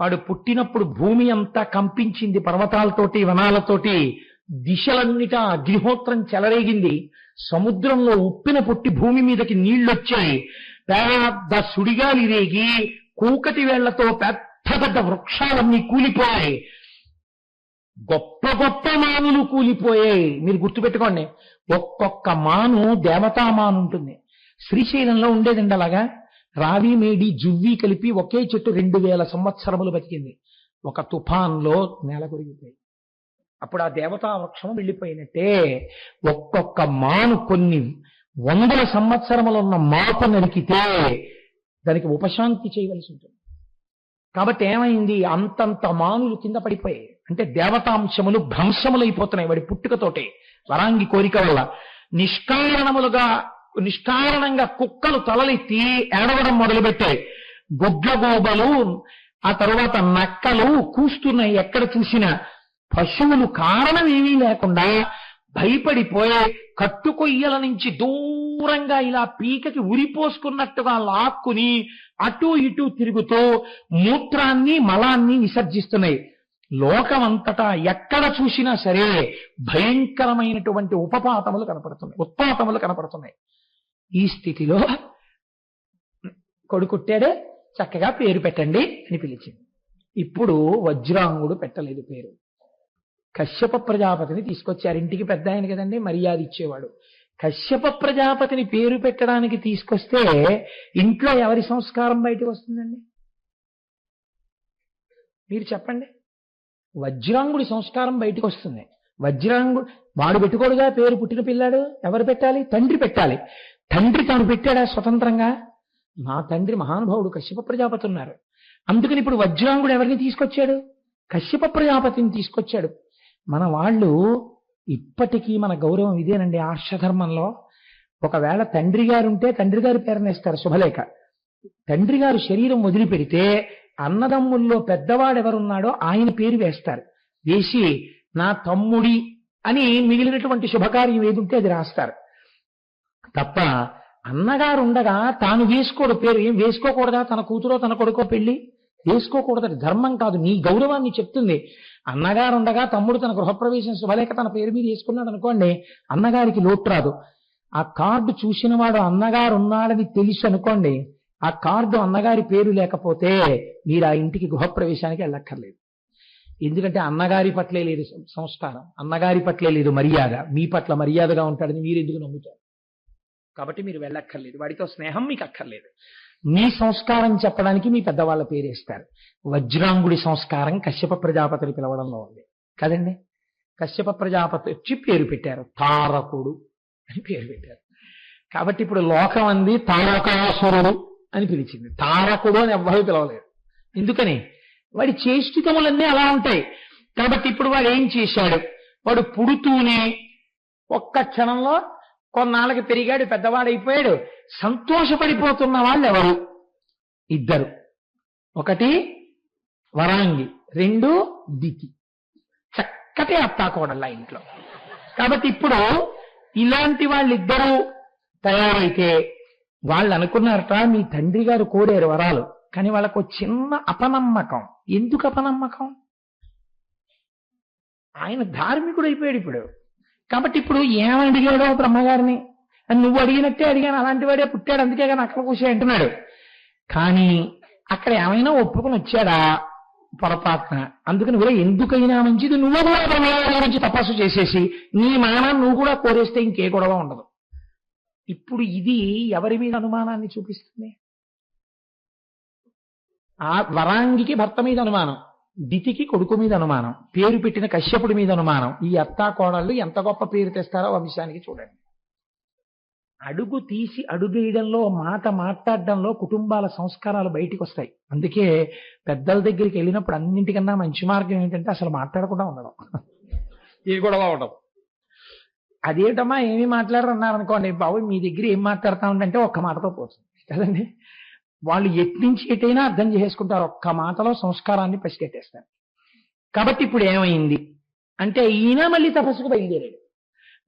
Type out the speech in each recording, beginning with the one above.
వాడు పుట్టినప్పుడు భూమి అంతా కంపించింది, పర్వతాలతోటి వనాలతోటి, దిశలన్నిటా అగ్నిహోత్రం చెలరేగింది, సముద్రంలో ఉప్పిన పుట్టి భూమి మీదకి నీళ్లొచ్చాయి, పెద్ద సుడిగాలి రేగి కూకటి వేళ్లతో పెద్ద పెద్ద వృక్షాలన్నీ కూలిపోయాయి, గొప్ప గొప్ప మానులు కూలిపోయాయి. మీరు గుర్తుపెట్టుకోండి, ఒక్కొక్క మాను దేవతామాను ఉంటుంది. శ్రీశైలంలో ఉండేదండి అలాగా. రావి మేడి జువ్వి కలిపి ఒకే చెట్టు 2000 సంవత్సరములు బతికింది. ఒక తుఫాన్లో నేల కొరిగిపోయి అప్పుడు ఆ దేవతా వృక్షం వెళ్ళిపోయినట్టే ఒక్కొక్క మాను కొన్ని 100 సంవత్సరములున్న మాప నరికితే దానికి ఉపశాంతి చేయవలసి ఉంటుంది. కాబట్టి ఏమైంది, అంతంత మానులు కింద పడిపోయాయి. అంటే దేవతాంశములు భ్రంశములైపోతున్నాయి వాడి పుట్టుకతోటే, వరాంగి కోరిక వల్ల. నిష్కారణంగా కుక్కలు తలలెత్తి ఏడవడం మొదలుపెట్టాయి, గొడ్లగోబలు, ఆ తరువాత నక్కలు కూస్తున్నాయి ఎక్కడ చూసినా. పశువులు కారణం ఏమీ లేకుండా భయపడిపోయి కట్టుకొయ్యల నుంచి దూరంగా ఇలా పీకకి ఉరిపోసుకున్నట్టుగా లాక్కుని అటూ ఇటూ తిరుగుతూ మూత్రాన్ని మలాన్ని విసర్జిస్తున్నాయి. లోకమంతటా ఎక్కడ చూసినా సరే భయంకరమైనటువంటి ఉత్పాతములు కనపడుతున్నాయి. ఈ స్థితిలో కొడుకుట్టాడు, చక్కగా పేరు పెట్టండి అని పిలిచింది. ఇప్పుడు వజ్రాంగుడు పెట్టలేదు పేరు, కశ్యప ప్రజాపతిని తీసుకొచ్చారు. ఇంటికి పెద్ద ఆయన కదండి, మర్యాద ఇచ్చేవాడు. కశ్యప ప్రజాపతిని పేరు పెట్టడానికి తీసుకొస్తే ఇంట్లో ఎవరి సంస్కారం బయటకు వస్తుందండి? మీరు చెప్పండి. వజ్రాంగుడి సంస్కారం బయటకు వస్తుంది. వజ్రాంగుడు వాడు పెట్టుకోడుగా పేరు, పుట్టిన పిల్లాడు ఎవరు పెట్టాలి? తండ్రి పెట్టాలి. తండ్రి తాను పెట్టాడా స్వతంత్రంగా? నా తండ్రి మహానుభావుడు కశ్యప ప్రజాపతి ఉన్నారు. అందుకని ఇప్పుడు వజ్రాంగుడు ఎవరిని తీసుకొచ్చాడు? కశ్యప ప్రజాపతిని తీసుకొచ్చాడు. మన వాళ్ళు ఇప్పటికీ మన గౌరవం ఇదేనండి. ఆర్షధర్మంలో ఒకవేళ తండ్రి గారు ఉంటే తండ్రి గారి పేరునేస్తారు శుభలేఖ. తండ్రి గారు శరీరం వదిలిపెడితే అన్నదమ్ముల్లో పెద్దవాడెవరున్నాడో ఆయన పేరు వేస్తారు. వేసి నా తమ్ముడి అని మిగిలినటువంటి శుభకార్యం ఏదుంటే అది రాస్తారు తప్ప అన్నగారు ఉండగా తాను వేసుకోడు పేరు. ఏం వేసుకోకూడదా? తన కూతురో తన కొడుకో పెళ్లి వేసుకోకూడదు, ధర్మం కాదు, నీ గౌరవాన్ని చెప్తుంది. అన్నగారు ఉండగా తమ్ముడు తన గృహప్రవేశం శుభలేఖ తన పేరు మీద వేసుకున్నాడు అనుకోండి, అన్నగారికి లోటు రాదు. ఆ కార్డు చూసిన వాడు అన్నగారు ఉన్నాడని తెలుసు అనుకోండి, ఆ కార్డు అన్నగారి పేరు లేకపోతే మీరు ఆ ఇంటికి గృహప్రవేశానికి వెళ్ళక్కర్లేదు. ఎందుకంటే అన్నగారి పట్లే లేదు సంస్కారం, అన్నగారి పట్లే లేదు మర్యాద. మీ పట్ల మర్యాదగా ఉంటాడని మీరు ఎందుకు నమ్ముతారు? కాబట్టి మీరు వెళ్ళక్కర్లేదు, వాడితో స్నేహం మీకు అక్కర్లేదు. మీ సంస్కారం చెప్పడానికి మీ పెద్దవాళ్ళ పేరేస్తారు. వజ్రాంగుడి సంస్కారం కశ్యప ప్రజాపతిని పిలవడంలో ఉంది కదండి. కశ్యప ప్రజాపతి వచ్చి పేరు పెట్టారు, తారకుడు అని పేరు పెట్టారు. కాబట్టి ఇప్పుడు లోకం అంది తారకాసురుడు అని పిలిచింది, తారకుడు అని ఎవ్వరూ పిలవలేదు. ఎందుకని? వాడి చేష్టితములన్నీ అలా ఉంటాయి. కాబట్టి ఇప్పుడు వాడు ఏం చేశాడు? వాడు పుడుతూనే ఒక్క క్షణంలో కొన్నాళ్ళకి పెరిగాడు, పెద్దవాడైపోయాడు. సంతోషపడిపోతున్న వాళ్ళు ఎవరు? ఇద్దరు. ఒకటి వరాంగి, 2 దితి. చక్కటి అత్తాకోడళ్ళ ఇంట్లో. కాబట్టి ఇప్పుడు ఇలాంటి వాళ్ళిద్దరూ తయారైతే వాళ్ళు అనుకున్నారట, మీ తండ్రి గారు కోరారు వరాలు, కానీ వాళ్ళకు చిన్న అపనమ్మకం. ఎందుకు అపనమ్మకం? ఆయన ధార్మికుడు అయిపోయాడు ఇప్పుడు. కాబట్టి ఇప్పుడు ఏమని అడిగాడో బ్రహ్మగారిని, నువ్వు అడిగినట్టే అడిగాను, అలాంటి వాడే పుట్టాడు, అందుకే కానీ అక్కడ కూర్చో అంటున్నాడు. కానీ అక్కడ ఏమైనా ఒప్పుకొని వచ్చాడా? పొరపాటున. అందుకని కూడా ఎందుకైనా మంచిది నువ్వు కూడా బ్రహ్మగారి గురించి తపస్సు చేసేసి నీ మానాన్ని నువ్వు కూడా కోరేస్తే ఇంకే గొడవ ఉండదు. ఇప్పుడు ఇది ఎవరి మీద అనుమానాన్ని చూపిస్తుంది? ఆ వరాంగికి భర్త మీద అనుమానం, దితికి కొడుకు మీద అనుమానం, పేరు పెట్టిన కశ్యపుడి మీద అనుమానం. ఈ అత్తా కోడళ్ళు ఎంత గొప్ప పేరు తెస్తారో వంశానికి చూడండి. అడుగు తీసి అడుగేయడంలో, మాట మాట్లాడడంలో కుటుంబాల సంస్కారాలు బయటికి వస్తాయి. అందుకే పెద్దల దగ్గరికి వెళ్ళినప్పుడు అన్నింటికన్నా మంచి మార్గం ఏంటంటే అసలు మాట్లాడకుండా ఉండడం. ఏ గొడవ ఉండదు. అదేటమ్మా ఏమీ మాట్లాడరు అన్నారనుకోండి, బాబు మీ దగ్గర ఏం మాట్లాడుతా ఉందంటే ఒక్క మాటతో పోతుంది కదండి. వాళ్ళు ఎట్నుంచి ఎటైనా అర్థం చేసుకుంటారు, ఒక్క మాటలో సంస్కారాన్ని పసిగట్టేస్తారు. కాబట్టి ఇప్పుడు ఏమైంది అంటే ఈయన మళ్ళీ తపస్సుకు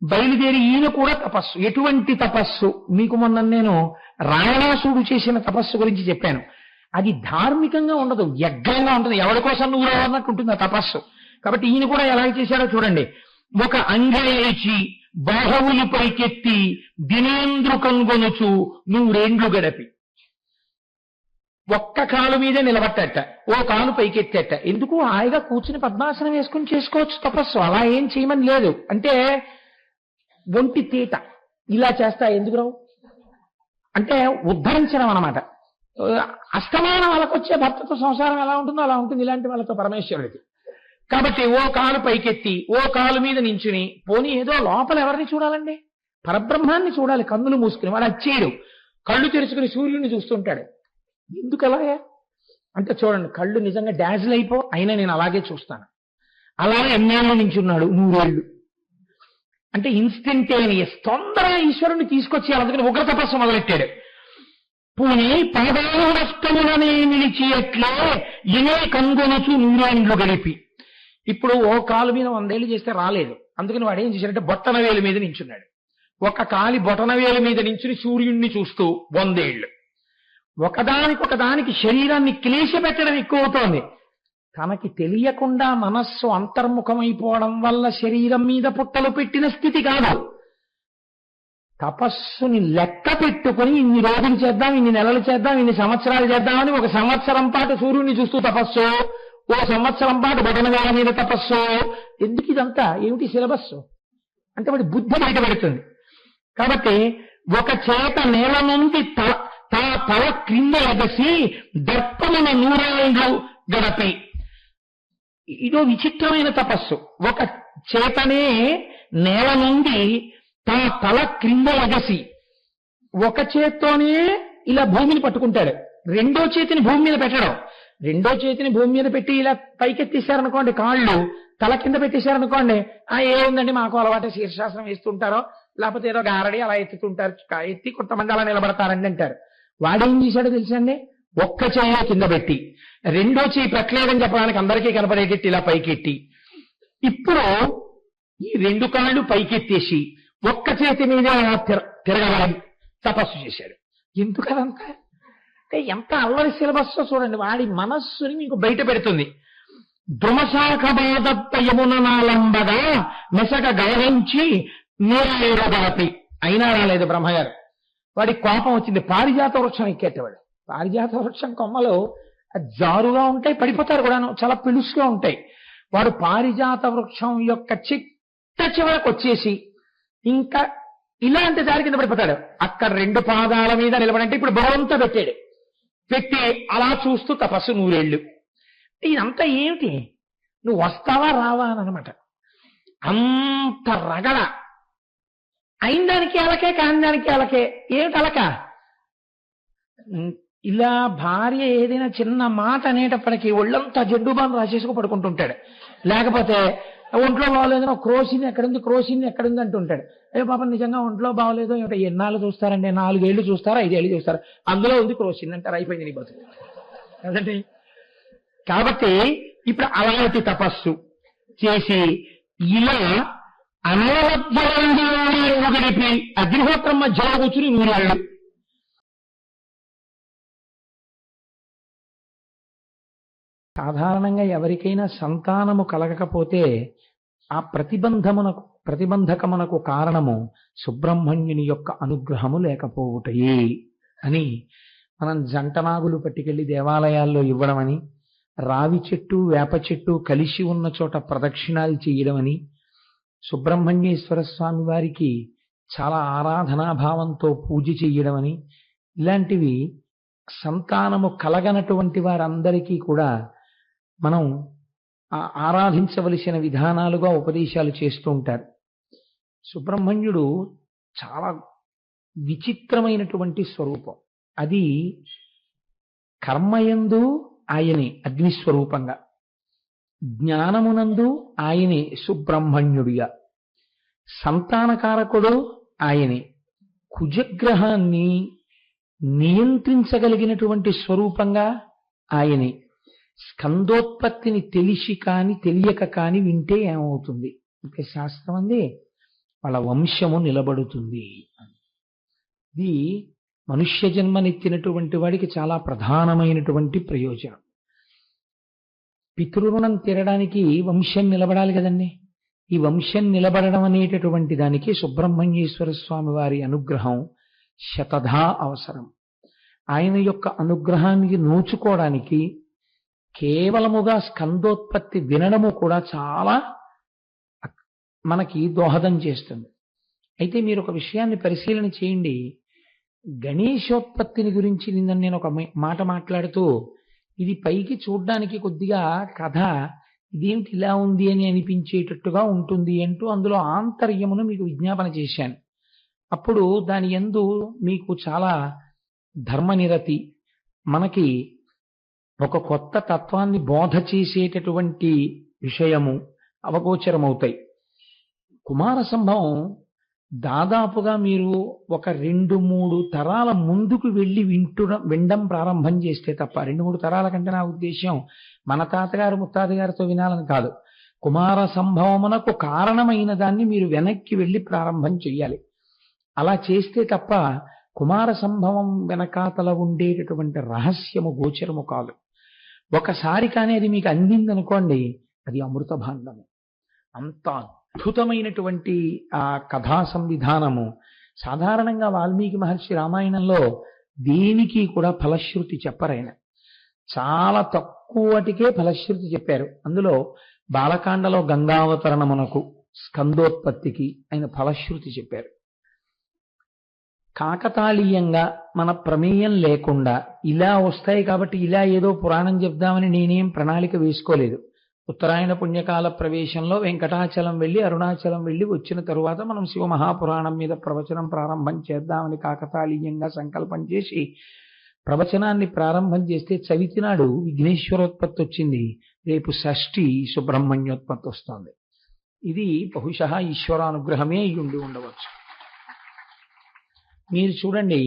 బయలుదేరి ఈయన కూడా తపస్సు. ఎటువంటి తపస్సు? మీకు మొన్న నేను రావణాసుడు చేసిన తపస్సు గురించి చెప్పాను. అది ధార్మికంగా ఉండదు, వ్యగ్రంగా ఉంటుంది. ఎవరి కోసం నువ్వు అన్నట్టు ఉంటుంది ఆ తపస్సు. కాబట్టి ఈయన కూడా ఎలా చేశాడో చూడండి. ఒక అంగేచి బాహువులు పైకెత్తి దినేంద్రు కనుగొనుచు నువ్వు రెండ్లు గడపి. ఒక్క కాలు మీదే నిలబట్టట, ఓ కాలు పైకెత్తేట. ఎందుకు? హాయిగా కూర్చుని పద్మాసనం వేసుకుని చేసుకోవచ్చు తపస్సు, అలా ఏం చేయమని లేదు. అంటే ఒంటి తీట ఇలా చేస్తా ఎందుకు రావు అంటే ఉద్ధరించడం అన్నమాట. అస్తమానం వాళ్ళకు వచ్చే భర్తతో సంసారం ఎలా ఉంటుందో అలా ఉంటుంది ఇలాంటి వాళ్ళతో పరమేశ్వరుడికి. కాబట్టి ఓ కాలు పైకెత్తి ఓ కాలు మీద నించుని, పోనీ ఏదో లోపల ఎవరిని చూడాలండి? పరబ్రహ్మాన్ని చూడాలి. కన్నులు మూసుకుని వాడు వచ్చేయడు, కళ్ళు తెరుచుకుని సూర్యుడిని చూస్తుంటాడు. ఎందుకు అలాగే అంటే చూడండి, కళ్ళు నిజంగా డాజిల్ అయిపో, అయినా నేను అలాగే చూస్తాను. అలా ఎన్నేళ్ళు నించున్నాడు, 100 ఏళ్ళు. అంటే ఇన్స్టంటేనియస్, తొందరగా ఈశ్వరుని తీసుకొచ్చి అందుకని ఉగ్ర తపస్సు మొదలెట్టాడు. పూని పాదాష్టములనే నిలిచి ఎట్లే ఇనే కనుగొనచు 100 ఏండ్లు గడిపి. ఇప్పుడు ఓ కాలు మీద 100 ఏళ్ళు చేస్తే రాలేదు, అందుకని వాడు ఏం చేశాడంటే బొట్టన వేలు మీద నించున్నాడు. ఒక కాలి బొటన వేలు మీద నించుని సూర్యుడిని చూస్తూ 100 ఏళ్ళు. ఒకదానికి శరీరాన్ని క్లేశ పెట్టడం ఎక్కువ అవుతోంది. తనకి తెలియకుండా మనస్సు అంతర్ముఖమైపోవడం వల్ల శరీరం మీద పుట్టలు పెట్టిన స్థితి కాదు. తపస్సుని లెక్క పెట్టుకుని ఇన్ని రోజులు చేద్దాం, ఇన్ని నెలలు చేద్దాం, ఇన్ని సంవత్సరాలు చేద్దామని 1 సంవత్సరం పాటు సూర్యుడిని చూస్తూ తపస్సు, 1 సంవత్సరం పాటు బొటనవేల మీద తపస్సు. ఎందుకు ఇదంతా? ఏమిటి సిలబస్ అంటే వాడి బుద్ధి బయటపెడుతుంది. కాబట్టి ఒక చేత నేల నుండి తల క్రింద ఎగసి దర్పమున 100 ఏండ్లు గడపి. ఇదో విచిత్రమైన తపస్సు. ఒక చేతనే నేల నుండి తల క్రింద ఎగసి, ఒక చేత్తోనే ఇలా భూమిని పట్టుకుంటాడు, రెండో చేతిని భూమి మీద పెట్టడం. రెండో చేతిని భూమి మీద పెట్టి ఇలా పైకెత్తేశారనుకోండి, కాళ్ళు తల కింద పెట్టేశారనుకోండి, ఏముందండి మాకు అలవాటే శీర్షాసనం వేస్తుంటారో లేకపోతే ఏదో గారడి అలా ఎత్తుతుంటారు, ఎత్తి కొంతమంది అలా నిలబడతారండి అంటారు. వాడేం చేశాడో తెలుసండి, ఒక్క చెయ్యి కింద పెట్టి రెండో చెయ్యి పెట్టలేదని చెప్పడానికి అందరికీ కనపడేటట్టు ఇలా పైకెట్టి, ఇప్పుడు ఈ 2 కాళ్ళు పైకెత్తేసి ఒక్క చేతి మీద తిరగడం తపస్సు చేశాడు. ఎందుకనంతా అంటే ఎంత అల్లరి సిలబస్ చూడండి. వాడి మనస్సుని మీకు బయట పెడుతుంది. ద్రుమశాఖ బాధత్త యమున నాలంబగా మెసక గౌరవించి 100 ఏళ్ళ గడపి. అయినా రాలేదు బ్రహ్మగారు. వాడి కోపం వచ్చింది. పారిజాత వృక్షం ఎక్కేటవాడు. పారిజాత వృక్షం కొమ్మలు జారుగా ఉంటాయి, పడిపోతారు కూడాను, చాలా పిలుసుగా ఉంటాయి. వాడు పారిజాత వృక్షం యొక్క చిట్ట చివరకు వచ్చేసి ఇంకా ఇలాంటి దారి కింద పడిపోతాడు. అక్కడ 2 పాదాల మీద నిలబడంటే ఇప్పుడు బలవంతా పెట్టాడు. పెట్టి అలా చూస్తూ తపస్సు 100 ఏళ్ళు. ఇదంతా ఏమిటి? నువ్వు వస్తావా రావా అని అనమాట. అంత రగడ. అయిన దానికి అలకే, కాని దానికి అలకే. ఏమిటి అలక? ఇలా భార్య ఏదైనా చిన్న మాట అనేటప్పటికీ ఒళ్ళంతా జడ్డుబాను రాసేసుకు పడుకుంటుంటాడు. లేకపోతే ఒంట్లో బాగోలేదో క్రోసింది ఎక్కడుంది అంటుంటాడు. అయ్యో పాపం నిజంగా ఒంట్లో బాగోలేదో ఏమిటో. ఎన్నాళ్ళు చూస్తారండి? 4 ఏళ్ళు చూస్తారా, 5 ఏళ్ళు చూస్తారా? అందులో ఉంది క్రోసింది అంటారు. అయిపోయింది నీ బతుకు కదండి. కాబట్టి ఇప్పుడు అలాంటి తపస్సు చేసి ఇలా అనవద్యం గడిపి అగ్నిహోత్రం మధ్యలో కూర్చుని 100 ఏళ్ళు. సాధారణంగా ఎవరికైనా సంతానము కలగకపోతే ఆ ప్రతిబంధకమునకు కారణము సుబ్రహ్మణ్యుని యొక్క అనుగ్రహము లేకపోవుటయే అని మనం జంటనాగులు పట్టుకెళ్లి దేవాలయాల్లో ఇవ్వడమని, రావి చెట్టు వేప చెట్టు కలిసి ఉన్న చోట ప్రదక్షిణాలు చేయడమని, సుబ్రహ్మణ్యేశ్వర స్వామి వారికి చాలా ఆరాధనాభావంతో పూజ చేయడమని, ఇలాంటివి సంతానము కలగనటువంటి వారందరికీ కూడా మనం ఆరాధించవలసిన విధానాలుగా ఉపదేశాలు చేస్తూ ఉంటారు. సుబ్రహ్మణ్యుడు చాలా విచిత్రమైనటువంటి స్వరూపం. అది కర్మయందు ఆయనే అగ్నిస్వరూపంగా, జ్ఞానమునందు ఆయనే సుబ్రహ్మణ్యుడిగా, సంతానకారకుడు ఆయనే, కుజగ్రహాన్ని నియంత్రించగలిగినటువంటి స్వరూపంగా ఆయనే. స్కందోత్పత్తిని తెలిసి కాని తెలియక కాని వింటే ఏమవుతుంది అంటే శాస్త్రం అంది వాళ్ళ వంశము నిలబడుతుంది. ఇది మనుష్య జన్మనెత్తినటువంటి వాడికి చాలా ప్రధానమైనటువంటి ప్రయోజనం. పితృరుణం తీరడానికి వంశం నిలబడాలి కదండి. ఈ వంశం నిలబడడం అనేటటువంటి దానికి సుబ్రహ్మణ్యేశ్వర స్వామి వారి అనుగ్రహం శతధా అవసరం. ఆయన యొక్క అనుగ్రహానికి నోచుకోవడానికి కేవలముగా స్కందోత్పత్తి వినడము కూడా చాలా మనకి దోహదం చేస్తుంది. అయితే మీరు ఒక విషయాన్ని పరిశీలన చేయండి. గణేశోత్పత్తిని గురించి నిన్న నేను ఒక మాట మాట్లాడుతూ, ఇది పైకి చూడ్డానికి కొద్దిగా కథ ఇదేమిటి ఇలా ఉంది అని అనిపించేటట్టుగా ఉంటుంది అంటూ అందులో ఆంతర్యమును మీకు విజ్ఞాపన చేశాను. అప్పుడు దాని యందు మీకు చాలా ధర్మనిరతి, మనకి ఒక కొత్త తత్వాన్ని బోధ చేసేటటువంటి విషయము అవగోచరమవుతాయి. కుమార సంభవం దాదాపుగా మీరు ఒక 2-3 తరాల ముందుకు వెళ్ళి వినడం ప్రారంభం చేస్తే తప్ప, 2-3 తరాల కంటే నా ఉద్దేశ్యం మన తాతగారు ముత్తాతగారితో వినాలని కాదు, కుమార సంభవమునకు కారణమైన దాన్ని మీరు వెనక్కి వెళ్ళి ప్రారంభం చెయ్యాలి. అలా చేస్తే తప్ప కుమార సంభవం వెనకాతల ఉండేటటువంటి రహస్యము గోచరము కాదు. ఒకసారి కానీ అది మీకు అందిందనుకోండి, అది అమృత భాండము. అంత అద్భుతమైనటువంటి ఆ కథా సంవిధానము. సాధారణంగా వాల్మీకి మహర్షి రామాయణంలో దేనికి కూడా ఫలశ్రుతి చెప్పరైన, చాలా తక్కువటికే ఫలశ్రుతి చెప్పారు. అందులో బాలకాండలో గంగావతరణమునకు స్కందోత్పత్తికి ఆయన ఫలశ్రుతి చెప్పారు. కాకతాళీయంగా మన ప్రమేయం లేకుండా ఇలా వస్తాయి కాబట్టి ఇలా ఏదో పురాణం చెప్దామని నేనేం ప్రణాళిక వేసుకోలేదు. ఉత్తరాయణ పుణ్యకాల ప్రవేశంలో వెంకటాచలం వెళ్ళి అరుణాచలం వెళ్ళి వచ్చిన తరువాత మనం శివ మహాపురాణం మీద ప్రవచనం ప్రారంభం చేద్దామని కాకతాళీయంగా సంకల్పం చేసి ప్రవచనాన్ని ప్రారంభం చేస్తే చవితి నాడు విఘ్నేశ్వరోత్పత్తి వచ్చింది. రేపు షష్ఠి సుబ్రహ్మణ్యోత్పత్తి వస్తుంది. ఇది బహుశः ఈశ్వరానుగ్రహమే అయ్యుండి ఉండవచ్చు. మీరు చూడండి,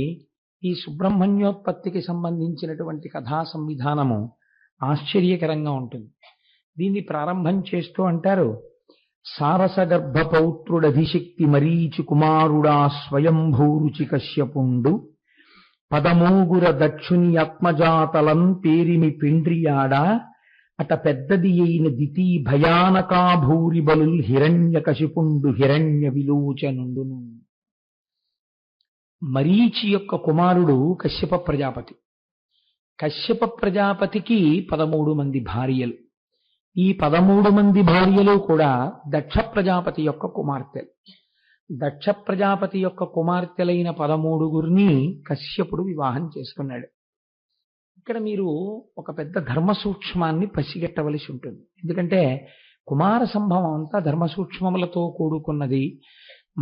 ఈ సుబ్రహ్మణ్యోత్పత్తికి సంబంధించినటువంటి కథా సంవిధానము ఆశ్చర్యకరంగా ఉంటుంది. దీన్ని ప్రారంభం చేస్తూ అంటారు, సారసగర్భ పౌత్రుడధిశక్తి మరీచి కుమారుడా స్వయంభూరుచి కశ్యపుండు పదమూగుర దక్షుని ఆత్మజాతలం పేరిమి పిండ్రియాడా అట పెద్దది అయిన దితి భయానకా భూరి బలుల్ హిరణ్య కశిపుండు హిరణ్య విలోచనుండును. మరీచి యొక్క కుమారుడు కశ్యప ప్రజాపతి. కశ్యప ప్రజాపతికి 13 మంది భార్యలు. ఈ 13 మంది భార్యలు కూడా దక్ష ప్రజాపతి యొక్క కుమార్తెలు. దక్ష ప్రజాపతి యొక్క కుమార్తెలైన 13 కశ్యపుడు వివాహం చేసుకున్నాడు. ఇక్కడ మీరు ఒక పెద్ద ధర్మ సూక్ష్మాన్ని పసిగట్టవలసి ఉంటుంది. ఎందుకంటే కుమార సంభవం అంతా ధర్మ సూక్ష్మములతో కూడుకున్నది.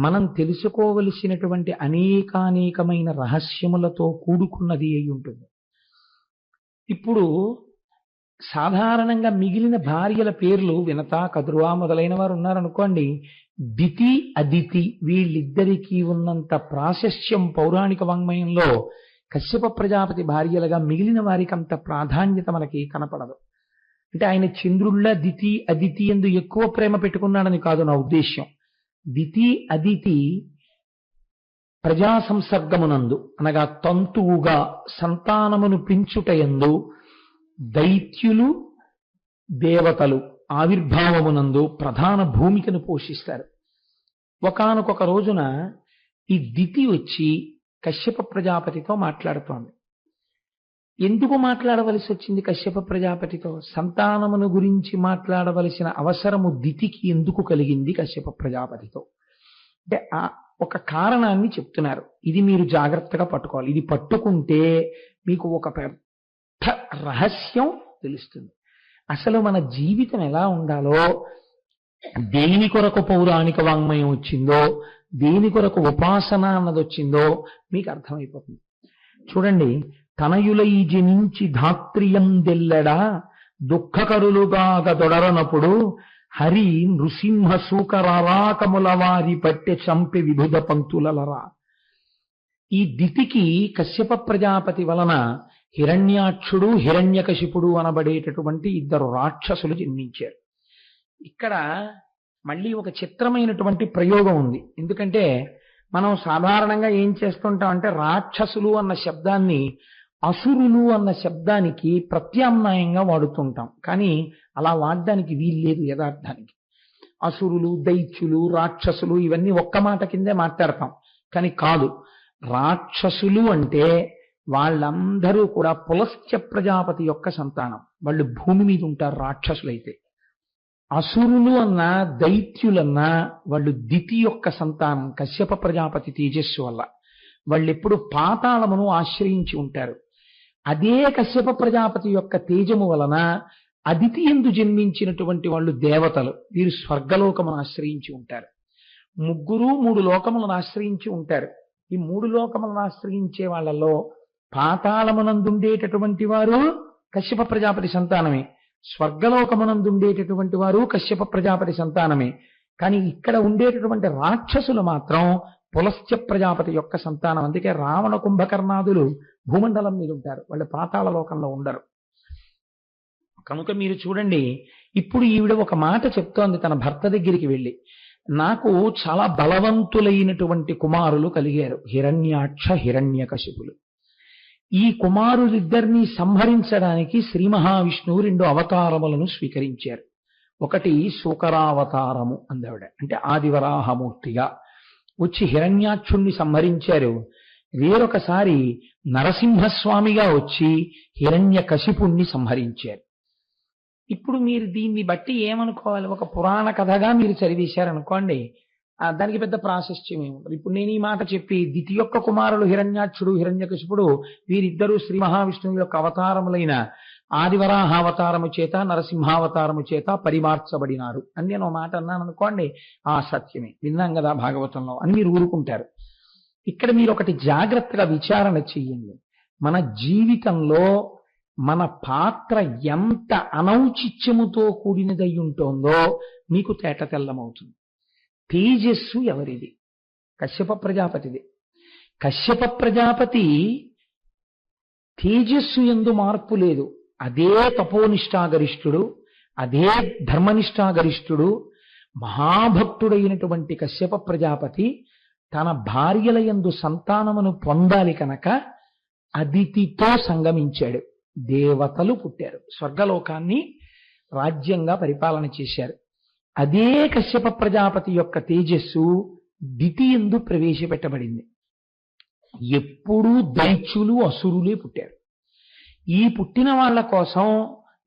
మనం తెలుసుకోవలసినటువంటి అనేకానేకమైన రహస్యములతో కూడుకున్నది అయి ఉంటుంది. ఇప్పుడు సాధారణంగా మిగిలిన భార్యల పేర్లు వినత, కదురువా మొదలైన వారు ఉన్నారనుకోండి. దితి, అదితి వీళ్ళిద్దరికీ ఉన్నంత ప్రాశస్త్యం పౌరాణిక వాంగ్మయంలో కశ్యప ప్రజాపతి భార్యలుగా మిగిలిన వారికి అంత ప్రాధాన్యత మనకి కనపడదు. అంటే ఆయన చంద్రుళ్ళ దితి అదితి ఎందు ఎక్కువ ప్రేమ పెట్టుకున్నాడని కాదు నా ఉద్దేశ్యం. దితి అదితి ప్రజా సంసర్గమునందు అనగా తంతువుగా సంతానమును పెంచుటయందు దైత్యులు దేవతలు ఆవిర్భావమునందు ప్రధాన భూమికను పోషిస్తారు. ఒకానొక రోజున ఈ దితి వచ్చి కశ్యప ప్రజాపతితో మాట్లాడుతోంది. ఎందుకు మాట్లాడవలసి వచ్చింది కశ్యప ప్రజాపతితో? సంతానమును గురించి మాట్లాడవలసిన అవసరము దితికి ఎందుకు కలిగింది కశ్యప ప్రజాపతితో అంటే ఒక కారణాన్ని చెప్తున్నారు. ఇది మీరు జాగ్రత్తగా పట్టుకోవాలి. ఇది పట్టుకుంటే మీకు ఒక పెద్ద రహస్యం తెలుస్తుంది. అసలు మన జీవితం ఎలా ఉండాలో, దేని కొరకు పౌరాణిక వాంగ్మయం వచ్చిందో, దేని కొరకు ఉపాసన అన్నది వచ్చిందో మీకు అర్థమైపోతుంది. చూడండి, తనయులై జనించి ధాత్రియం దెల్లడా దుఃఖకరులుగాగ దొడరనప్పుడు హరి నృసింహ సూకరారాకముల వారి పట్టె చంపి విభుద పంక్తులరా. ఈ దితికి కశ్యప ప్రజాపతి వలన హిరణ్యాక్షుడు హిరణ్యకశిపుడు అనబడేటటువంటి 2 రాక్షసులు జన్మించారు. ఇక్కడ మళ్ళీ ఒక చిత్రమైనటువంటి ప్రయోగం ఉంది. ఎందుకంటే మనం సాధారణంగా ఏం చేస్తుంటాం అంటే రాక్షసులు అన్న శబ్దాన్ని అసురులు అన్న శబ్దానికి ప్రత్యామ్నాయంగా వాడుతుంటాం. కానీ అలా వాడడానికి వీల్లేదు యథార్థానికి. అసురులు, దైత్యులు, రాక్షసులు ఇవన్నీ ఒక్క మాట కిందే మాట్లాడతాం. కానీ కాదు, రాక్షసులు అంటే వాళ్ళందరూ కూడా పులస్త్య ప్రజాపతి యొక్క సంతానం. వాళ్ళు భూమి మీద ఉంటారు రాక్షసులైతే. అసురులు అన్నా దైత్యులన్నా వాళ్ళు దితి యొక్క సంతానం, కశ్యప ప్రజాపతి తేజస్సు వల్ల. వాళ్ళెప్పుడు పాతాళమును ఆశ్రయించి ఉంటారు. అదే కశ్యప ప్రజాపతి యొక్క తేజము వలన అదితి యందు జన్మించినటువంటి వాళ్ళు దేవతలు. వీరు స్వర్గలోకమును ఆశ్రయించి ఉంటారు. ముగ్గురు 3 లోకములను ఆశ్రయించి ఉంటారు. ఈ 3 లోకములను ఆశ్రయించే వాళ్ళలో పాతాళమునందుండేటటువంటి వారు కశ్యప ప్రజాపతి సంతానమే, స్వర్గలోకమునందుండేటటువంటి వారు కశ్యప ప్రజాపతి సంతానమే. కానీ ఇక్కడ ఉండేటటువంటి రాక్షసులు మాత్రం పులస్త్య ప్రజాపతి యొక్క సంతానం. అందుకే రావణ కుంభకర్ణాదులు భూమండలం మీద ఉంటారు, వాళ్ళు పాతాళ లోకంలో ఉండరు. కనుక మీరు చూడండి, ఇప్పుడు ఈవిడ ఒక మాట చెప్తోంది తన భర్త దగ్గరికి వెళ్ళి, నాకు చాలా బలవంతులైనటువంటి కుమారులు కలిగారు, హిరణ్యాక్ష హిరణ్యకశిపులు. ఈ కుమారులిద్దరినీ సంహరించడానికి శ్రీ మహావిష్ణువు 2 అవతారములను స్వీకరించారు. ఒకటి శూకరావతారము అందావిడ, అంటే ఆదివరాహమూర్తిగా వచ్చి హిరణ్యాక్షుణ్ణి సంహరించారు. వేరొకసారి నరసింహస్వామిగా వచ్చి హిరణ్యకశిపుణ్ణి సంహరించారు. ఇప్పుడు మీరు దీన్ని బట్టి ఏమనుకోవాలి? ఒక పురాణ కథగా మీరు చదివేశారనుకోండి, దానికి పెద్ద ప్రాశస్త్యం ఏమి. ఇప్పుడు నేను ఈ మాట చెప్పి దితి యొక్క కుమారులు హిరణ్యాక్షుడు హిరణ్యకశిపుడు వీరిద్దరూ శ్రీ మహావిష్ణువు యొక్క అవతారములైన ఆదివరాహావతారము చేత నరసింహావతారము చేత పరిమార్చబడినారు అని నేను మాట అన్నాను అనుకోండి, ఆ సత్యమే, విన్నాం కదా భాగవతంలో అని మీరు ఊరుకుంటారు. ఇక్కడ మీరు ఒకటి జాగ్రత్తగా విచారణ చెయ్యండి. మన జీవితంలో మన పాత్ర ఎంత అనౌచిత్యముతో కూడినదై ఉంటుందో మీకు తేట తెల్లమవుతుంది. తేజస్సు ఎవరిది? కశ్యప ప్రజాపతిది. కశ్యప ప్రజాపతి తేజస్సు యందు మార్పు లేదు. అదే తపోనిష్టాగరిష్ఠుడు, అదే ధర్మనిష్టాగరిష్ఠుడు, మహాభక్తుడైనటువంటి కశ్యప ప్రజాపతి తన భార్యల యందు సంతానమును పొందాలి కనుక అదితితో సంగమించాడు. దేవతలు పుట్టారు, స్వర్గలోకాన్ని రాజ్యంగా పరిపాలన చేశారు. అదే కశ్యప ప్రజాపతి యొక్క తేజస్సు దితి యందు ప్రవేశపెట్టబడింది. ఎప్పుడూ దైత్యులు అసురులే పుట్టారు. ఈ పుట్టిన వాళ్ళ కోసం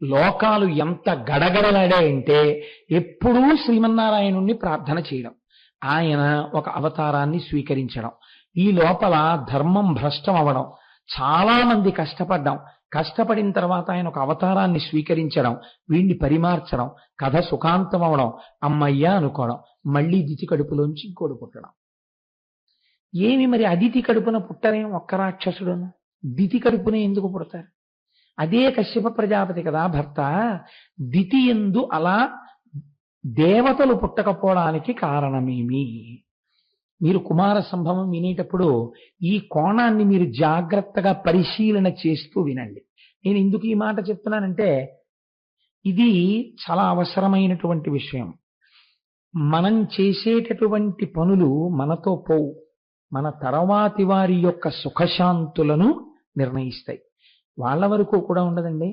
లోకాలు ఎంత గడగడలాడాయంటే ఎప్పుడూ శ్రీమన్నారాయణుణ్ణి ప్రార్థన చేయడం, ఆయన ఒక అవతారాన్ని స్వీకరించడం, ఈ లోపల ధర్మం భ్రష్టం అవడం, చాలా మంది కష్టపడిన తర్వాత ఆయన ఒక అవతారాన్ని స్వీకరించడం, వీణ్ణి పరిమార్చడం, కథ సుఖాంతం అవడం, అమ్మయ్య అనుకోవడం, మళ్ళీ దితి కడుపులోంచి ఇంకోడు పుట్టడం. ఏమి మరి అదితి కడుపున పుట్టరేం ఒక్క రాక్షసుడును? దితి కడుపునే ఎందుకు పుడతారు? అదే కశ్యప ప్రజాపతి కదా భర్త. దితి యందు అలా దేవతలు పుట్టకపోవడానికి కారణమేమి? మీరు కుమార సంభవం వినేటప్పుడు ఈ కోణాన్ని మీరు జాగ్రత్తగా పరిశీలన చేస్తూ వినండి. నేను ఎందుకు ఈ మాట చెప్తున్నానంటే ఇది చాలా అవసరమైనటువంటి విషయం. మనం చేసేటటువంటి పనులు మనతో పోవు, మన తర్వాతి వారి యొక్క సుఖశాంతులను నిర్ణయిస్తాయి. వాళ్ళ వరకు కూడా ఉండదండి.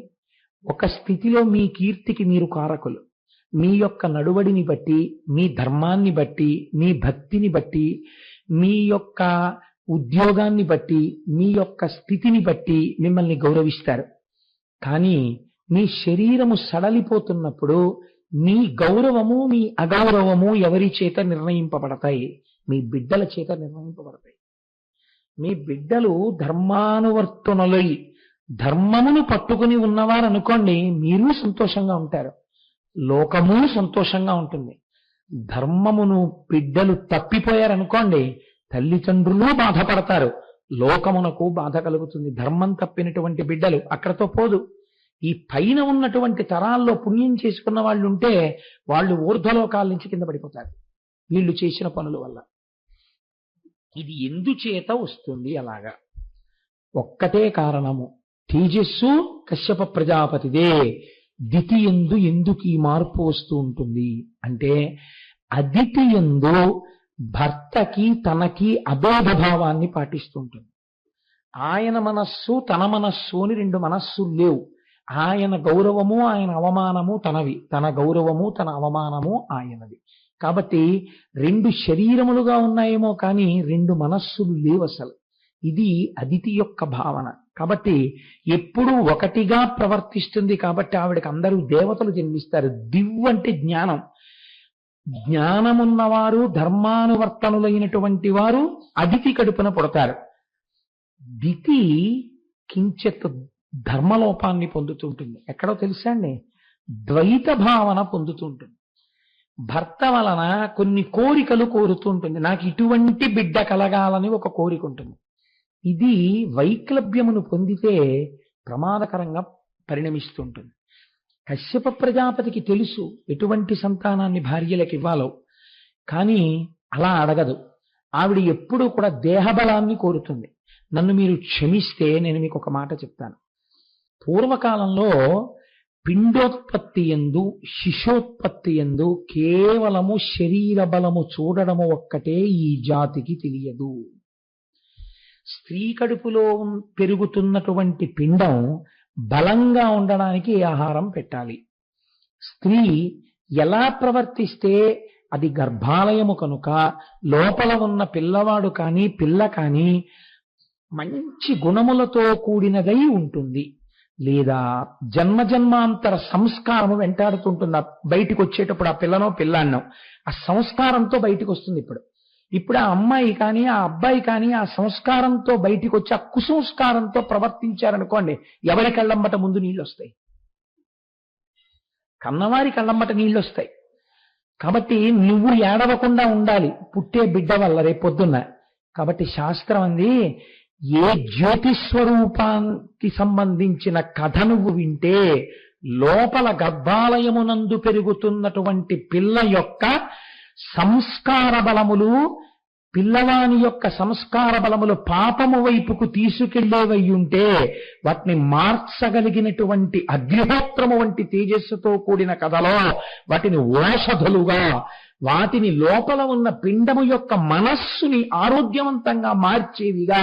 ఒక స్థితిలో మీ కీర్తికి మీరు కారకులు. మీ యొక్క నడువడిని బట్టి, మీ ధర్మాన్ని బట్టి, మీ భక్తిని బట్టి, మీ యొక్క ఉద్యోగాన్ని బట్టి, మీ యొక్క స్థితిని బట్టి మిమ్మల్ని గౌరవిస్తారు. కానీ మీ శరీరము సడలిపోతున్నప్పుడు మీ గౌరవము మీ అగౌరవము ఎవరి చేత నిర్ణయింపబడతాయి? మీ బిడ్డల చేత నిర్ణయింపబడతాయి. మీ బిడ్డలు ధర్మానువర్తనులై ధర్మమును పట్టుకుని ఉన్నవారు అనుకోండి, మీరు సంతోషంగా ఉంటారు, లోకము సంతోషంగా ఉంటుంది. ధర్మమును బిడ్డలు తప్పిపోయారనుకోండి, తల్లిదండ్రులు బాధపడతారు, లోకమునకు బాధ కలుగుతుంది. ధర్మం తప్పినటువంటి బిడ్డలు అక్కడతో పోదు. ఈ పైన ఉన్నటువంటి తరాల్లో పుణ్యం చేసుకున్న వాళ్ళు ఉంటే వాళ్ళు ఊర్ధ్వలోకాల నుంచి కింద పడిపోతారు వీళ్ళు చేసిన పనుల వల్ల. ఇది ఎందుచేత వస్తుంది అలాగా? ఒక్కటే కారణము, తేజస్సు కశ్యప ప్రజాపతిదే. దితి యందు ఎందుకు ఈ మార్పు వస్తూ ఉంటుంది అంటే అదితి యందు భర్తకి తనకి అభేద భావాన్ని పాటిస్తుంటుంది. ఆయన మనస్సు తన మనస్సు అని రెండు మనస్సులు లేవు. ఆయన గౌరవము ఆయన అవమానము తనవి, తన గౌరవము తన అవమానము ఆయనది. కాబట్టి రెండు శరీరములుగా ఉన్నాయేమో కానీ రెండు మనస్సులు లేవు అసలు. ఇది అదితి యొక్క భావన. కాబట్టి ఎప్పుడూ ఒకటిగా ప్రవర్తిస్తుంది. కాబట్టి ఆవిడకి అందరూ దేవతలు జన్మిస్తారు. దివ్ అంటే జ్ఞానం. జ్ఞానమున్నవారు ధర్మానువర్తనులైనటువంటి వారు అదితి కడుపున పుడతారు. దితి కించిత్ ధర్మలోపాన్ని పొందుతుంటుంది. ఎక్కడో తెలుసా అండి? ద్వైత భావన పొందుతుంటుంది. భర్త వలన కొన్ని కోరికలు కోరుతుంటుంది. నాకు ఇటువంటి బిడ్డ కలగాలని ఒక కోరిక ఉంటుంది. ఇది వైక్లభ్యమును పొందితే ప్రమాదకరంగా పరిణమిస్తుంటుంది. కశ్యప ప్రజాపతికి తెలుసు ఎటువంటి సంతానాన్ని భార్యలకు ఇవ్వాలో, కానీ అలా అడగదు. ఆవిడ ఎప్పుడూ కూడా దేహబలాన్ని కోరుతుంది. నన్ను మీరు క్షమిస్తే నేను మీకు ఒక మాట చెప్తాను. పూర్వకాలంలో పిండోత్పత్తి యందు శిశోత్పత్తి యందు కేవలము శరీర బలము చూడడము ఒక్కటే ఈ జాతికి తెలియదు. స్త్రీ కడుపులో పెరుగుతున్నటువంటి పిండం బలంగా ఉండడానికి ఆహారం పెట్టాలి. స్త్రీ ఎలా ప్రవర్తిస్తే అది గర్భాలయము కనుక లోపల ఉన్న పిల్లవాడు కానీ పిల్ల కానీ మంచి గుణములతో కూడినదై ఉంటుంది. లేదా జన్మజన్మాంతర సంస్కారము వెంటాడుతుంటుంది. బయటికి వచ్చేటప్పుడు ఆ పిల్లనో పిల్లాన్నో ఆ సంస్కారంతో బయటికి వస్తుంది. ఇప్పుడు ఆ అమ్మాయి కానీ ఆ అబ్బాయి కానీ ఆ సంస్కారంతో బయటికి వచ్చి ఆ కుసంస్కారంతో ప్రవర్తించారనుకోండి, ఎవరి కళ్ళమ్మట ముందు నీళ్ళు వస్తాయి? కన్నవారి కళ్ళమ్మట నీళ్ళు వస్తాయి. కాబట్టి నువ్వు ఏడవకుండా ఉండాలి పుట్టే బిడ్డ వల్ల రేపొద్దున్న. కాబట్టి శాస్త్రం అంది, ఏ జ్యోతిస్వరూపానికి సంబంధించిన కథ నువ్వు వింటే లోపల గర్భాలయమునందు పెరుగుతున్నటువంటి పిల్ల యొక్క సంస్కార బలములు, పిల్లవాని యొక్క సంస్కార బలములు పాపము వైపుకు తీసుకెళ్లేవయ్యుంటే వాటిని మార్చగలిగినటువంటి అగ్నిహోత్రము వంటి తేజస్సుతో కూడిన కథలో వాటిని ఓషధులుగా, వాటిని లోపల ఉన్న పిండము యొక్క మనస్సుని ఆరోగ్యవంతంగా మార్చేవిగా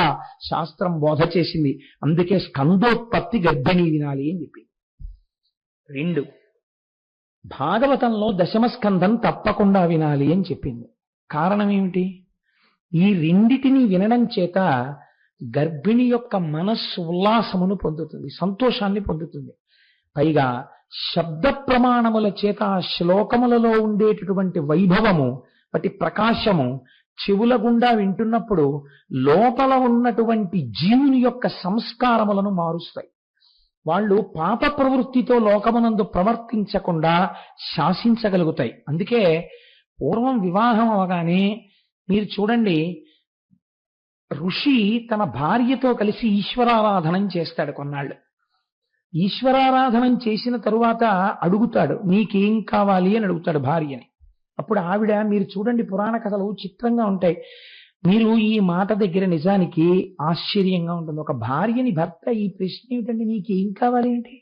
శాస్త్రం బోధ చేసింది. అందుకే స్కందోత్పత్తి గర్భిణీ వినాలి అని చెప్పింది. 2, భాగవతంలో దశమ స్కందం తప్పకుండా వినాలి అని చెప్పింది. కారణం ఏమిటి? ఈ రెండిటిని వినడం చేత గర్భిణి యొక్క మనస్సు ఉల్లాసమును పొందుతుంది, సంతోషాన్ని పొందుతుంది. పైగా శబ్ద ప్రమాణముల చేత ఆ శ్లోకములలో ఉండేటటువంటి వైభవము, వాటి ప్రకాశము చెవుల గుండా వింటున్నప్పుడు లోపల ఉన్నటువంటి జీవుని యొక్క సంస్కారములను మారుస్తాయి. వాళ్ళు పాప ప్రవృత్తితో లోకమునందు ప్రవర్తించకుండా శాసించగలుగుతాయి. అందుకే పూర్వం వివాహం అవగానే మీరు చూడండి, ఋషి తన భార్యతో కలిసి ఈశ్వరారాధనం చేస్తాడు కొన్నాళ్ళు. ఈశ్వరారాధనం చేసిన తరువాత అడుగుతాడు, నీకేం కావాలి అని అడుగుతాడు భార్యని. అప్పుడు ఆవిడ, మీరు చూడండి పురాణ కథలు చిత్రంగా ఉంటాయి. మీరు ఈ మాట దగ్గర నిజానికి ఆశ్చర్యంగా ఉంటుంది. ఒక భార్యని భర్త ఈ ప్రశ్న ఏమిటండి, నీకేం కావాలి ఏంటి?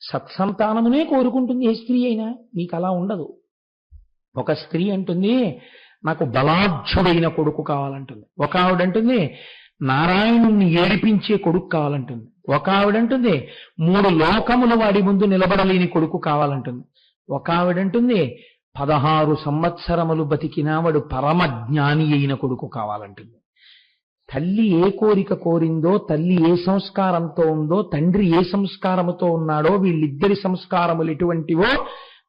సత్సంతానమునే కోరుకుంటుంది ఏ స్త్రీ అయినా. మీకు అలా ఉండదు. ఒక స్త్రీ అంటుంది, నాకు బలాఢ్యుడైన కొడుకు కావాలంటుంది. ఒక ఆవిడంటుంది, నారాయణుణ్ణి ఏడిపించే కొడుకు కావాలంటుంది. ఒక ఆవిడంటుంది, 3 లోకముల వాడి ముందు నిలబడలేని కొడుకు కావాలంటుంది. ఒక ఆవిడంటుంది, 16 సంవత్సరములు బతికినా వాడు పరమ జ్ఞాని అయిన కొడుకు కావాలంటుంది. తల్లి ఏ కోరిక కోరిందో, తల్లి ఏ సంస్కారంతో ఉందో, తండ్రి ఏ సంస్కారముతో ఉన్నాడో, వీళ్ళిద్దరి సంస్కారములు ఎటువంటివో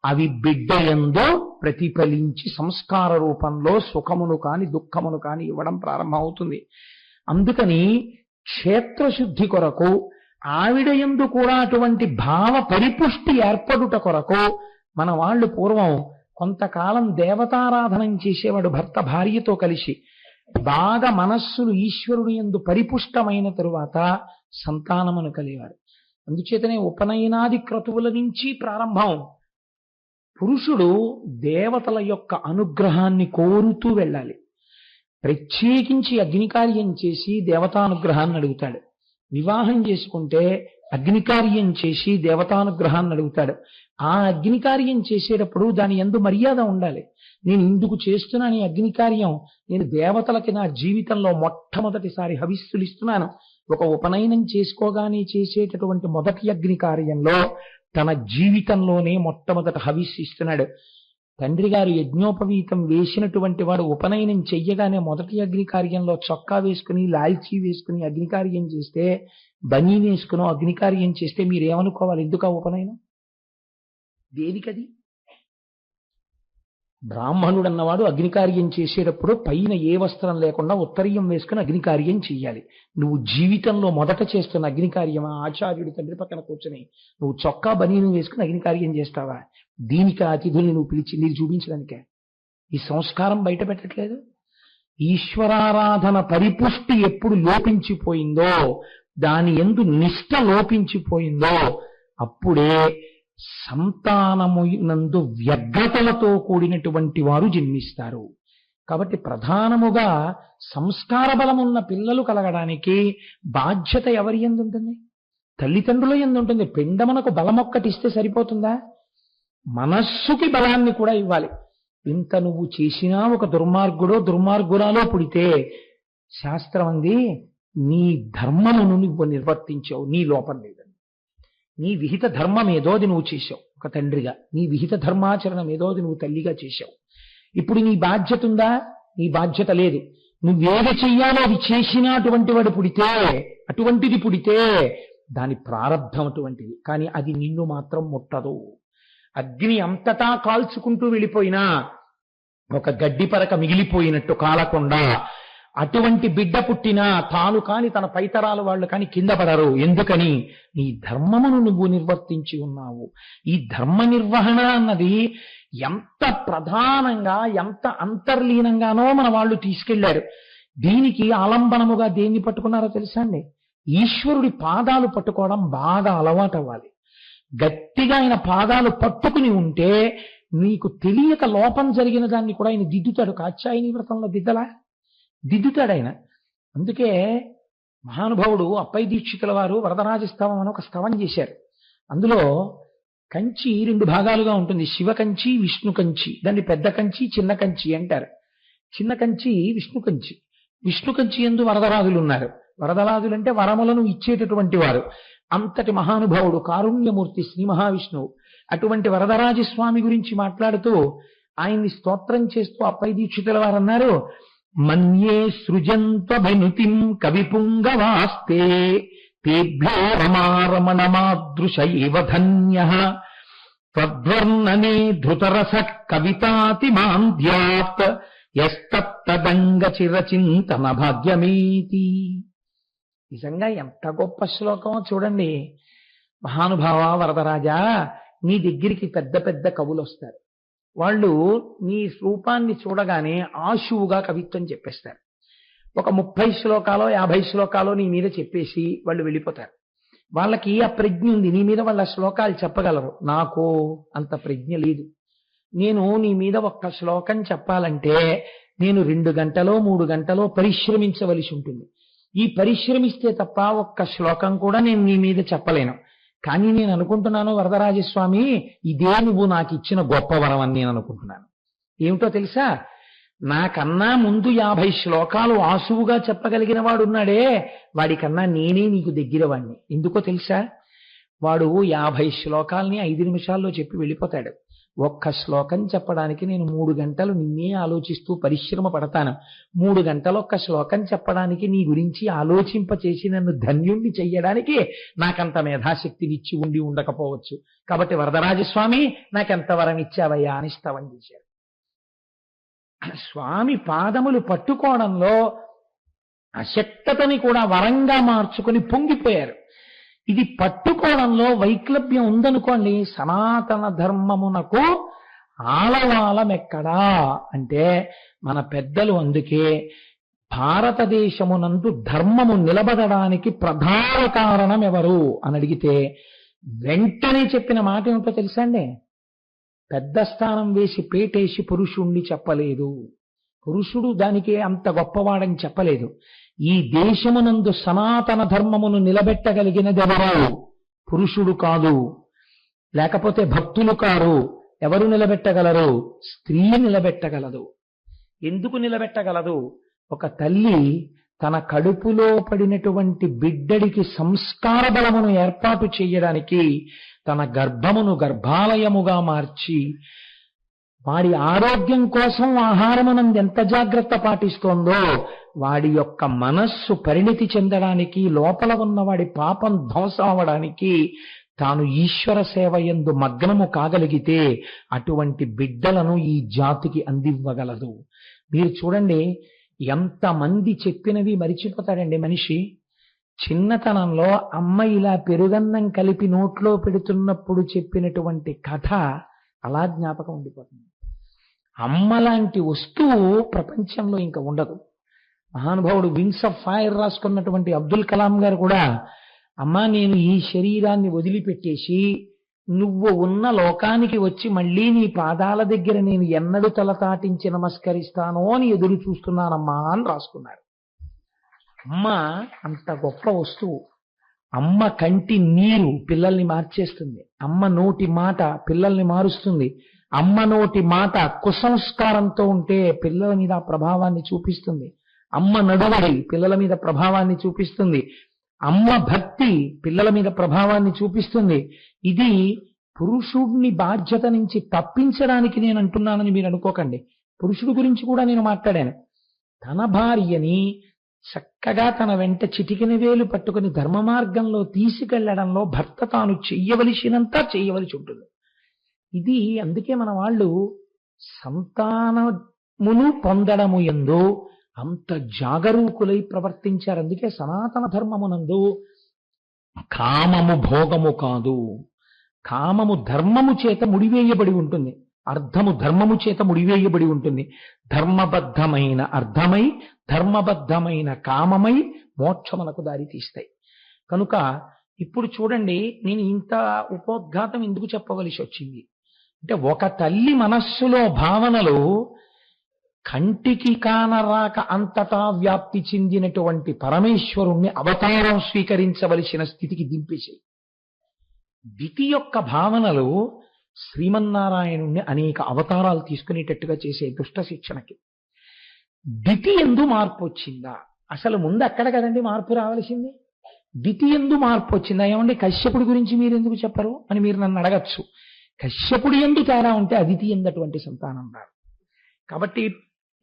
అవి బిడ్డయందో ప్రతిఫలించి సంస్కార రూపంలో సుఖమును కాని దుఃఖమును కాని ఇవ్వడం ప్రారంభమవుతుంది. అందుకని క్షేత్రశుద్ధి కొరకు, ఆవిడయందు కూడా అటువంటి భావ పరిపుష్టి ఏర్పడుట కొరకు మన వాళ్ళు పూర్వం కొంతకాలం దేవతారాధనం చేసేవాడు భర్త భార్యతో కలిసి. బాగా మనస్సులు ఈశ్వరుని యందు పరిపుష్టమైన తరువాత సంతానమును కలిగారు. అందుచేతనే ఉపనయనాది క్రతువుల నుంచి ప్రారంభం. పురుషుడు దేవతల యొక్క అనుగ్రహాన్ని కోరుతూ వెళ్ళాలి. ప్రత్యేకించి అగ్నికార్యం చేసి దేవతానుగ్రహాన్ని అడుగుతాడు. వివాహం చేసుకుంటే అగ్నికార్యం చేసి దేవతానుగ్రహాన్ని అడుగుతాడు. ఆ అగ్నికార్యం చేసేటప్పుడు దాని యందు మర్యాద ఉండాలి. నేను ఇందుకు చేస్తున్నాను ఈ అగ్నికార్యం, నేను దేవతలకి నా జీవితంలో మొట్టమొదటిసారి హవిస్సులు ఇస్తున్నాను. ఒక ఉపనయనం చేసుకోగానే చేసేటటువంటి మొదటి అగ్నికార్యంలో తన జీవితంలోనే మొట్టమొదట హవిస్సు ఇస్తున్నాడు. తండ్రి గారు యజ్ఞోపవీతం వేసినటువంటి వాడు ఉపనయనం చెయ్యగానే మొదటి అగ్నికార్యంలో చొక్కా వేసుకుని లాల్చీ వేసుకుని అగ్నికార్యం చేస్తే, బనీ వేసుకుని అగ్నికార్యం చేస్తే మీరేమనుకోవాలి? ఎందుకు ఆ ఉపనయనం? దేనికది? బ్రాహ్మణుడు అన్నవాడు అగ్నికార్యం చేసేటప్పుడు పైన ఏ వస్త్రం లేకుండా ఉత్తరీయం వేసుకుని అగ్నికార్యం చెయ్యాలి. నువ్వు జీవితంలో మొదట చేస్తున్న అగ్నికార్యమా? ఆచార్యుడి తండ్రి పక్కన కూర్చొని నువ్వు చొక్కా బనీను వేసుకుని అగ్నికార్యం చేస్తావా? దీనికి అతిథుల్ని నువ్వు పిలిచి నీకు చూపించడానికే. ఈ సంస్కారం బయట పెట్టట్లేదు. ఈశ్వరారాధన పరిపుష్టి ఎప్పుడు లోపించిపోయిందో, దాని యందు నిష్ట లోపించిపోయిందో అప్పుడే సంతానము నందు వ్యగ్రతలతో కూడినటువంటి వారు జన్మిస్తారు. కాబట్టి ప్రధానముగా సంస్కార బలమున్న పిల్లలు కలగడానికి బాధ్యత ఎవరి యందు ఉంటుంది? తల్లిదండ్రుల యందు ఉంటుంది. పిండమునకు బలమొక్కటిస్తే సరిపోతుందా? మనస్సుకి బలాన్ని కూడా ఇవ్వాలి. ఇంత నువ్వు చేసినా ఒక దుర్మార్గురాలో పుడితే శాస్త్రం అంది, నీ ధర్మమును నువ్వు నిర్వర్తించావు, నీ లోపం లేదని. నీ విహిత ధర్మం ఏదో అది నువ్వు చేశావు ఒక తండ్రిగా, నీ విహిత ధర్మాచరణం ఏదో అది నువ్వు తల్లిగా చేశావు. ఇప్పుడు నీ బాధ్యత ఉందా? నీ బాధ్యత లేదు. నువ్వేది చెయ్యాలో అది చేసినా అటువంటిది పుడితే దాని ప్రారంధం అటువంటిది. కానీ అది నిన్ను మాత్రం ముట్టదు. అగ్ని అంతటా కాల్చుకుంటూ వెళ్ళిపోయినా ఒక గడ్డి పరక మిగిలిపోయినట్టు కాలకుండా అటువంటి బిడ్డ పుట్టినా తాను కాని తన పైతరాలు వాళ్ళు కాని కింద పడరు. ఎందుకని? నీ ధర్మమును నువ్వు నిర్వర్తించి ఉన్నావు. ఈ ధర్మ నిర్వహణ అన్నది ఎంత ప్రధానంగా, ఎంత అంతర్లీనంగానో మన వాళ్ళు తీసుకెళ్లారు. దీనికి ఆలంబనముగా దేన్ని పట్టుకున్నారో తెలుసా అండి? ఈశ్వరుడి పాదాలు పట్టుకోవడం బాగా అలవాటు అవ్వాలి. గట్టిగా ఆయన పాదాలు పట్టుకుని ఉంటే నీకు తెలియక లోపం జరిగిన దాన్ని కూడా ఆయన దిద్దుతాడు. కాత్యాయని వ్రతంలో దిద్దుతాడు ఆయన. అందుకే మహానుభావుడు అప్పయ్య దీక్షితుల వారు వరదరాజస్తవం అని ఒక స్తవం చేశారు. అందులో కంచి 2 భాగాలుగా ఉంటుంది. శివ కంచి, విష్ణు కంచి. దాన్ని పెద్ద కంచి, చిన్న కంచి అంటారు. చిన్న కంచి విష్ణు కంచి. విష్ణు కంచి యందు వరదరాజులు ఉన్నారు. వరదరాజులు అంటే వరములను ఇచ్చేటటువంటి వారు. అంతటి మహానుభావుడు కారుణ్యమూర్తి శ్రీ మహావిష్ణువు. అటువంటి వరదరాజస్వామి గురించి మాట్లాడుతూ ఆయన్ని స్తోత్రం చేస్తూ అప్పయ్య దీక్షితుల వారు అన్నారు, మన్యే సృజంత్వభినుతిం కవిపుంగవాస్తే తేభ్యో రమారమణమాదృశ ఏవ ధన్యః త్వద్వర్ణనే ధృతరస కవితాతిమాంద్యాత్ యస్తప్తదంగ చిరచింతన భాగ్యమేతి. నిజంగా ఎంత గొప్ప శ్లోకమో చూడండి. మహానుభావ వరదరాజా, నీ దగ్గరికి పెద్ద పెద్ద కవులు వస్తారు. వాళ్ళు నీ రూపాన్ని చూడగానే ఆశువుగా కవిత్వం చెప్పేస్తారు. ఒక 30 శ్లోకాలో 50 శ్లోకాలో నీ మీద చెప్పేసి వాళ్ళు వెళ్ళిపోతారు. వాళ్ళకి ఆ ప్రజ్ఞ ఉంది, నీ మీద వాళ్ళ శ్లోకాలు చెప్పగలరు. నాకు అంత ప్రజ్ఞ లేదు. నేను నీ మీద ఒక్క శ్లోకం చెప్పాలంటే నేను 2 గంటలో 3 గంటలో పరిశ్రమించవలసి ఉంటుంది. ఈ పరిశ్రమిస్తే తప్ప ఒక్క శ్లోకం కూడా నేను నీ మీద చెప్పలేను. కానీ నేను అనుకుంటున్నాను, వరదరాజస్వామి, ఇదే నువ్వు నాకు ఇచ్చిన గొప్ప వరం అని నేను అనుకుంటున్నాను. ఏమిటో తెలుసా? నాకన్నా ముందు 50 శ్లోకాలు ఆసువుగా చెప్పగలిగిన వాడు ఉన్నాడే, వాడికన్నా నేనే నీకు దగ్గర వాడిని. ఎందుకో తెలుసా? వాడు 50 శ్లోకాలని 5 నిమిషాల్లో చెప్పి వెళ్ళిపోతాడు. ఒక్క శ్లోకం చెప్పడానికి నేను 3 గంటలు నిన్నే ఆలోచిస్తూ పరిశ్రమ పడతాను. 3 గంటలు ఒక్క శ్లోకం చెప్పడానికి నీ గురించి ఆలోచింపచేసి నన్ను ధన్యుణ్ణి చెయ్యడానికి నాకంత మేధాశక్తినిచ్చి ఉండకపోవచ్చు. కాబట్టి వరదరాజస్వామి, నాకెంత వరం ఇచ్చావయ్యా అని స్తవం చేశారు. స్వామి పాదములు పట్టుకోవడంలో అశక్తతని కూడా వరంగా మార్చుకొని పొంగిపోయారు. ఇది పట్టుకోవడంలో వైక్లభ్యం ఉందనుకోండి, సనాతన ధర్మమునకు ఆలవాలమెక్కడా అంటే మన పెద్దలు అందుకే భారతదేశమునందు ధర్మము నిలబడడానికి ప్రధాన కారణం ఎవరు అని అడిగితే వెంటనే చెప్పిన మాట ఏమిటో తెలుసా అండి? పెద్ద స్థానం వేసి పేటేసి పురుషుణ్ణి చెప్పలేదు. పురుషుడు దానికే అంత గొప్పవాడని చెప్పలేదు. ఈ దేశమునందు సనాతన ధర్మమును నిలబెట్టగలిగినదెవరు పురుషుడు కాదు, లేకపోతే భక్తులు కారు. ఎవరు నిలబెట్టగలరు? స్త్రీ నిలబెట్టగలదు. ఎందుకు నిలబెట్టగలదు? ఒక తల్లి తన కడుపులో పడినటువంటి బిడ్డడికి సంస్కార బలమును ఏర్పాటు చేయడానికి తన గర్భమును గర్భాలయముగా మార్చి వాడి ఆరోగ్యం కోసం ఆహారమునందు ఎంత జాగ్రత్త పాటిస్తోందో, వాడి యొక్క మనస్సు పరిణితి చెందడానికి, లోపల ఉన్న వాడి పాపం ధ్వంసం అవడానికి తాను ఈశ్వర సేవ యందు మగ్నము కాగలిగితే అటువంటి బిడ్డలను ఈ జాతికి అందివ్వగలదు. మీరు చూడండి, ఎంతమంది చెప్పినవి మరిచిపోతాడండి మనిషి. చిన్నతనంలో అమ్మ ఇలా పెరుగన్నం కలిపి నోట్లో పెడుతున్నప్పుడు చెప్పినటువంటి కథ అలా జ్ఞాపకం ఉండిపోతుంది. అమ్మ లాంటి వస్తువు ప్రపంచంలో ఇంకా ఉండదు. మహానుభావుడు వింగ్స్ ఆఫ్ ఫైర్ రాసుకున్నటువంటి అబ్దుల్ కలాం గారు కూడా, అమ్మా నేను ఈ శరీరాన్ని వదిలిపెట్టేసి నువ్వు ఉన్న లోకానికి వచ్చి మళ్ళీ నీ పాదాల దగ్గర నేను ఎన్నడూ తలతాటించి నమస్కరిస్తానో అని ఎదురు చూస్తున్నానమ్మా అని రాసుకున్నారు. అమ్మ అంత గొప్ప వస్తువు. అమ్మ కంటి నీరు పిల్లల్ని మార్చేస్తుంది. అమ్మ నోటి మాట పిల్లల్ని మారుస్తుంది. అమ్మ నోటి మాట కుసంస్కారంతో ఉంటే పిల్లల మీద ప్రభావాన్ని చూపిస్తుంది. అమ్మ నడవడి పిల్లల మీద ప్రభావాన్ని చూపిస్తుంది. అమ్మ భక్తి పిల్లల మీద ప్రభావాన్ని చూపిస్తుంది. ఇది పురుషుడిని బాధ్యత నుంచి తప్పించడానికి నేను అంటున్నానని మీరు అనుకోకండి. పురుషుడి గురించి కూడా నేను మాట్లాడాను. తన భార్యని చక్కగా తన వెంట చిటికిన వేలు పట్టుకుని ధర్మ మార్గంలో తీసుకెళ్లడంలో భర్త తాను చెయ్యవలసినంత చెయ్యవలసి ఉంటుంది. ఇది అందుకే మన వాళ్ళు సంతానమును పొందడము యందు అంత జాగరూకులై ప్రవర్తించారు. అందుకే సనాతన ధర్మమునందు కామము భోగము కాదు, కామము ధర్మము చేత ముడివేయబడి ఉంటుంది, అర్థము ధర్మము చేత ముడివేయబడి ఉంటుంది. ధర్మబద్ధమైన అర్థమై ధర్మబద్ధమైన కామమై మోక్షమునకు దారి తీస్తాయి. కనుక ఇప్పుడు చూడండి, నేను ఇంత ఉపోద్ఘాతం ఎందుకు చెప్పవలసి వచ్చింది అంటే, ఒక తల్లి మనస్సులో భావనలు కంటికి కానరాక అంతటా వ్యాప్తి చెందినటువంటి పరమేశ్వరుణ్ణి అవతారం స్వీకరించవలసిన స్థితికి దింపేశాయి. దితి యొక్క భావనలు శ్రీమన్నారాయణుణ్ణి అనేక అవతారాలు తీసుకునేటట్టుగా చేసే దుష్ట శిక్షణకి. దితి ఎందు మార్పు వచ్చిందా? అసలు ముందు అక్కడ కదండి మార్పు రావాల్సింది. దితి ఎందు మార్పు వచ్చిందా? ఏమండి కశ్యపుడి గురించి మీరు ఎందుకు చెప్పరు అని మీరు నన్ను అడగచ్చు. కశ్యపుడి ఎందు తేడా ఉంటే అదితి ఎందటువంటి సంతానం రాదు. కాబట్టి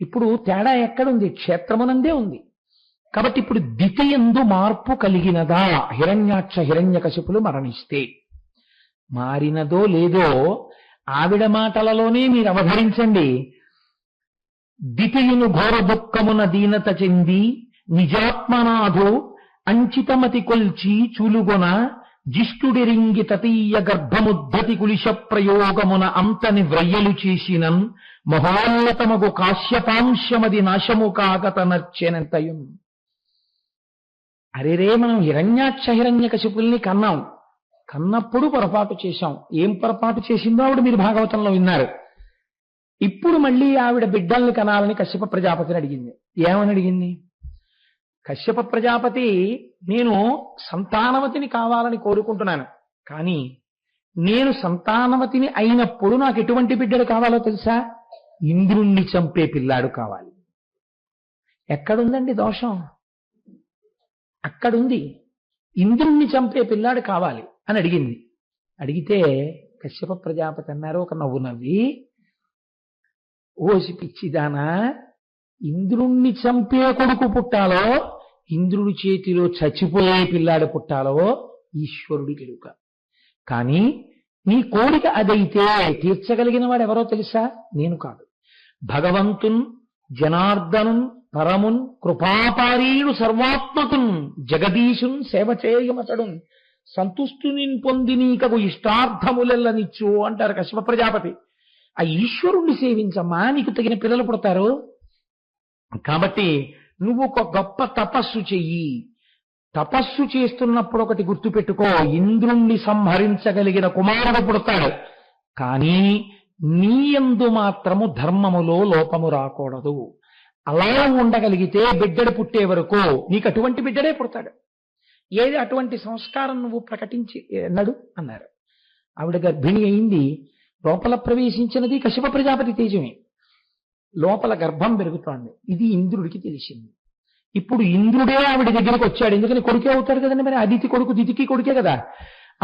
ఇప్పుడు తేడా ఎక్కడుంది? క్షేత్రమునందే ఉంది. కాబట్టి ఇప్పుడు దితి ఎందు మార్పు కలిగినదా? హిరణ్యాక్ష హిరణ్యకశిపులు మరణిస్తే మారినదో లేదో ఆవిడ మాటలలోనే మీరు అవధరించండి. దితియును ఘోర దుఃఖమున దీనత చెంది నిజాత్మనాథు అంచితమతి కొల్చి చూలుగొన జిష్టుడిరింగి తతీయ గర్భముద్ధతి కులిశ ప్రయోగమున అంతని వ్రయ్యలు చేసినన్ మహోన్నతమగు కాశ్యపాంశమది నాశము కాగత నర్చెనంతయున్. అరేరే, మనం హిరణ్యాక్ష హిరణ్యకశిపుల్ని కన్నాం. కన్నప్పుడు పొరపాటు చేశాం. ఏం పొరపాటు చేసిందో ఆవిడ మీరు భాగవతంలో విన్నారు. ఇప్పుడు మళ్ళీ ఆవిడ బిడ్డల్ని కనాలని కశ్యప ప్రజాపతిని అడిగింది. ఏమని అడిగింది? కశ్యప ప్రజాపతి, నేను సంతానవతిని కావాలని కోరుకుంటున్నాను, కానీ నేను సంతానవతిని అయినప్పుడు నాకు ఎటువంటి బిడ్డలు కావాలో తెలుసా? ఇంద్రుణ్ణి చంపే పిల్లాడు కావాలి. ఎక్కడుందండి దోషం? అక్కడుంది. ఇంద్రుణ్ణి చంపే పిల్లాడు కావాలి అని అడిగింది. అడిగితే కశ్యప ప్రజాపతి అన్నారు ఒక నవ్వు నవ్వి, ఓసి పిచ్చిదానా, ఇంద్రుణ్ణి చంపే కొడుకు పుట్టాలో ఇంద్రుడి చేతిలో చచ్చిపోయే పిల్లాడు పుట్టాలో ఈశ్వరుడికి ఎరుక. కానీ నీ కోరిక అదైతే తీర్చగలిగిన వాడు ఎవరో తెలుసా? నేను కాదు. భగవంతున్ జనార్దనున్ పరమున్ కృపాపారీణు సర్వాత్మకున్ జగదీశున్ సేవ చేయమతడున్ సంతుష్టుని పొంది నీకగు ఇష్టార్థములెల్లనిచ్చు అంటారు కశ్యప ప్రజాపతి. ఆ ఈశ్వరుణ్ణి సేవించమ్మా, నీకు తగిన పిల్లలు పుడతారు. కాబట్టి నువ్వు ఒక గొప్ప తపస్సు చెయ్యి. తపస్సు చేస్తున్నప్పుడు ఒకటి గుర్తుపెట్టుకో, ఇంద్రుణ్ణి సంహరించగలిగిన కుమారుడు పుడతాడు. కానీ నీ యందు మాత్రము ధర్మములో లోపము రాకూడదు. అలా ఉండగలిగితే బిడ్డడు పుట్టే వరకు నీకు అటువంటి బిడ్డడే పుడతాడు. ఏది అటువంటి సంస్కారం నువ్వు ప్రకటించి నడు అన్నారు. ఆవిడ గర్భిణి అయింది. లోపల ప్రవేశించినది కశ్యప ప్రజాపతి తేజమే. లోపల గర్భం పెరుగుతోంది. ఇది ఇంద్రుడికి తెలిసింది. ఇప్పుడు ఇంద్రుడే ఆవిడ దగ్గరికి వచ్చాడు. ఎందుకని కొడుకే అవుతాడు కదండి, మరి అదితి కొడుకు దితికి కొడుకే కదా.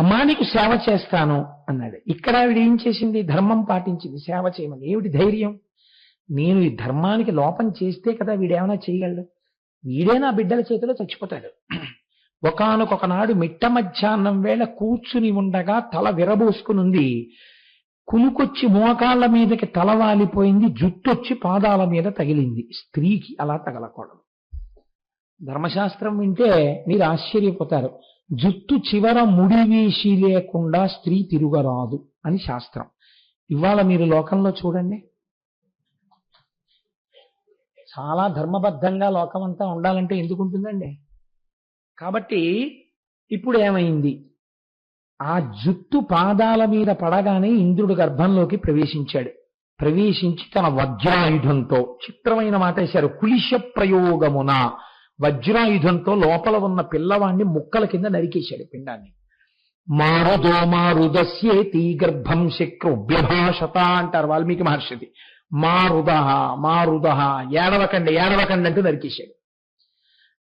అమ్మా నీకు సేవ చేస్తాను అన్నాడు. ఇక్కడ ఆవిడ ఏం చేసింది? ధర్మం పాటించింది, సేవ చేయమని. ఏమిటి ధైర్యం? నేను ఈ ధర్మానికి లోపం చేస్తే కదా వీడేమైనా చేయగలడు. వీడే నా బిడ్డల చేతిలో చచ్చిపోతాడు. ఒకానొకనాడు మిట్ట మధ్యాహ్నం వేళ కూర్చుని ఉండగా తల విరబోసుకునుంది. కునుకొచ్చి మోకాళ్ళ మీదకి తల వాలిపోయింది. జుట్టొచ్చి పాదాల మీద తగిలింది. స్త్రీకి అలా తగలకూడదు. ధర్మశాస్త్రం వింటే మీరు ఆశ్చర్యపోతారు. జుట్టు చివర ముడివేసి లేకుండా స్త్రీ తిరుగరాదు అని శాస్త్రం. ఇవాళ మీరు లోకంలో చూడండి, చాలా ధర్మబద్ధంగా లోకమంతా ఉండాలంటే ఎందుకు ఉంటుందండి? కాబట్టి ఇప్పుడు ఏమైంది? ఆ జుట్టు పాదాల మీద పడగానే ఇంద్రుడు గర్భంలోకి ప్రవేశించాడు. ప్రవేశించి తన వజ్రాయుధంతో, చిత్రమైన మాట వేశారు, కులిశ ప్రయోగమున వజ్రాయుధంతో లోపల ఉన్న పిల్లవాణ్ణి ముక్కల కింద నరికేశాడు పిండాన్ని. మారుదో మారుదస్యేతి గర్భం శక్రుభ్యభాషత అంటారు వాల్మీకి మహర్షిది. మారుద ఏడవకండి ఏడవకండి అంటూ నరికేశాడు.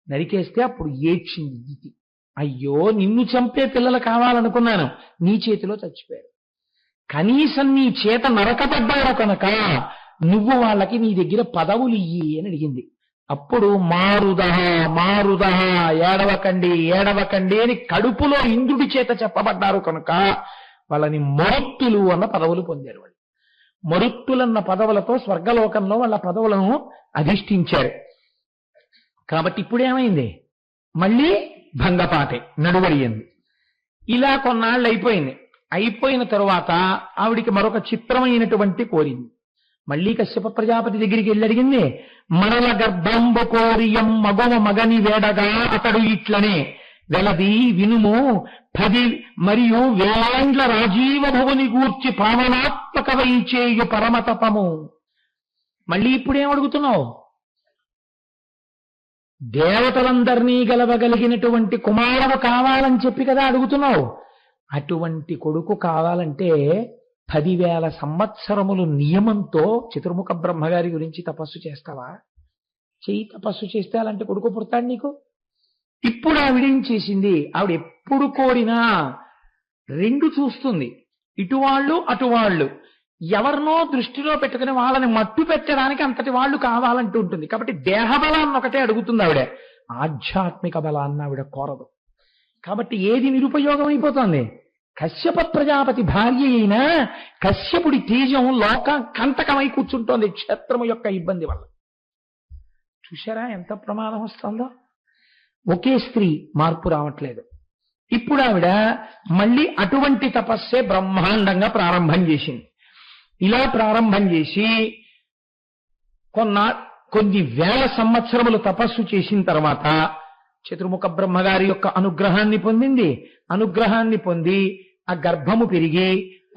నరికేస్తే అప్పుడు ఏడ్చింది దితి. అయ్యో, నిన్ను చంపే పిల్లలు కావాలనుకున్నాను, నీ చేతిలో చచ్చిపోయారు. కనీసం నీ చేత నరకపడ్డారు కనుక నువ్వు వాళ్ళకి నీ దగ్గర పదవులు ఇయ్యి అని అడిగింది. అప్పుడు మారుద ఏడవకండి ఏడవకండి అని కడుపులో ఇంద్రుడి చేత చెప్పబడ్డారు కనుక వాళ్ళని మరుత్తులు అన్న పదవులు పొందారు. వాళ్ళు మరుత్తులన్న పదవులతో స్వర్గలోకంలో వాళ్ళ పదవులను అధిష్ఠించారు. కాబట్టి ఇప్పుడేమైంది? మళ్ళీ భంగపాటే నడువడియింది. ఇలా కొన్నాళ్ళు అయిపోయింది. అయిపోయిన తరువాత ఆవిడికి మరొక చిత్రమైనటువంటి కోరింది. మళ్ళీ కశ్యప ప్రజాపతి దగ్గరికి వెళ్ళి అడిగింది. మనల గర్భంబు కోరియం మగవ మగని వేడగా అతడు ఇట్లనే వెలది వినుము 10 మరియు వేండ్ల రాజీవ భువని గూర్చి పావనాత్మక వైచేయు పరమతపము. మళ్ళీ ఇప్పుడేం అడుగుతున్నావు? దేవతలందరినీ గెలవగలిగినటువంటి కుమారుడు కావాలని చెప్పి కదా అడుగుతున్నావు. అటువంటి కొడుకు కావాలంటే 10,000 సంవత్సరములు నియమంతో చతుర్ముఖ బ్రహ్మగారి గురించి తపస్సు చేస్తావా? చెయ్యి. తపస్సు చేస్తే అలాంటి కొడుకు పుడతాడు నీకు. ఇప్పుడు ఆవిడేం చేసింది? ఆవిడ ఎప్పుడు కోరినా 2 చూస్తుంది, ఇటువాళ్ళు అటువాళ్ళు. ఎవరినో దృష్టిలో పెట్టుకుని వాళ్ళని మట్టు పెట్టడానికి అంతటి వాళ్ళు కావాలంటూ ఉంటుంది. కాబట్టి దేహబలాన్ని ఒకటే అడుగుతుంది ఆవిడ, ఆధ్యాత్మిక బలాన్ని ఆవిడ కోరదు. కాబట్టి ఏది నిరుపయోగం అయిపోతుంది? కశ్యప ప్రజాపతి భార్య అయినా కశ్యపుడి తేజం కంటకమై కూర్చుంటోంది క్షేత్రము యొక్క ఇబ్బంది వల్ల. చూశారా ఎంత ప్రమాదం వస్తుందో? ఒకే స్త్రీ, మార్పు రావట్లేదు. ఇప్పుడు ఆవిడ మళ్ళీ అటువంటి తపస్సే బ్రహ్మాండంగా ప్రారంభం చేసింది. ఇలా ప్రారంభం చేసి కొన్ని వేల సంవత్సరములు తపస్సు చేసిన తర్వాత చతుర్ముఖ బ్రహ్మగారి యొక్క అనుగ్రహాన్ని పొందింది. అనుగ్రహాన్ని పొంది ఆ గర్భము పెరిగి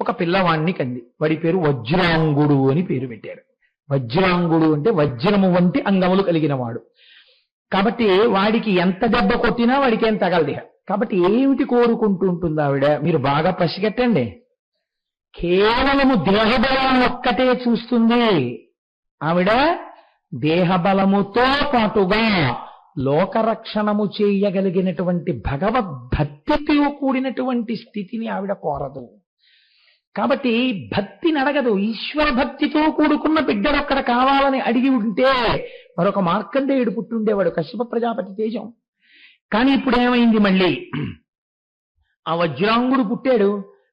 ఒక పిల్లవాణ్ణి కంది. వాడి పేరు వజ్రాంగుడు అని పేరు పెట్టారు. వజ్రాంగుడు అంటే వజ్రము వంటి అంగములు కలిగిన వాడు. కాబట్టి వాడికి ఎంత దెబ్బ కొట్టినా వాడికి ఏం తగలది. కాబట్టి ఏమిటి కోరుకుంటూ ఉంటుంది ఆవిడ? మీరు బాగా పసిగట్టండి. కేవలము దేహబలం ఒక్కటే చూస్తుంది ఆవిడ. దేహబలముతో పాటుగా లోకరక్షణము చేయగలిగినటువంటి భగవద్భక్తితో కూడినటువంటి స్థితిని ఆవిడ కోరదు. కాబట్టి భక్తిని అడగదు. ఈశ్వర భక్తితో కూడుకున్న బిడ్డలు అక్కడ కావాలని అడిగి ఉంటే మరొక మార్కండేయుడు పుట్టుండేవాడు, కశ్యప ప్రజాపతి తేజం. కానీ ఇప్పుడు ఏమైంది? మళ్ళీ ఆ వజ్రాంగుడు పుట్టాడు.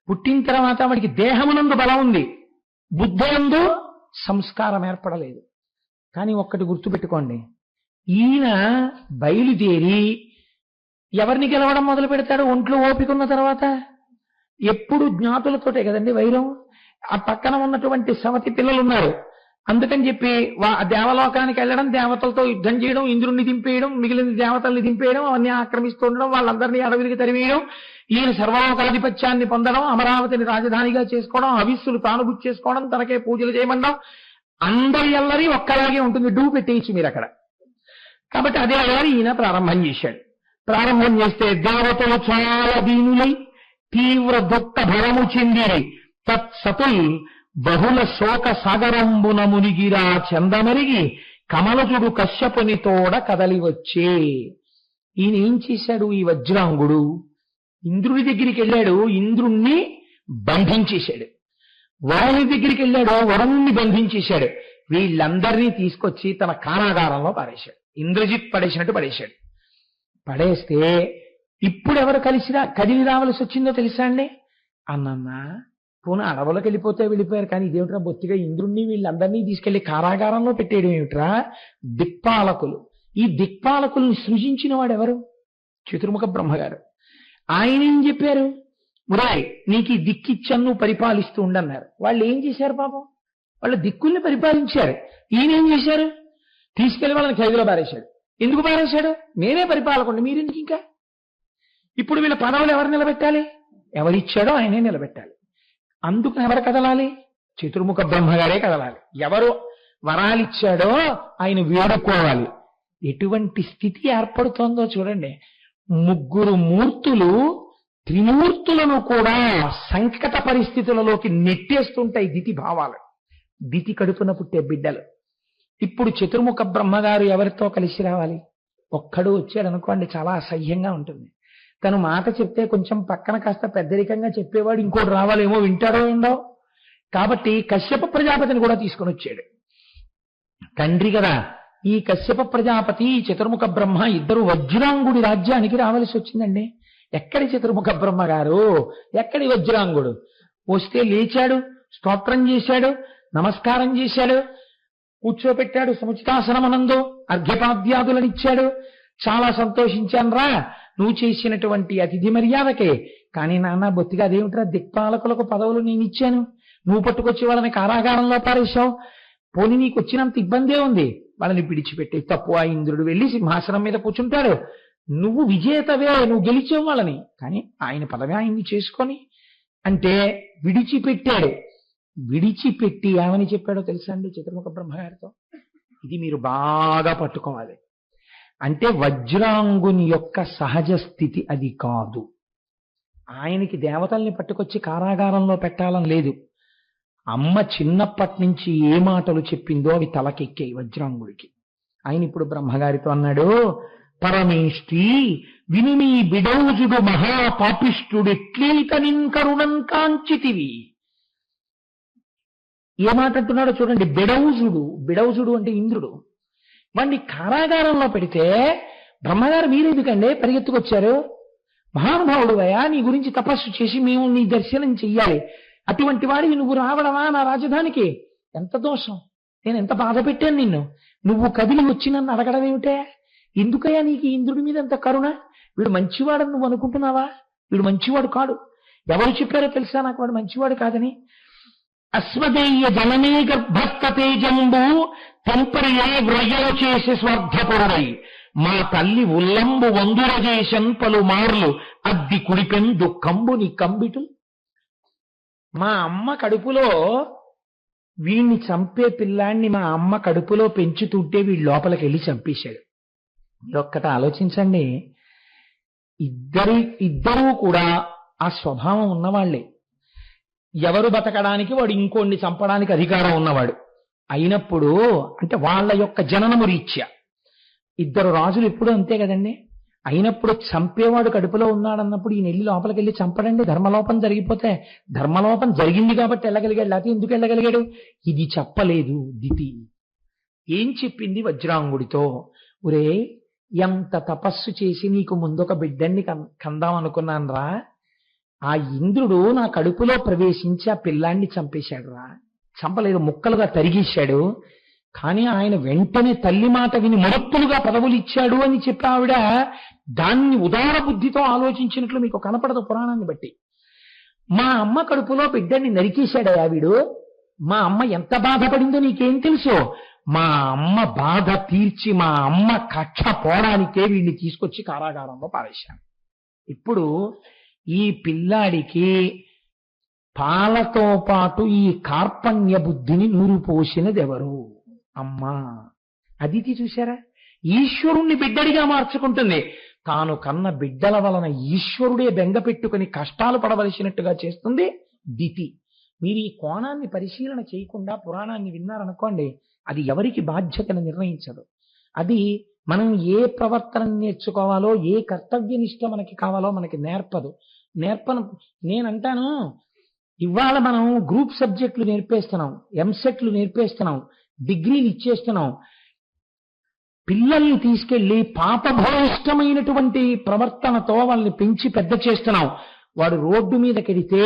పుట్టిన తర్వాత వాడికి దేహమునందు బలం ఉంది, బుద్ధులందు సంస్కారం ఏర్పడలేదు. కానీ ఒక్కటి గుర్తుపెట్టుకోండి, ఈయన బయలుదేరి ఎవరిని గెలవడం మొదలు పెడతాడు? ఒంట్లో ఓపికన్న తర్వాత ఎప్పుడు జ్ఞాతులతోటే కదండి వైరం. ఆ పక్కన ఉన్నటువంటి సవతి పిల్లలు ఉన్నారు, అందుకని చెప్పి దేవలోకానికి వెళ్ళడం, దేవతలతో యుద్ధం చేయడం, ఇంద్రుణ్ణి దింపేయడం, మిగిలిన దేవతల్ని దింపేయడం, అవన్నీ ఆక్రమిస్తూ ఉండడం, వాళ్ళందరినీ అడవికి తరివేయడం, ఈయన సర్వలోకాధిపత్యాన్ని పొందడం, అమరావతిని రాజధానిగా చేసుకోవడం, హవిస్సులు తాను గుర్చేసుకోవడం, తనకే పూజలు చేయమండం. అందరి అల్లరి ఒక్కలాగే ఉంటుంది. డూ పెట్టేయచ్చు మీరు అక్కడ. కాబట్టి అదే అల్లరి ఈయన ప్రారంభం చేశాడు. ప్రారంభం చేస్తే దేవతలు చాలా దీనులై తీవ్ర దుఃఖ భరము చెందిరి తత్సతుల్ బహుళ శోక సాగరంబున మునిగిరా చందమరిగి కమలజుడు కశ్యపుని తోడ కదలి వచ్చే. ఈయన ఏం చేశాడు? ఈ వజ్రాంగుడు ఇంద్రుడి దగ్గరికి వెళ్ళాడు, ఇంద్రుణ్ణి బంధించేశాడు. వరుణుడి దగ్గరికి వెళ్ళాడు, వరుణుణ్ణి బంధించేశాడు. వీళ్ళందరినీ తీసుకొచ్చి తన కారాగారంలో పడేశాడు. ఇంద్రజిత్ పడేసినట్టు పడేశాడు. పడేస్తే ఇప్పుడు ఎవరు కదిలి రావాల్సి వచ్చిందో తెలుసా అండి? అన్నన్నా పోనీ అడవులకు వెళ్ళిపోయారు, కానీ ఇదేమిట్రా బొత్తిగా ఇంద్రుణ్ణి వీళ్ళందరినీ తీసుకెళ్లి కారాగారంలో పెట్టేయడం ఏమిట్రా? దిక్పాలకులు. ఈ దిక్పాలకుల్ని సృజించిన వాడు ఎవరు? చతుర్ముఖ బ్రహ్మగారు. ఆయన ఏం చెప్పారు? మురాయ్ నీకు ఈ దిక్కిచ్చాను, నువ్వు పరిపాలిస్తూ ఉండన్నారు. వాళ్ళు ఏం చేశారు? పాపం వాళ్ళ దిక్కుల్ని పరిపాలించారు. ఈయన ఏం చేశారు? తీసుకెళ్లి వాళ్ళని ఖైదులో పారేశాడు. ఎందుకు పారేశాడు? నేనే పరిపాలకుండా మీరెందుకు ఇంకా? ఇప్పుడు వీళ్ళ పదవులు ఎవరు నిలబెట్టాలి? ఎవరిచ్చాడో ఆయనే నిలబెట్టాలి. అందుకని ఎవరు కదలాలి? చతుర్ముఖ బ్రహ్మగారే కదలాలి. ఎవరు వరాలిచ్చాడో ఆయన వేడుకోవాలి. ఎటువంటి స్థితి ఏర్పడుతోందో చూడండి. ముగ్గురు మూర్తులు త్రిమూర్తులను కూడా సంకట పరిస్థితులలోకి నెట్టేస్తుంటాయి దితి భావాలు. దితి కడుపున పుట్టే బిడ్డలు. ఇప్పుడు చతుర్ముఖ బ్రహ్మగారు ఎవరితో కలిసి రావాలి? ఒక్కడు వచ్చాడు అనుకోండి, చాలా అసహ్యంగా ఉంటుంది. తను మాట చెప్తే కొంచెం పక్కన కాస్త పెద్దరికంగా చెప్పేవాడు ఇంకోటి రావాలేమో, వింటాడో ఉండో. కాబట్టి కశ్యప ప్రజాపతిని కూడా తీసుకొని వచ్చాడు. తండ్రి కదా. ఈ కశ్యప ప్రజాపతి, చతుర్ముఖ బ్రహ్మ ఇద్దరు వజ్రాంగుడి రాజ్యానికి రావాల్సి వచ్చిందండి. ఎక్కడి చతుర్ముఖ బ్రహ్మ గారు, ఎక్కడి వజ్రాంగుడు? వస్తే లేచాడు, స్తోత్రం చేశాడు, నమస్కారం చేశాడు, కూర్చోపెట్టాడు సముచితాసనమనందు, అర్ఘ్యపాద్యాదులనిచ్చాడు. చాలా సంతోషించాను రా నువ్వు చేసినటువంటి అతిథి మర్యాదకే. కానీ నాన్న బొత్తిగా అదేమిట్రా, దిక్పాలకులకు పదవులు నేను ఇచ్చాను, నువ్వు పట్టుకొచ్చి వాళ్ళని కారాగారంలో పారేశావు. పోనీ నీకు వచ్చినంత ఇబ్బందే ఉంది, వాళ్ళని విడిచిపెట్టి తప్పు. ఆ ఇంద్రుడు వెళ్ళి సింహాసనం మీద కూర్చుంటాడు, నువ్వు విజేతవే, నువ్వు గెలిచావు వాళ్ళని. కానీ ఆయన పదవి ఆయన్ని చేసుకొని అంటే విడిచిపెట్టాడు. విడిచిపెట్టి ఏమని చెప్పాడో తెలుసా అండి చతుర్ముఖ బ్రహ్మగారితో? ఇది మీరు బాగా పట్టుకోవాలి. అంటే వజ్రాంగుని యొక్క సహజ స్థితి అది కాదు. ఆయనకి దేవతల్ని పట్టుకొచ్చి కారాగారంలో పెట్టాలని లేదు. అమ్మ చిన్నప్పటి నుంచి ఏ మాటలు చెప్పిందో అవి తలకెక్కాయి వజ్రాంగుడికి. ఆయన ఇప్పుడు బ్రహ్మగారితో అన్నాడు, పరమేష్టి విను నీ బిడౌజుడు మహాపాపిష్టుడెట్లేతనిన్ కరుణం కాంచితివి. ఏ మాట అంటున్నాడో చూడండి. బిడౌజుడు, బిడౌజుడు అంటే ఇంద్రుడు. వాడిని కారాగారంలో పెడితే బ్రహ్మగారు మీరెందుకండి పరిగెత్తుకొచ్చారు? మహానుభావుడు అయ్యా, నీ గురించి తపస్సు చేసి మేము నీ దర్శనం చెయ్యాలి. అటువంటి వాడివి నువ్వు రావడమా నా రాజధానికి? ఎంత దోషం! నేను ఎంత బాధ పెట్టాను నిన్ను. నువ్వు కదిలి వచ్చి నన్ను అడగడం ఏమిటే? ఎందుకయ్యా నీకు ఇంద్రుడి మీద ఎంత కరుణ? వీడు మంచివాడని నువ్వు అనుకుంటున్నావా? వీడు మంచివాడు కాడు. ఎవరు చెప్పారో తెలుసా నాకు వాడు మంచివాడు కాదని? అశ్వదేయ జననీ గర్భస్థ తేజంబు తెంపరియే వ్రయలు చేసి స్వార్థపరుడై మా తల్లి ఉల్లంబు వందుర చేసన్ పలుమార్లు అద్ది కుడిపెన్ దుఃఖంబు నీ కంబిటు. మా అమ్మ కడుపులో వీణ్ణి చంపే పిల్లాన్ని మా అమ్మ కడుపులో పెంచుతుంటే వీడి లోపలికి వెళ్ళి చంపేశాడు. మీరొక్కట ఆలోచించండి. ఇద్దరూ కూడా ఆ స్వభావం ఉన్నవాళ్లే. ఎవరు బతకడానికి వాడు ఇంకోడిని చంపడానికి అధికారం ఉన్నవాడు అయినప్పుడు, అంటే వాళ్ళ యొక్క జననము రీత్యా ఇద్దరు రాజులు ఎప్పుడూ అంతే కదండి. అయినప్పుడు చంపేవాడు కడుపులో ఉన్నాడన్నప్పుడు ఈయన వెళ్ళి లోపలికి వెళ్ళి చంపడండి. ధర్మలోపం జరిగిపోతే, ధర్మలోపం జరిగింది కాబట్టి వెళ్ళగలిగాడు, లేకపోతే ఎందుకు వెళ్ళగలిగాడు? ఇది చెప్పలేదు దితి. ఏం చెప్పింది వజ్రాంగుడితో? ఒరే, ఎంత తపస్సు చేసి నీకు ముందొక బిడ్డన్ని కందాం అనుకున్నాను రా. ఆ ఇంద్రుడు నా కడుపులో ప్రవేశించి ఆ పిల్లాన్ని చంపేశాడు రా. చంపలేదు, ముక్కలుగా తరిగేశాడు. కానీ ఆయన వెంటనే తల్లి మాట విని మరత్తులుగా పదవులు ఇచ్చాడు అని చెప్పి ఆవిడ దాన్ని ఉదార బుద్ధితో ఆలోచించినట్లు మీకు కనపడదు పురాణాన్ని బట్టి. మా అమ్మ కడుపులో బిడ్డని నరికేశాడయా వీడు. మా అమ్మ ఎంత బాధపడిందో నీకేం తెలుసు? మా అమ్మ బాధ తీర్చి మా అమ్మ కక్ష పోవడానికే వీడిని తీసుకొచ్చి కారాగారంలో పారేశాను. ఇప్పుడు ఈ పిల్లాడికి పాలతో పాటు ఈ కార్పణ్య బుద్ధిని నూరు పోసినది ఎవరు? అమ్మా. అదితి చూశారా? ఈశ్వరుణ్ణి బిడ్డడిగా మార్చుకుంటుంది. తాను కన్న బిడ్డల వలన ఈశ్వరుడే బెంగ పెట్టుకుని కష్టాలు పడవలసినట్టుగా చేస్తుంది దితి. మీరు ఈ కోణాన్ని పరిశీలన చేయకుండా పురాణాన్ని విన్నారనుకోండి, అది ఎవరికి బాధ్యతను నిర్ణయించదు. అది మనం ఏ ప్రవర్తన నేర్చుకోవాలో, ఏ కర్తవ్యనిష్ట మనకి కావాలో మనకి నేర్పను. నేనంటాను, ఇవాళ మనం గ్రూప్ సబ్జెక్టులు నేర్పేస్తున్నాం, ఎంసెట్లు నేర్పేస్తున్నాం, డిగ్రీలు ఇచ్చేస్తున్నాం. పిల్లల్ని తీసుకెళ్లి పాపభూయిష్టమైనటువంటి ప్రవర్తనతో వాళ్ళని పెంచి పెద్ద చేస్తున్నాం. వాడు రోడ్డు మీదకెడితే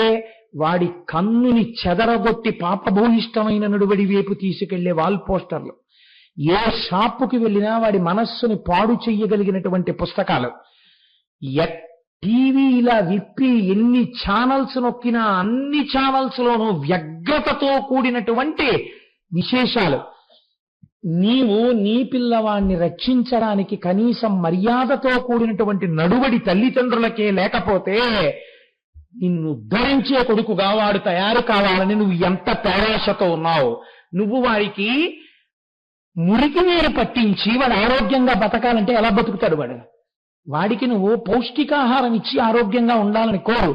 వాడి కన్నుని చెదరగొట్టి పాపభూయిష్టమైన నడువడి వైపు తీసుకెళ్లే వాల్ పోస్టర్లు, ఏ షాపుకి వెళ్ళినా వాడి మనస్సుని పాడు చెయ్యగలిగినటువంటి పుస్తకాలు, టీవీ ఇలా విప్పి ఎన్ని ఛానల్స్ నొక్కినా అన్ని ఛానల్స్ లోనూ వ్యగ్రతతో కూడినటువంటి విశేషాలు. నీవు నీ పిల్లవాణ్ణి రక్షించడానికి కనీసం మర్యాదతో కూడినటువంటి నడువడి తల్లిదండ్రులకే లేకపోతే నిన్ను ఉద్ధరించే కొడుకుగా వాడు తయారు కావాలని నువ్వు ఎంత పేరాశతో ఉన్నావు. నువ్వు వాడికి మురికి నీరు పట్టించి వాడు ఆరోగ్యంగా బతకాలంటే ఎలా బతుకుతాడు వాడు? వాడికి నువ్వు పౌష్టికాహారం ఇచ్చి ఆరోగ్యంగా ఉండాలని కోరు.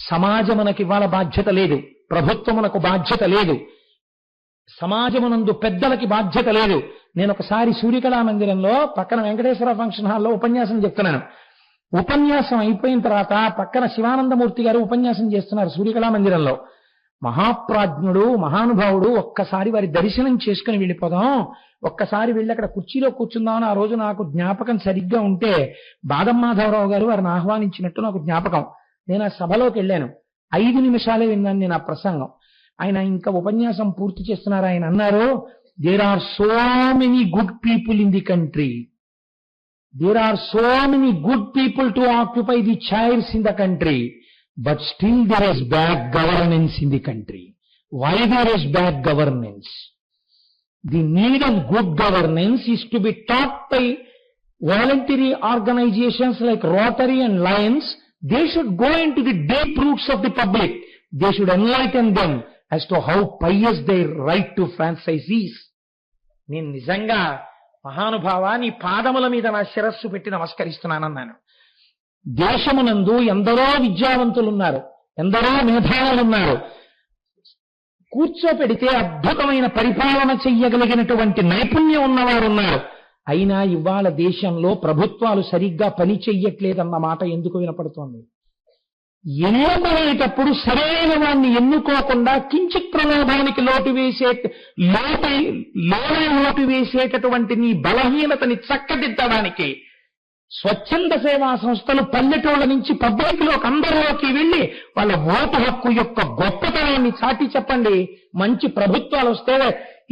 సమాజమునకు ఇవాళ బాధ్యత లేదు, ప్రభుత్వమునకు బాధ్యత లేదు, సమాజమునందు పెద్దలకి బాధ్యత లేదు. నేను ఒకసారి సూర్యకళా మందిరంలో పక్కన వెంకటేశ్వర ఫంక్షన్ హాల్లో ఉపన్యాసం చెప్తున్నాను. ఉపన్యాసం అయిపోయిన తర్వాత పక్కన శివానందమూర్తి గారు ఉపన్యాసం చేస్తున్నారు సూర్యకళా మందిరంలో. మహాప్రాజ్ఞుడు, మహానుభావుడు. ఒక్కసారి వారి దర్శనం చేసుకుని వెళ్ళిపోదాం, ఒక్కసారి వెళ్ళి అక్కడ కుర్చీలో కూర్చుందామని ఆ రోజు నాకు జ్ఞాపకం సరిగ్గా ఉంటే బాదం మాధవరావు గారు వారిని ఆహ్వానించినట్టు నాకు జ్ఞాపకం. నేను ఆ సభలోకి వెళ్ళాను. 5 నిమిషాలే విన్నాను నేను ఆ ప్రసంగం. ఆయన ఇంకా ఉపన్యాసం పూర్తి చేస్తున్నారు. ఆయన అన్నారు, there are so many good people in the country, there are so many good people to occupy the chairs in the country, but still there is bad governance in the country. Why there is bad governance? The need of good governance is to be taught by voluntary organizations like Rotary and Lions. They should go into the deep roots of the public. They should enlighten them as to how pious their right to franchise is. నేను నిజంగా మహానుభావా నీ పాదముల మీద నా శిరస్సు పెట్టి నమస్కరిస్తున్నానన్నాను. దేశమునందు ఎందరో విద్యావంతులున్నారు, ఎందరో మేధావులున్నారు. కూర్చోపెడితే అద్భుతమైన పరిపాలన చెయ్యగలిగినటువంటి నైపుణ్యం ఉన్నవారు ఉన్నారు. అయినా ఇవాళ దేశంలో ప్రభుత్వాలు సరిగ్గా పని చెయ్యట్లేదన్న మాట ఎందుకు వినపడుతోంది? ఎన్నుకునేటప్పుడు సరైన వాణ్ణి ఎన్నుకోకుండా కించిత్ ప్రలోభానికి లోటు వేసేటటువంటి నీ బలహీనతని చక్కదిద్దడానికి స్వచ్ఛంద సేవా సంస్థలు పల్లెటూళ్ళ నుంచి పబ్లిక్లోకి అందరిలోకి వెళ్ళి వాళ్ళ ఓటు హక్కు యొక్క గొప్పతనాన్ని చాటి చెప్పండి. మంచి ప్రభుత్వాలు వస్తే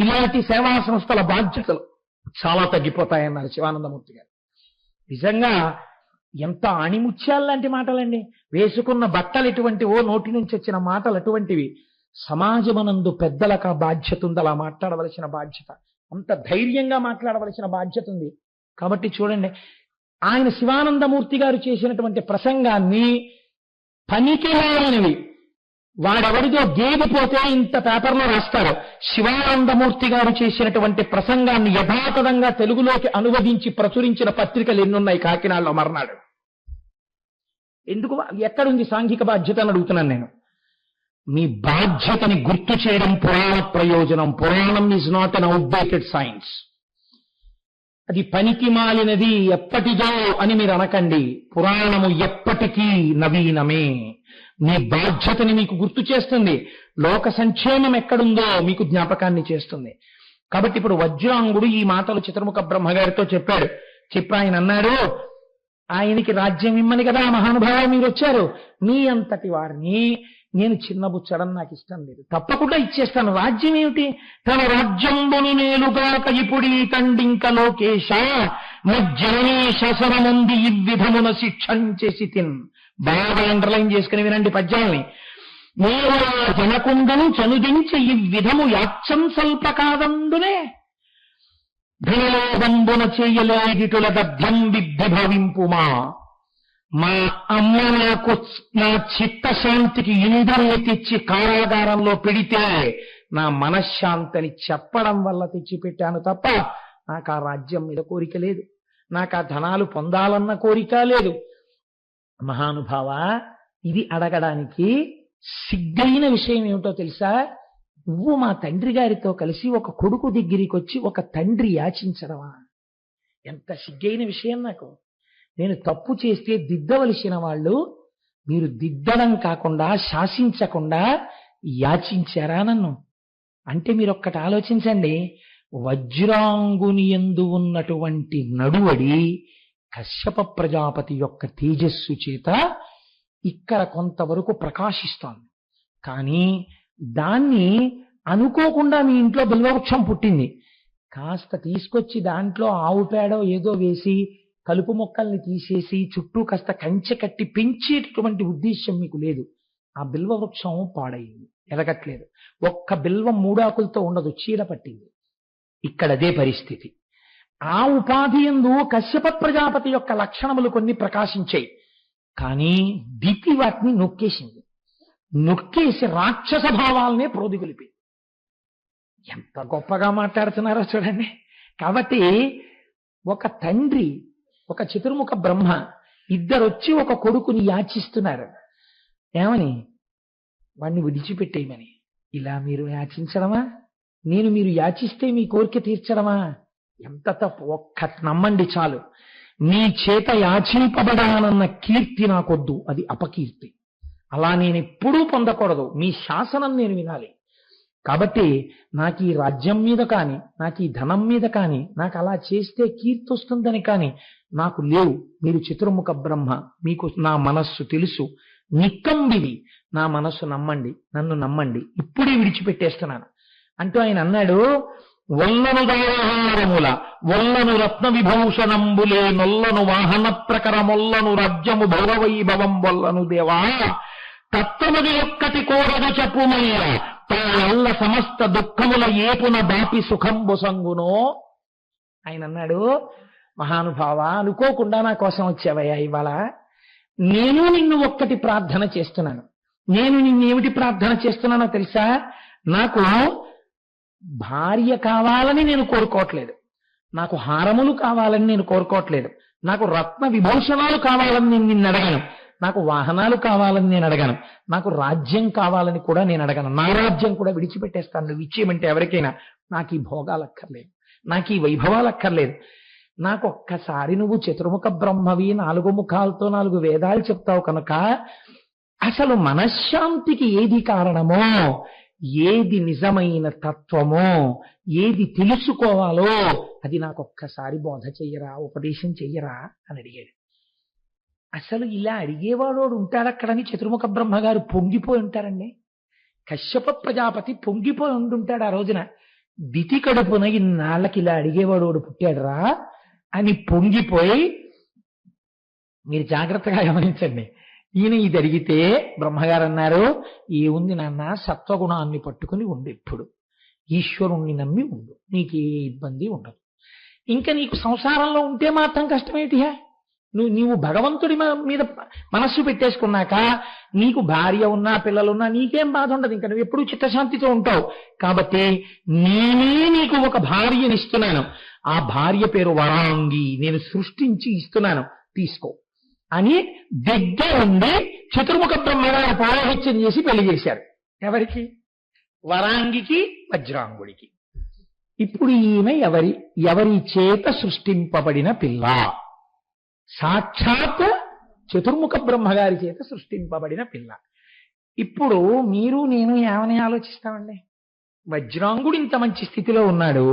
ఇలాంటి సేవా సంస్థల బాధ్యతలు చాలా తగ్గిపోతాయన్నారు శివానందమూర్తి గారు. నిజంగా ఎంత అణిముత్యాలు లాంటి మాటలండి. వేసుకున్న బట్టలు ఎటువంటివో, నోటి నుంచి వచ్చిన మాటలు అటువంటివి. సమాజమనందు పెద్దలకు ఆ బాధ్యత ఉంది, అలా మాట్లాడవలసిన బాధ్యత, అంత ధైర్యంగా మాట్లాడవలసిన బాధ్యత ఉంది. కాబట్టి చూడండి, ఆయన శివానందమూర్తి గారు చేసినటువంటి ప్రసంగాన్ని పనికిమాలినవి, వాడెవరిదో గేగిపోతే ఇంత పేపర్లో రాస్తారు. శివానందమూర్తి గారు చేసినటువంటి ప్రసంగాన్ని యథాతథంగా తెలుగులోకి అనువదించి ప్రచురించిన పత్రికలు ఎన్నున్నాయి కాకినాడలో మర్నాడు. ఎందుకు, ఎక్కడుంది సాంఘిక బాధ్యత అని అడుగుతున్నాను నేను. మీ బాధ్యతని గుర్తు చేయడం పురాణ ప్రయోజనం. పురాణం is not an outdated science. అది పనికి మాలినది, ఎప్పటిదో అని మీరు అనకండి. పురాణము ఎప్పటికీ నవీనమే. మీ బాధ్యతని మీకు గుర్తు చేస్తుంది. లోక సంక్షేమం ఎక్కడుందో మీకు జ్ఞాపకాన్ని చేస్తుంది. కాబట్టి ఇప్పుడు వజ్రాంగుడు ఈ మాటలు చిత్రముఖ బ్రహ్మగారితో చెప్పాడు. చెప్పి ఆయన అన్నాడు, ఆయనకి రాజ్యం ఇమ్మని కదా మహానుభావ మీరు వచ్చారు. మీ అంతటి వారిని నేను చిన్నబుచ్చడం నాకు ఇష్టం లేదు, తప్పకుండా ఇచ్చేస్తాను. రాజ్యం ఏమిటి? తన రాజ్యంబును నేలుగాక ఇప్పుడీ తండింక లోకేశ మజ్జననీ శసనముంది ఇవ్విధమున శిక్షంచేసి తిన్. బాగా అండర్లైన్ చేసుకుని వినండి పద్యాల్ని. నేను జనకుండను చనుదించి ఇవ్విధము యాచ్చం స్వల్ప కాదందునే ధనలోబంబున చేయలేగిటుల దగ్ధం విభవింపుమా. మా అమ్మ నాకు నా చిత్తశాంతికి ఇంధనం తెచ్చి కారాగారంలో పెడితే నా మనశ్శాంతిని చెప్పడం వల్ల తెచ్చిపెట్టాను తప్ప నాకు ఆ రాజ్యం మీద కోరిక లేదు. నాకు ఆ ధనాలు పొందాలన్న కోరిక లేదు. మహానుభావ, ఇది అడగడానికి సిగ్గైన విషయం ఏమిటో తెలుసా? నువ్వు మా తండ్రి గారితో కలిసి ఒక కొడుకు దగ్గరికి వచ్చి ఒక తండ్రి యాచించడమా? ఎంత సిగ్గైన విషయం నాకు. నేను తప్పు చేస్తే దిద్దవలసిన వాళ్ళు మీరు దిద్దడం కాకుండా శాసించకుండా యాచించారా నన్ను? అంటే మీరు ఒక్కటి ఆలోచించండి. వజ్రాంగుని యందు ఉన్నటువంటి నడువడి కశ్యప ప్రజాపతి యొక్క తేజస్సు చేత ఇక్కడ కొంతవరకు ప్రకాశిస్తోంది. కానీ దాన్ని అనుకోకుండా మీ ఇంట్లో బిల్వవృక్షం పుట్టింది. కాస్త తీసుకొచ్చి దాంట్లో ఆవు పేడ ఏదో వేసి కలుపు మొక్కల్ని తీసేసి చుట్టూ కాస్త కంచె కట్టి పెంచేటటువంటి ఉద్దేశ్యం మీకు లేదు. ఆ బిల్వవృక్షం పాడైంది, ఎదగట్లేదు. ఒక్క బిల్వం 3 ఆకులతో ఉండదు, చీడ పట్టింది. ఇక్కడ అదే పరిస్థితి. ఆ ఉపాధి యందు కశ్యప ప్రజాపతి యొక్క లక్షణములు కొన్ని ప్రకాశించాయి. కానీ దితి వాటిని నొక్కేసింది. నొక్కేసి రాక్షస భావాలనే ప్రోదిగొలిపి. ఎంత గొప్పగా మాట్లాడుతున్నారో చూడండి. కాబట్టి ఒక తండ్రి, ఒక చతుర్ముఖ బ్రహ్మ ఇద్దరొచ్చి ఒక కొడుకుని యాచిస్తున్నారు. ఏమని? వాణ్ణి విడిచిపెట్టేయమని. ఇలా మీరు యాచించడమా? మీరు యాచిస్తే మీ కోరిక తీర్చడమా? ఎంత తప్పు. ఒక్క నమ్మండి చాలు. నీ చేత యాచింపబడానన్న కీర్తి నాకొద్దు, అది అపకీర్తి. అలా నేను ఎప్పుడూ పొందకూడదు. మీ శాసనం నేను వినాలి. కాబట్టి నాకు ఈ రాజ్యం మీద కానీ, నాకు ఈ ధనం మీద కానీ, నాకు అలా చేస్తే కీర్తి వస్తుందని కానీ నాకు లేవు. మీరు చతుర్ముఖ బ్రహ్మ, మీకు నా మనస్సు తెలుసు. నిక్కంబిది నా మనస్సు నమ్మండి, నన్ను నమ్మండి, ఇప్పుడే విడిచిపెట్టేస్తున్నాను అంటూ ఆయన అన్నాడు. వల్లను దారహారముల వల్లను రత్న విభూషణంబులే నొల్లను వాహన ప్రకర మొల్లను రాజ్యము భౌరవైభవం వల్లను దేవా తత్వమది ఒక్కటి కోరదు చెప్పుమయ్య తాళ్ళ సమస్త దుఃఖముల ఏపున దాపి సుఖంబు సంగునో. ఆయన అన్నాడు, మహానుభావ, అనుకోకుండా నా కోసం వచ్చావయ్యా ఇవాళ. నేను నిన్ను ఒక్కటి ప్రార్థన చేస్తున్నాను. నేను నిన్నేమిటి ప్రార్థన చేస్తున్నానో తెలుసా? నాకు భార్య కావాలని నేను కోరుకోవట్లేదు, నాకు హారములు కావాలని నేను కోరుకోవట్లేదు, నాకు రత్న విభూషణాలు కావాలని నేను నిన్ను అడగను, నాకు వాహనాలు కావాలని నేను అడగను, నాకు రాజ్యం కావాలని కూడా నేను అడగను. నా రాజ్యం కూడా విడిచిపెట్టేస్తాను నువ్వు ఇచ్చేయమంటే ఎవరికైనా. నాకు ఈ భోగాలు అక్కర్లేదు, నాకు ఈ వైభవాలు అక్కర్లేదు. నాకు ఒక్కసారి నువ్వు చతుర్ముఖ బ్రహ్మవి, 4 ముఖాలతో 4 వేదాలు చెప్తావు కనుక అసలు మనశ్శాంతికి ఏది కారణమో, ఏది నిజమైన తత్వమో, ఏది తెలుసుకోవాలో అది నాకు ఒక్కసారి బోధ చెయ్యరా, ఉపదేశం చెయ్యరా అని అడిగాడు. అసలు ఇలా అడిగేవాడు ఉంటాడు అక్కడని చతుర్ముఖ బ్రహ్మగారు పొంగిపోయి ఉంటారండి. కశ్యప ప్రజాపతి పొంగిపోయి ఉండుంటాడు ఆ రోజున. దితి కడుపున ఇన్నాళ్ళకి ఇలా అడిగేవాడు పుట్టాడురా అని పొంగిపోయి, మీరు జాగ్రత్తగా గమనించండి. ఈయన ఇది అడిగితే బ్రహ్మగారు అన్నారు, ఏముంది నాన్న, సత్వగుణాన్ని పట్టుకుని ఉండు, ఎప్పుడు ఈశ్వరుణ్ణి నమ్మి ఉండు, నీకు ఏ ఇబ్బంది ఉండదు. ఇంకా నీకు సంసారంలో ఉంటే మాత్రం కష్టమేటియా? నీవు భగవంతుడి మీద మనస్సు పెట్టేసుకున్నాక నీకు భార్య ఉన్నా పిల్లలున్నా నీకేం బాధ ఉండదు. ఇంకా నువ్వు ఎప్పుడూ చిత్తశాంతితో ఉంటావు. కాబట్టి నేనే నీకు ఒక భార్యని ఇస్తున్నాను, ఆ భార్య పేరు వరాంగి, నేను సృష్టించి ఇస్తున్నాను, తీసుకో అని దగ్గర ఉండి చతుర్ముఖ బ్రహ్మగారు పౌరోహిత్యం చేసి పెళ్లి చేశారు. ఎవరికి? వరాంగికి, వజ్రాంగుడికి. ఇప్పుడు ఈమె ఎవరి చేత సృష్టింపబడిన పిల్ల? సాక్షాత్ చతుర్ముఖ బ్రహ్మగారి చేత సృష్టింపబడిన పిల్ల. ఇప్పుడు మీరు నేను ఏమని ఆలోచిస్తామండి? వజ్రాంగుడు ఇంత మంచి స్థితిలో ఉన్నాడు,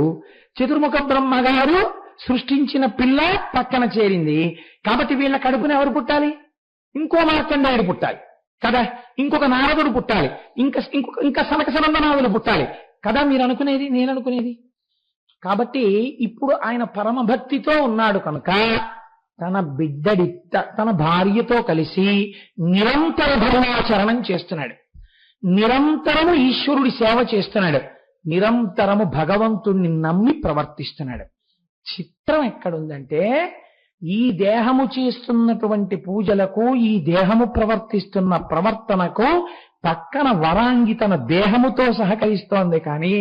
చతుర్ముఖ బ్రహ్మగారు సృష్టించిన పిల్ల పక్కన చేరింది. కాబట్టి వీళ్ళ కడుపున ఎవరు పుట్టాలి? ఇంకో మార్కండేయుడు పుట్టాలి కదా, ఇంకొక నారదుడు పుట్టాలి, ఇంకా సనక సనందనాథులు పుట్టాలి కదా, మీరు అనుకునేది, నేను అనుకునేది. కాబట్టి ఇప్పుడు ఆయన పరమభక్తితో ఉన్నాడు కనుక తన బిడ్డడి తన భార్యతో కలిసి నిరంతర ధర్మాచరణం చేస్తున్నాడు, నిరంతరము ఈశ్వరుడి సేవ చేస్తున్నాడు, నిరంతరము భగవంతుణ్ణి నమ్మి ప్రవర్తిస్తున్నాడు. చిత్రం ఎక్కడుందంటే, ఈ దేహము చేస్తున్నటువంటి పూజలకు, ఈ దేహము ప్రవర్తిస్తున్న ప్రవర్తనకు పక్కన వరాంగి తన దేహముతో సహకరిస్తోంది కానీ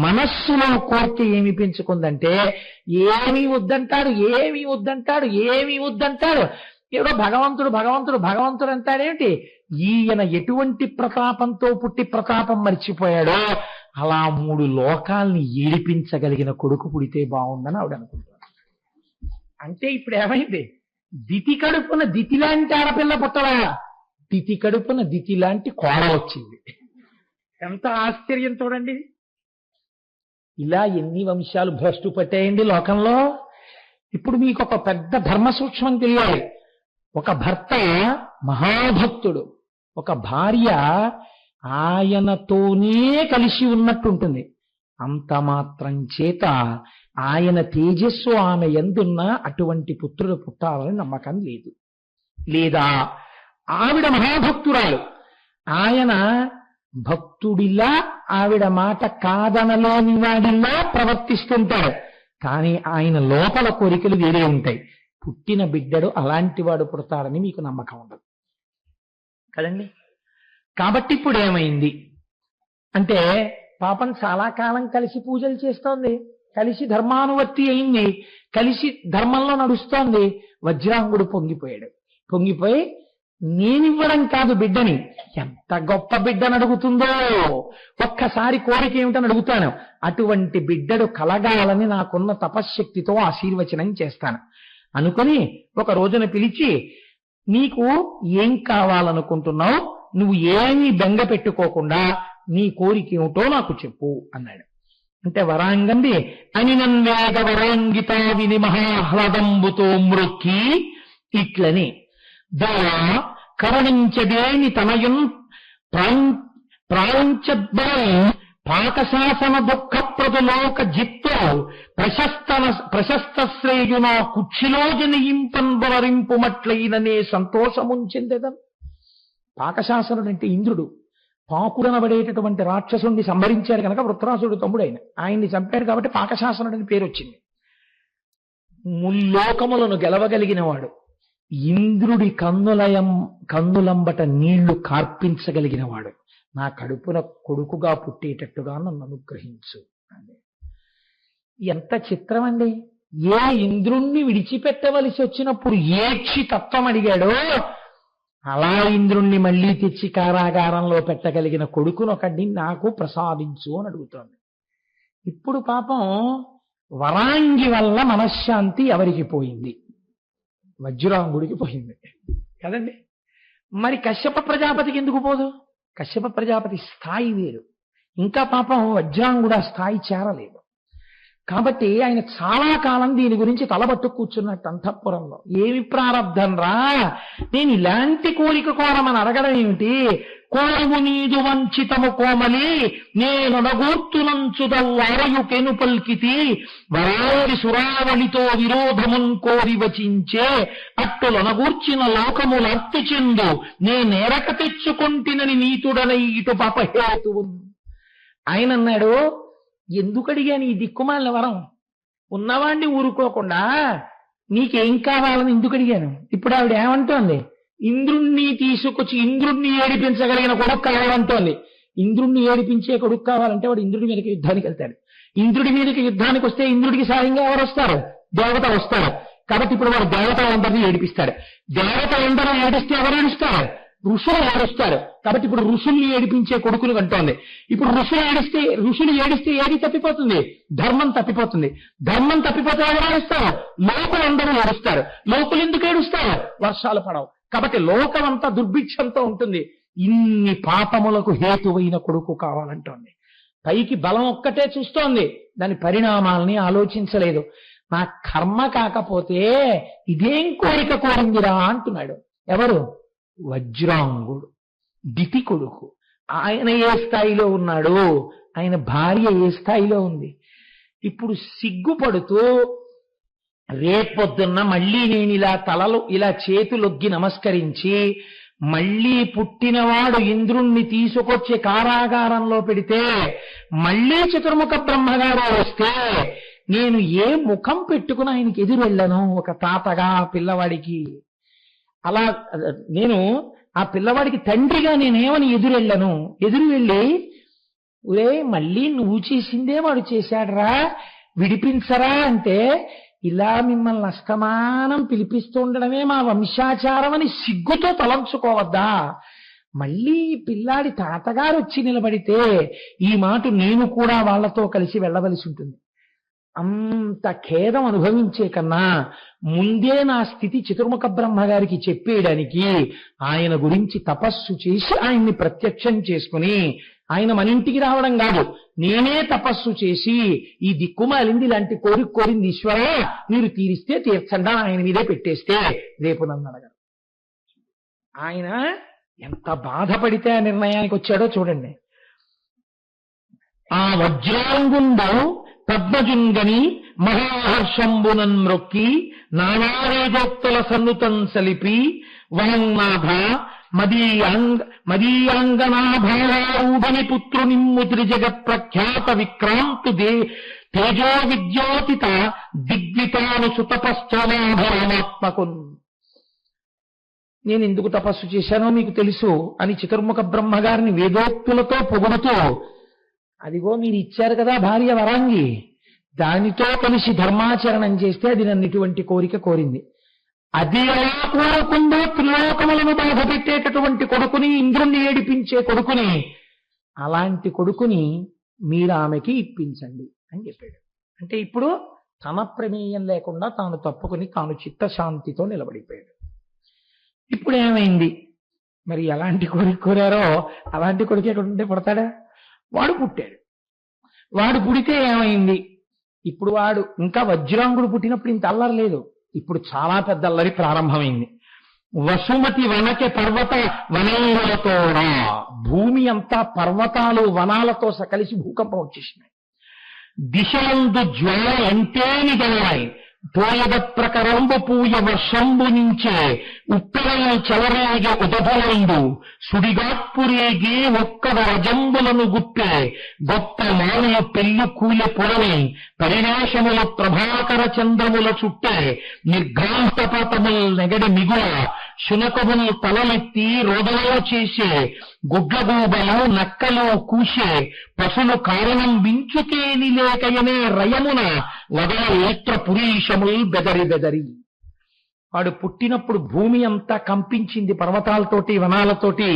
మనస్సులో కోరిక ఏమి పెంచుకుందంటే ఏమీ వద్దంటాడు, ఏమీ వద్దంటాడు, ఏమీ వద్దంటాడు. ఏదో భగవంతుడు భగవంతుడు భగవంతుడు అంటాడేమిటి? ఈయన ఎటువంటి ప్రతాపంతో పుట్టి ప్రతాపం మర్చిపోయాడో అలా 3 లోకాల్ని ఏడిపించగలిగిన కొడుకు పుడితే బాగుందని ఆవిడ అనుకుంటున్నాడు. అంటే ఇప్పుడు ఏమైంది? దితి కడుపున దితి లాంటి ఆడపిల్ల పుట్టలా, దితి కడుపున దితి లాంటి కోడ వచ్చింది. ఎంత ఆశ్చర్యం చూడండి. ఇలా ఎన్ని వంశాలు భ్రష్టు పట్టాయండి లోకంలో. ఇప్పుడు మీకు ఒక పెద్ద ధర్మ సూక్ష్మం తెలియాలి. ఒక భర్త మహాభక్తుడు, ఒక భార్య ఆయనతోనే కలిసి ఉన్నట్టుంటుంది. అంత మాత్రం చేత ఆయన తేజస్సు ఆమె ఎందున్నా అటువంటి పుత్రుడు పుట్టాలని నమ్మకం లేదు. లేదా ఆవిడ మహాభక్తురాలు, ఆయన భక్తుడిలా ఆవిడ మాట కాదనలోని వాడిలా ప్రవర్తిస్తుంటాడు. కానీ ఆయన లోపల కోరికలు వేరే ఉంటాయి. పుట్టిన బిడ్డడు అలాంటి వాడు పుడతాడని మీకు నమ్మకం ఉండదు కదండి. కాబట్టి ఇప్పుడు ఏమైంది అంటే, పాపం చాలా కాలం కలిసి పూజలు చేస్తోంది, కలిసి ధర్మానువర్తి అయింది, కలిసి ధర్మంలో నడుస్తోంది. వజ్రాంగుడు పొంగిపోయాడు. పొంగిపోయి నేనివ్వడం కాదు బిడ్డని, ఎంత గొప్ప బిడ్డను అడుగుతుందో ఒక్కసారి కోరిక ఏమిటని అడుగుతాను. అటువంటి బిడ్డడు కలగాలని నాకున్న తపశ్శక్తితో ఆశీర్వచనం చేస్తాను అనుకుని ఒక రోజున పిలిచి, నీకు ఏం కావాలనుకుంటున్నావు, నువ్వు ఏమీ బెంగ పెట్టుకోకుండా నీ కోరిక ఏమిటో నాకు చెప్పు అన్నాడు. అంటే వరాంగంది అనినన్వేద వరాంగిత విని మహాహ్లాదంబుతో మృక్కి ఇట్లని దేవా కరుణించదేని తనయున్ ప్రాంచద్బలం పాకశాసన దుఃఖప్రదులోక జిత్తో ప్రశస్త శ్రేయున కుక్షిలో జనయింపన్ బలరింపుమట్లయిననే సంతోషముంచెందెదన్. పాకశాసనుడు అంటే ఇంద్రుడు. పాకుడనబడేటటువంటి రాక్షసుడిని సంహరించాడు కనుక వృత్రాసుడు తమ్ముడైన ఆయన్ని చంపాడు కాబట్టి పాకశాసనుడని పేరు వచ్చింది. ముల్లోకములను గెలవగలిగిన వాడు, ఇంద్రుడి కన్నులంబట నీళ్లు కార్పించగలిగిన వాడు, నా కడుపున కొడుకుగా పుట్టేటట్టుగా నన్ను అనుగ్రహించు. ఎంత చిత్రం అండి. ఏ ఇంద్రుణ్ణి విడిచిపెట్టవలసి వచ్చినప్పుడు ఏక్షి తత్వం అడిగాడో అలా ఇంద్రుణ్ణి మళ్లీ తెచ్చి కారాగారంలో పెట్టగలిగిన కొడుకునొకడిని నాకు ప్రసాదించు అని అడుగుతోంది. ఇప్పుడు పాపం వరాంగి వల్ల మనశ్శాంతి ఎవరికి పోయింది? వజ్రాంగుడికి పోయింది కదండి. మరి కశ్యప ప్రజాపతికి ఎందుకు పోదు? కశ్యప ప్రజాపతి స్థాయి వేరు, ఇంకా పాపం వజ్రాంగుడు ఆ స్థాయి చేరలేదు. కాబట్టి ఆయన చాలా కాలం దీని గురించి తలబట్టు కూర్చున్నట్టు అంతఃపురంలో. ఏమి ప్రారంధం రా, నేను ఇలాంటి కోరిక కోరమని అడగడం ఏమిటి? కోరము నీదు వంచితము కోమలి నేను నగూర్తునంచుదల్లారయుకెను పల్కితి వరాలి సురావళితో విరోధమున్ కోరి వచించే అట్టులనగూర్చిన లోకములర్తి చెందు నేనేరక తెచ్చుకొంటినని నీతుడనై ఇటు పాపహేతువు. ఆయన అన్నాడు, ఎందుకు అడిగాను ఈ దిక్కుమాలిన వరం? ఉన్నవాణ్ణి ఊరుకోకుండా నీకేం కావాలని ఎందుకు అడిగాను? ఇప్పుడు ఆవిడ ఏమంటోంది? ఇంద్రుణ్ణి తీసుకొచ్చి ఇంద్రుణ్ణి ఏడిపించగలిగిన కొడుకు కావాలంటోంది. ఇంద్రుణ్ణి ఏడిపించే కొడుకు కావాలంటే వాడు ఇంద్రుడి మీదకి యుద్ధానికి వెళ్తాడు. ఇంద్రుడి మీదకి యుద్ధానికి వస్తే ఇంద్రుడికి సాయంగా ఎవరు వస్తారు? దేవతలు వస్తారు. కాబట్టి ఇప్పుడు వాడు దేవతలందరినీ ఏడిపిస్తాడు. దేవతలందరూ ఏడిస్తే ఎవరు ఏడుస్తారు? ఋషులు ఏడుస్తారు. కాబట్టి ఇప్పుడు ఋషుల్ని ఏడిపించే కొడుకులు అంటోంది. ఇప్పుడు ఋషులు ఏడిస్తే ఏది తప్పిపోతుంది? ధర్మం తప్పిపోతుంది. ధర్మం తప్పిపోతే ఎవరు ఏడుస్తారు? లోకులందరూ ఏడుస్తారు. లోకులు ఎందుకు ఏడుస్తారు? వర్షాలు పడవు. కాబట్టి లోకం అంతా దుర్భిక్షంతో ఉంటుంది. ఇన్ని పాపములకు హేతువైన కొడుకు కావాలంటోంది. పైకి బలం ఒక్కటే చూస్తోంది, దాని పరిణామాలని ఆలోచించలేదు. నా కర్మ కాకపోతే ఇదేం కోరిక కోరిందిరా అంటున్నాడు. ఎవరు? వజ్రాంగుడు, దితి కొడుకు. ఆయన ఏ స్థాయిలో ఉన్నాడు, ఆయన భార్య ఏ స్థాయిలో ఉంది. ఇప్పుడు సిగ్గుపడుతూ రేపొద్దున్న మళ్ళీ నేను ఇలా చేతులొగ్గి నమస్కరించి మళ్ళీ పుట్టినవాడు ఇంద్రుణ్ణి తీసుకొచ్చి కారాగారంలో పెడితే మళ్ళీ చతుర్ముఖ బ్రహ్మగారు వస్తే నేను ఏ ముఖం పెట్టుకుని ఆయనకి ఎదురు వెళ్ళను? ఒక తాతగా పిల్లవాడికి అలా నేను ఆ పిల్లవాడికి తండ్రిగా నేనేమని ఎదురు వెళ్ళి ఒరే మళ్ళీ నువ్వు చేసిందే వాడు చేశాడరా, విడిపించరా అంటే, ఇలా మిమ్మల్ని అస్తమానం పిలిపిస్తూ ఉండడమే మా వంశాచారం అని సిగ్గుతో తలంచుకోవద్దా? మళ్ళీ పిల్లాడి తాతగారు వచ్చి నిలబడితే ఈ మాట నేను కూడా వాళ్లతో కలిసి వెళ్ళవలసి ఉంటుంది. అంత ఖేదం అనుభవించే కన్నా ముందే నా స్థితి చతుర్ముఖ బ్రహ్మగారికి చెప్పేయడానికి ఆయన గురించి తపస్సు చేసి ఆయన్ని ప్రత్యక్షం చేసుకుని, ఆయన మన ఇంటికి రావడం కాదు, నేనే తపస్సు చేసి ఈ దిక్కుమాలింది ఇలాంటి కోరింది ఈశ్వరే మీరు తీరిస్తే తీర్చండా ఆయన మీదే పెట్టేస్తే రేపు నన్ను అడగరు. ఆయన ఎంత బాధపడితే ఆ నిర్ణయానికి వచ్చాడో చూడండి. ఆ వజ్రాంగుండు పద్మజుంగని మహాహర్షంబునన్ మ్రొక్కి నానావేదోక్తుల సన్నుతం సలిపి వహంనాథ మదీయాంగనాభారూఢని పుత్రునిమ్ముద్రి జగత్ ప్రఖ్యాత విక్రాంతు తేజో విద్యోతిత దిగ్వితాను సుతపశ్చనాభరమాత్మకున్. నేను ఎందుకు తపస్సు చేశానో మీకు తెలుసు అని చతుర్ముఖ బ్రహ్మగారిని వేదోక్తులతో పొగుడుతూ, అదిగో మీరు ఇచ్చారు కదా భార్య వరాంగి, దానితో కలిసి ధర్మాచరణం చేస్తే అది నన్ను ఇటువంటి కోరిక కోరింది. అది ఎలా కోరకుండా త్రిలోకములను బాధ పెట్టేటటువంటి కొడుకుని, ఇంద్రుణ్ణి ఏడిపించే కొడుకుని, అలాంటి కొడుకుని మీరు ఆమెకి ఇప్పించండి అని చెప్పాడు. అంటే ఇప్పుడు తన ప్రమేయం లేకుండా తాను తప్పుకుని తాను చిత్తశాంతితో నిలబడిపోయాడు. ఇప్పుడు ఏమైంది మరి? ఎలాంటి కొడుకు కోరారో అలాంటి కొడుకు ఎక్కడుంటే పుడతాడా? వాడు పుట్టాడు. వాడు పుడితే ఏమైంది? ఇప్పుడు వాడు ఇంకా వజ్రాంగుడు పుట్టినప్పుడు ఇంత అల్లరి లేదు, ఇప్పుడు చాలా పెద్ద అల్లరి ప్రారంభమైంది. వసుమతి వనకే పర్వత వనములతో, భూమి అంతా పర్వతాలు వనాలతో కలిసి భూకంపం వచ్చేసినాయి. దిశలందు జ్వాల ఎంతేని గలవాయి, పోయద ప్రకరంబు పూయ వర్షంబు నుంచే ఉత్తరం చెలరేగ ఉదభలందు సుడిగాత్పురేగి ఒక్క వజంబులను గుప్పే గొప్ప మానవ పెళ్లి కూలి పొడని పరినాశముల ప్రభాకర చంద్రముల చుట్టే నిర్ఘాంతపాతముల్ నెగడి మిగుల శునకములు తలలెత్తి రోదనలో చేసే గుడ్లగూబలు నక్కలు కూసే పశులు కారణం వించుకేని లేకయనే రయమున వదల ఏత్ర పురీషముల్ బెదరి. వాడు పుట్టినప్పుడు భూమి అంతా కంపించింది, పర్వతాలతోటి వనాలతోటి.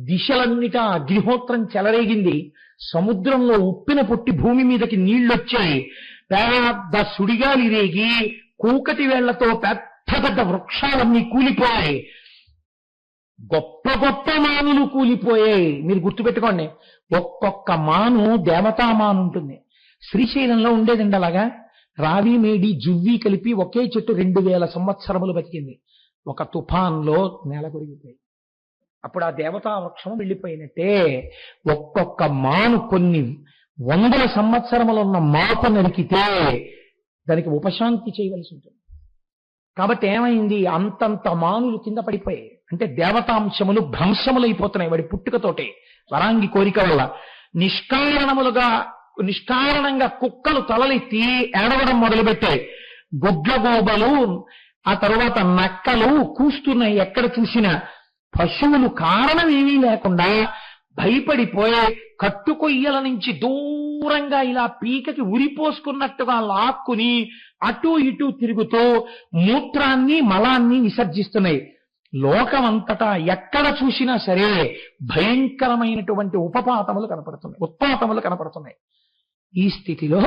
దిశలన్నిటా అగ్నిహోత్రం చెలరేగింది. సముద్రంలో ఉప్పిన పుట్టి భూమి మీదకి నీళ్లొచ్చాయి. పెద్ద సుడిగాలి రేగి కూకటి వేళ్లతో పెద్ద పెద్ద వృక్షాలన్నీ కూలిపోయాయి. గొప్ప గొప్ప మానులు కూలిపోయాయి. మీరు గుర్తుపెట్టుకోండి, ఒక్కొక్క మాను దేవతామాను ఉంటుంది. శ్రీశైలంలో ఉండేదండి అలాగా. రావి మేడి జువ్వి కలిపి ఒకే చెట్టు 2000 సంవత్సరములు బతికింది. ఒక తుఫాన్లో నేల కొరిగిపోయి అప్పుడు ఆ దేవతా వృక్షం వెళ్ళిపోయినట్టే ఒక్కొక్క మాను కొన్ని 100 సంవత్సరములు ఉన్న మాత నరికితే దానికి ఉపశాంతి చేయవలసి ఉంటుంది. కాబట్టి ఏమైంది? అంతంత మానులు కింద పడిపోయాయి. అంటే దేవతాంశములు భ్రంశములైపోతున్నాయి వాడి పుట్టుకతోటే, వరాంగి కోరిక వల్ల. నిష్కారణంగా కుక్కలు తలలెత్తి ఏడవడం మొదలుపెట్టాయి. గుడ్లగోబలు, ఆ తరువాత నక్కలు కూస్తున్నాయి ఎక్కడ చూసినా. పశువులు కారణం ఏమీ లేకుండా భయపడిపోయి కట్టుకొయ్యల నుంచి దూరంగా ఇలా పీకకి ఉరిపోసుకున్నట్టుగా లాక్కుని అటూ ఇటూ తిరుగుతూ మూత్రాన్ని మలాన్ని విసర్జిస్తున్నాయి. లోకమంతటా ఎక్కడ చూసినా సరే భయంకరమైనటువంటి ఉత్పాతములు కనపడుతున్నాయి. ఈ స్థితిలో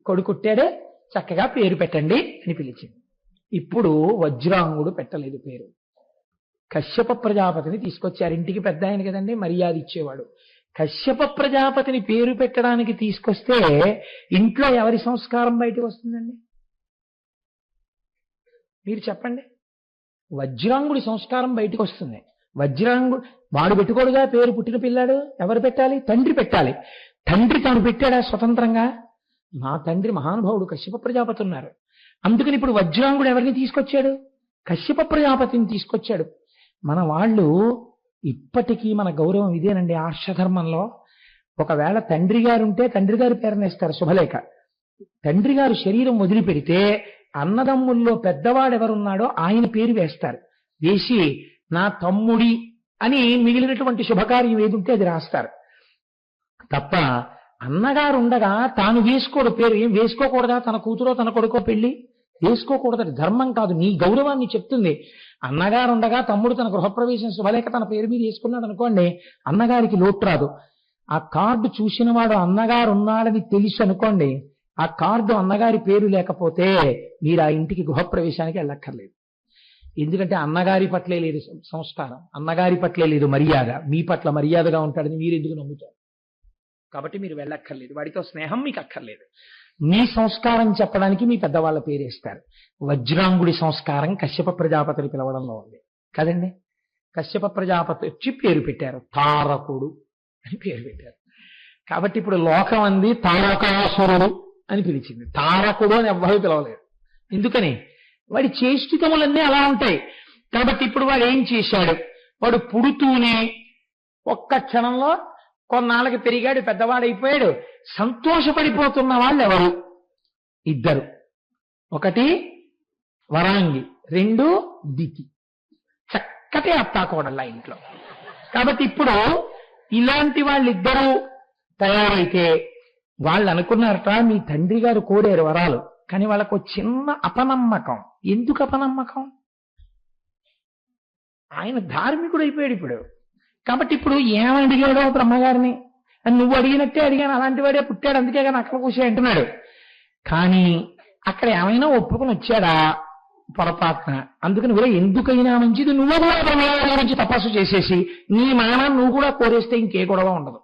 కొడుకుట్టాడే, చక్కగా పేరు పెట్టండి అని పిలిచింది. ఇప్పుడు వజ్రాంగుడు పెట్టలేదు పేరు. కశ్యప ప్రజాపతిని తీసుకొచ్చారు. ఇంటికి పెద్ద ఆయన కదండి, మర్యాద ఇచ్చేవాడు. కశ్యప ప్రజాపతిని పేరు పెట్టడానికి తీసుకొస్తే ఇంట్లో ఎవరి సంస్కారం బయటకు వస్తుందండి? మీరు చెప్పండి. వజ్రాంగుడి సంస్కారం బయటకు వస్తుంది. వజ్రాంగుడు వాడు పెట్టుకోడుగా పేరు, పుట్టిన పిల్లాడు ఎవరు పెట్టాలి? తండ్రి పెట్టాలి. తండ్రి తాను పెట్టాడా స్వతంత్రంగా? నా తండ్రి మహానుభావుడు కశ్యప ప్రజాపతి ఉన్నారు. అందుకని ఇప్పుడు వజ్రాంగుడు ఎవరిని తీసుకొచ్చాడు? కశ్యప ప్రజాపతిని తీసుకొచ్చాడు. మన వాళ్ళు ఇప్పటికీ మన గౌరవం ఇదేనండి. ఆర్షధర్మంలో ఒకవేళ తండ్రి గారు ఉంటే తండ్రి గారి పేరునేస్తారు శుభలేఖ. తండ్రి గారు శరీరం వదిలిపెడితే అన్నదమ్ముల్లో పెద్దవాడెవరున్నాడో ఆయన పేరు వేస్తారు. వేసి నా తమ్ముడి అని మిగిలినటువంటి శుభకార్యం ఏదుంటే అది రాస్తారు తప్ప అన్నగారు ఉండగా తాను వేసుకోడు పేరు. ఏం వేసుకోకూడదా? తన కూతురో తన కొడుకో పెళ్లి వేసుకోకూడదు, ధర్మం కాదు, నీ గౌరవాన్ని చెప్తుంది. అన్నగారు ఉండగా తమ్ముడు తన గృహప్రవేశం శుభలేఖ తన పేరు మీద వేసుకున్నాడు అనుకోండి, అన్నగారికి లోటు రాదు. ఆ కార్డు చూసిన వాడు అన్నగారు ఉన్నాడని తెలుసు అనుకోండి, ఆ కార్డు అన్నగారి పేరు లేకపోతే మీరు ఆ ఇంటికి గృహప్రవేశానికి వెళ్ళక్కర్లేదు. ఎందుకంటే అన్నగారి పట్లే లేదు సంస్కారం, అన్నగారి పట్లే లేదు మర్యాద. మీ పట్ల మర్యాదగా ఉంటాడని మీరు ఎందుకు నమ్ముతారు? కాబట్టి మీరు వెళ్ళక్కర్లేదు, వాడితో స్నేహం మీకు అక్కర్లేదు. మీ సంస్కారం చెప్పడానికి మీ పెద్దవాళ్ళ పేరేస్తారు. వజ్రాంగుడి సంస్కారం కశ్యప ప్రజాపతిని పిలవడంలో ఉంది కదండి. కశ్యప ప్రజాపతి వచ్చి పేరు పెట్టారు, తారకుడు అని పేరు పెట్టారు. కాబట్టి ఇప్పుడు లోకం అంది తారకాసురుడు అని పిలిచింది, తారకుడు అని ఎవ్వరూ పిలవలేదు. ఎందుకని? వాడి చేష్టితములన్నీ అలా ఉంటాయి. కాబట్టి ఇప్పుడు వాడు ఏం చేశాడు? వాడు పుడుతూనే ఒక్క క్షణంలో కొన్నాళ్ళకి పెరిగాడు, పెద్దవాడైపోయాడు. సంతోషపడిపోతున్న వాళ్ళు ఎవరు? ఇద్దరు. ఒకటి వరాంగి, రెండు దితి. చక్కటి అత్తాకోడళ్ళ ఇంట్లో. కాబట్టి ఇప్పుడు ఇలాంటి వాళ్ళిద్దరూ తయారైతే వాళ్ళు అనుకున్నారట, మీ తండ్రి గారు కోరారు వరాలు, కానీ వాళ్ళకు చిన్న అపనమ్మకం. ఎందుకు అపనమ్మకం? ఆయన ధార్మికుడు అయిపోయాడు ఇప్పుడు. కాబట్టి ఇప్పుడు ఏమని అడిగాడో బ్రహ్మగారిని, నువ్వు అడిగినట్టే అడిగాను, అలాంటి వాడే పుట్టాడు, అందుకే కానీ అక్కడ కూర్చో అంటున్నాడు. కానీ అక్కడ ఏమైనా ఒప్పుకొని వచ్చాడా? పొరపాటున. అందుకని కూడా ఎందుకైనా మంచిది నువ్వు కూడా బ్రహ్మగారి గురించి తపస్సు చేసేసి నీ మానాన్ని నువ్వు కూడా కోరేస్తే ఇంకే గొడవ ఉండదు.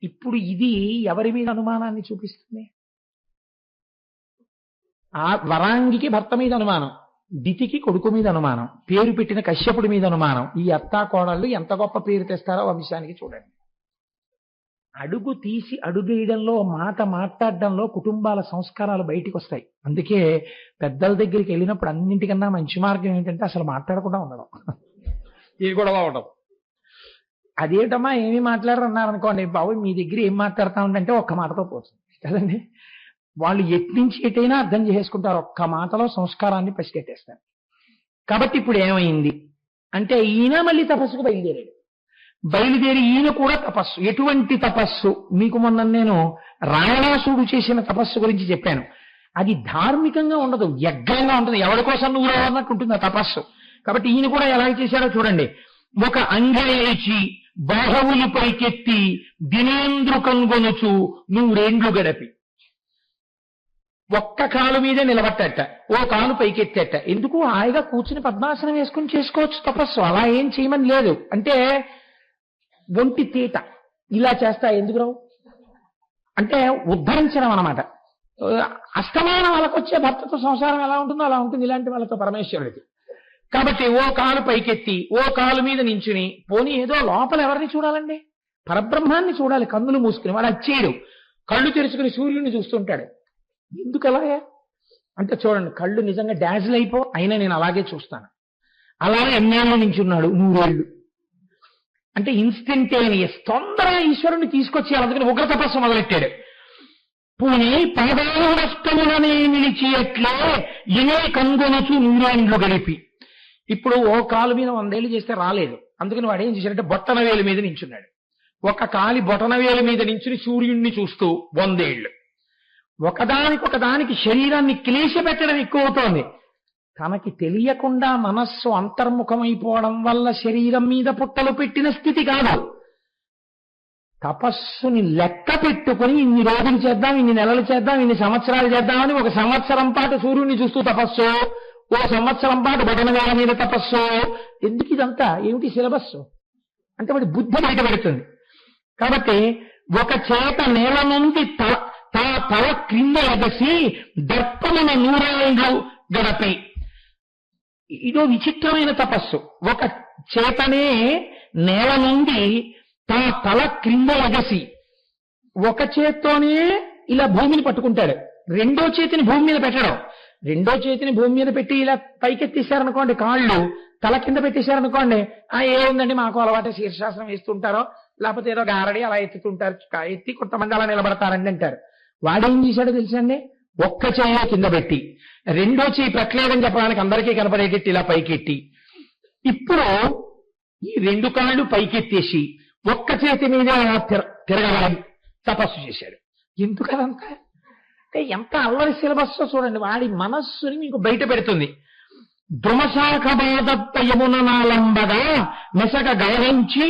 ఇప్పుడు ఇది ఎవరి మీద అనుమానాన్ని చూపిస్తుంది? ఆ వరాంగికి భర్త మీద అనుమానం, దితికి కొడుకు మీద అనుమానం, పేరు పెట్టిన కశ్యపుడి మీద అనుమానం. ఈ అత్తా కోడళ్ళు ఎంత గొప్ప పేరు తెస్తారో వంశానికి చూడండి. అడుగు తీసి అడుగేయడంలో, మాట మాట్లాడడంలో కుటుంబాల సంస్కారాలు బయటికి వస్తాయి. అందుకే పెద్దల దగ్గరికి వెళ్ళినప్పుడు అన్నింటికన్నా మంచి మార్గం ఏంటంటే అసలు మాట్లాడకుండా ఉండడం. ఏ గొడవ ఉండదు. అదేటమ్మా ఏమీ మాట్లాడరు అన్నారనుకోండి, బాబు మీ దగ్గర ఏం మాట్లాడతా ఉందంటే ఒక్క మాటతో పోతుంది కదండి. వాళ్ళు ఎట్నుంచి ఎటైనా అర్థం చేసుకుంటారు, ఒక్క మాటలో సంస్కారాన్ని పసిగట్టేస్తారు. కాబట్టి ఇప్పుడు ఏమైంది అంటే ఈయన మళ్ళీ తపస్సుకు బయలుదేరి ఈయన కూడా తపస్సు. ఎటువంటి తపస్సు? మీకు మొన్న నేను రావణాసుడు చేసిన తపస్సు గురించి చెప్పాను. అది ధార్మికంగా ఉండదు, యజ్ఞంగా ఉంటుంది. ఎవరి కోసం నువ్వు రావన్నట్టు ఉంటుంది ఆ తపస్సు. కాబట్టి ఈయన కూడా ఎలా చేశాడో చూడండి. ఒక అంగేచి బాహవులు పైకెత్తి దినేంద్రు కనుగొనుచు నూరేండ్లు గడపి. ఒక్క కాలు మీదే నిలబట్టట, ఓ కాలు పైకెత్తేట. ఎందుకు? హాయిగా కూర్చుని పద్మాసనం వేసుకుని చేసుకోవచ్చు తపస్సు, అలా ఏం చేయమని లేదు. అంటే ఒంటి తీట ఇలా చేస్తా ఎందుకు రావు అంటే ఉద్ధరించడం అన్నమాట. అస్తమానం వాళ్ళకు వచ్చే భర్తతో సంసారం ఎలా ఉంటుందో అలా ఉంటుంది ఇలాంటి వాళ్ళతో పరమేశ్వరుడికి. కాబట్టి ఓ కాలు పైకెత్తి ఓ కాలు మీద నించుని, పోనీ ఏదో లోపల ఎవరిని చూడాలండి? పరబ్రహ్మాన్ని చూడాలి. కన్నులు మూసుకుని వాడు వచ్చేయడు, కళ్ళు తెరుచుకుని సూర్యుడిని చూస్తుంటాడు. ఎందుకు అలాగే అంటే చూడండి, కళ్ళు నిజంగా డాజిల్ అయినా నేను అలాగే చూస్తాను. అలాగే ఎన్నేళ్ళు నించున్నాడు, 100 ఏళ్ళు. అంటే ఇన్స్టంటేనియస్, తొందరగా ఈశ్వరుని తీసుకొచ్చి అందుకని ఉగ్ర తపస్సు మొదలెట్టాడు. పూని పాదాష్టములనే నిలిచి ఎట్లే ఇనే కనుగొనచు 100 ఏండ్లు గడిపి. ఇప్పుడు ఓ కాలు మీద 100 ఏళ్ళు చేస్తే రాలేదు, అందుకని వాడు ఏం చేశాడంటే బొట్టన వేలు మీద నించున్నాడు. ఒక కాలి బొటన వేలు మీద నించుని సూర్యుడిని చూస్తూ 100 ఏళ్ళు. ఒకదానికొకదానికి శరీరాన్ని క్లేశ పెట్టడం ఎక్కువ అవుతోంది. తనకి తెలియకుండా మనస్సు అంతర్ముఖమైపోవడం వల్ల శరీరం మీద పుట్టలు పెట్టిన స్థితి కాదు. తపస్సుని లెక్క పెట్టుకుని ఇన్ని రోజులు చేద్దాం, ఇన్ని నెలలు చేద్దాం, ఇన్ని సంవత్సరాలు చేద్దామని 1 సంవత్సరం పాటు సూర్యుడిని చూస్తూ తపస్సు, 1 సంవత్సరం పాటు బొటనవేల మీద తపస్సు. ఎందుకు ఇదంతా? ఏమిటి సిలబస్ అంటే వాడి బుద్ధి బయటపడుతుంది. కాబట్టి ఒక చేత నేల నుండి తల క్రింద ఎగసి దర్పమున 100 ఏండ్లు గడపి. ఇదో విచిత్రమైన తపస్సు. ఒక చేతనే నేల నుండి తల క్రింద ఎగసి, ఒక చేత్తోనే ఇలా భూమిని పట్టుకుంటాడు, రెండో చేతిని భూమి మీద పెట్టడం. రెండో చేతిని భూమి మీద పెట్టి ఇలా పైకెత్తేశారనుకోండి, కాళ్ళు తల కింద పెట్టేశారనుకోండి, ఏముందండి మాకు అలవాటే శీర్షాసనం వేస్తుంటారో లేకపోతే ఏదో గారడి అలా ఎత్తుతుంటారు, ఎత్తి కొంతమంది అలా నిలబడతారండి అంటారు. వాడేం చేశాడో తెలుసండి, ఒక్క చేయ కింద పెట్టి రెండో చేయి పెట్టలేదని చెప్పడానికి అందరికీ కనపడేటట్టు ఇలా పైకెట్టి ఇప్పుడు ఈ రెండు కాళ్ళు పైకెత్తేసి ఒక్క చేతి మీద తిరగడం తపస్సు చేశాడు. ఎందుకదంతా అంటే ఎంత అల్లరి సిలబస్ చూడండి. వాడి మనస్సుని మీకు బయట పెడుతుంది. ద్రుమశాఖ బాధత్త యమున నాలంబగా మెసక గౌరవించి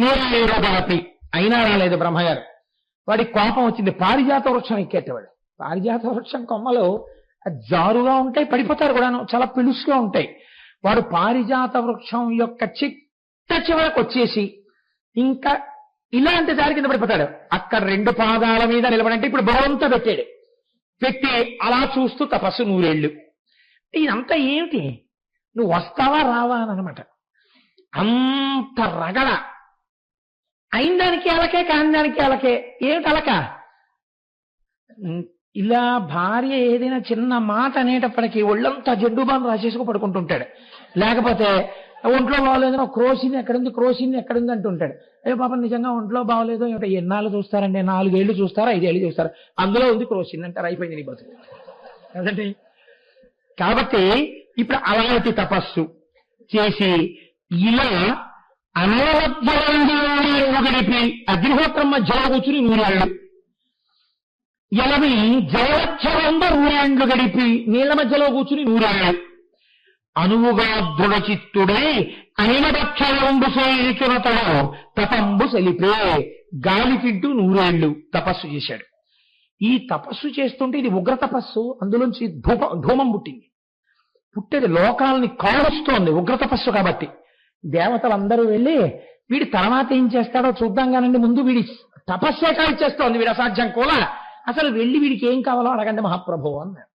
నీరపి అయినా రాలేదు బ్రహ్మగారు. వాడికి కోపం వచ్చింది. పారిజాత వృక్షం ఎక్కేటవాడు. పారిజాత వృక్షం కొమ్మలు జారుగా ఉంటాయి, పడిపోతారు కూడాను, చాలా పిలుసుగా ఉంటాయి. వాడు పారిజాత వృక్షం యొక్క చిట్ట చివరకు వచ్చేసి ఇంకా ఇలాంటి దారి కింద పడిపోతాడు. అక్కడ రెండు పాదాల మీద నిలబడంటే ఇప్పుడు బలవంతా పెట్టాడు. పెట్టి అలా చూస్తూ తపస్సు 100 ఏళ్ళు. ఇదంతా ఏమిటి? నువ్వు వస్తావా రావా అని అనమాట. అంత రగడ అయిన దానికి అలకే, కాని దానికి అలకే. ఏమిటి అలక? ఇలా భార్య ఏదైనా చిన్న మాట అనేటప్పటికీ ఒళ్ళంతా జడ్డు బాను రాసేసుకు పడుకుంటుంటాడు. లేకపోతే ఒంట్లో బాగోలేదో క్రోసింది ఎక్కడుంది, క్రోసింది ఎక్కడుంది అంటుంటాడు. అయ్యో పాపం నిజంగా ఒంట్లో బాగోలేదో ఏమిటో. ఎన్నాళ్ళు చూస్తారండి? 4 ఏళ్ళు చూస్తారా, 5 ఏళ్ళు చూస్తారా? అందులో ఉంది క్రోసింది అంటారు. అయిపోయింది నీ బతుకు కదండి. కాబట్టి ఇప్పుడు అలాంటి తపస్సు చేసి ఇలా అనవద్యం గడిపి అగ్నిహోత్రం మధ్యలో కూర్చుని 100 ఏళ్ళు, ఎలవి జలవచ్చరంలో 100 ఏళ్ళు గడిపి నీళ్ల మధ్యలో కూర్చుని 100 ఏళ్ళు, అనువుగా దృఢచిత్తుడై అనిమదక్షరంబు సేవితునతడు తపంబు సెలిపే గాలి తింటూ 100 ఏళ్ళు తపస్సు చేశాడు. ఈ తపస్సు చేస్తుంటే ఇది ఉగ్ర తపస్సు. అందులోంచి ధూమం పుట్టింది. పుట్టేది లోకాలని కాలుస్తోంది ఉగ్ర తపస్సు కాబట్టి. దేవతలందరూ వెళ్ళి వీడి తర్వాత ఏం చేస్తాడో చూద్దాం కానండి, ముందు వీడి తపస్సే కాల్చేస్తోంది, వీడి అసాధ్యం కూడా. అసలు వెళ్ళి వీడికి ఏం కావాలో అడగండి మహాప్రభు అన్నారు.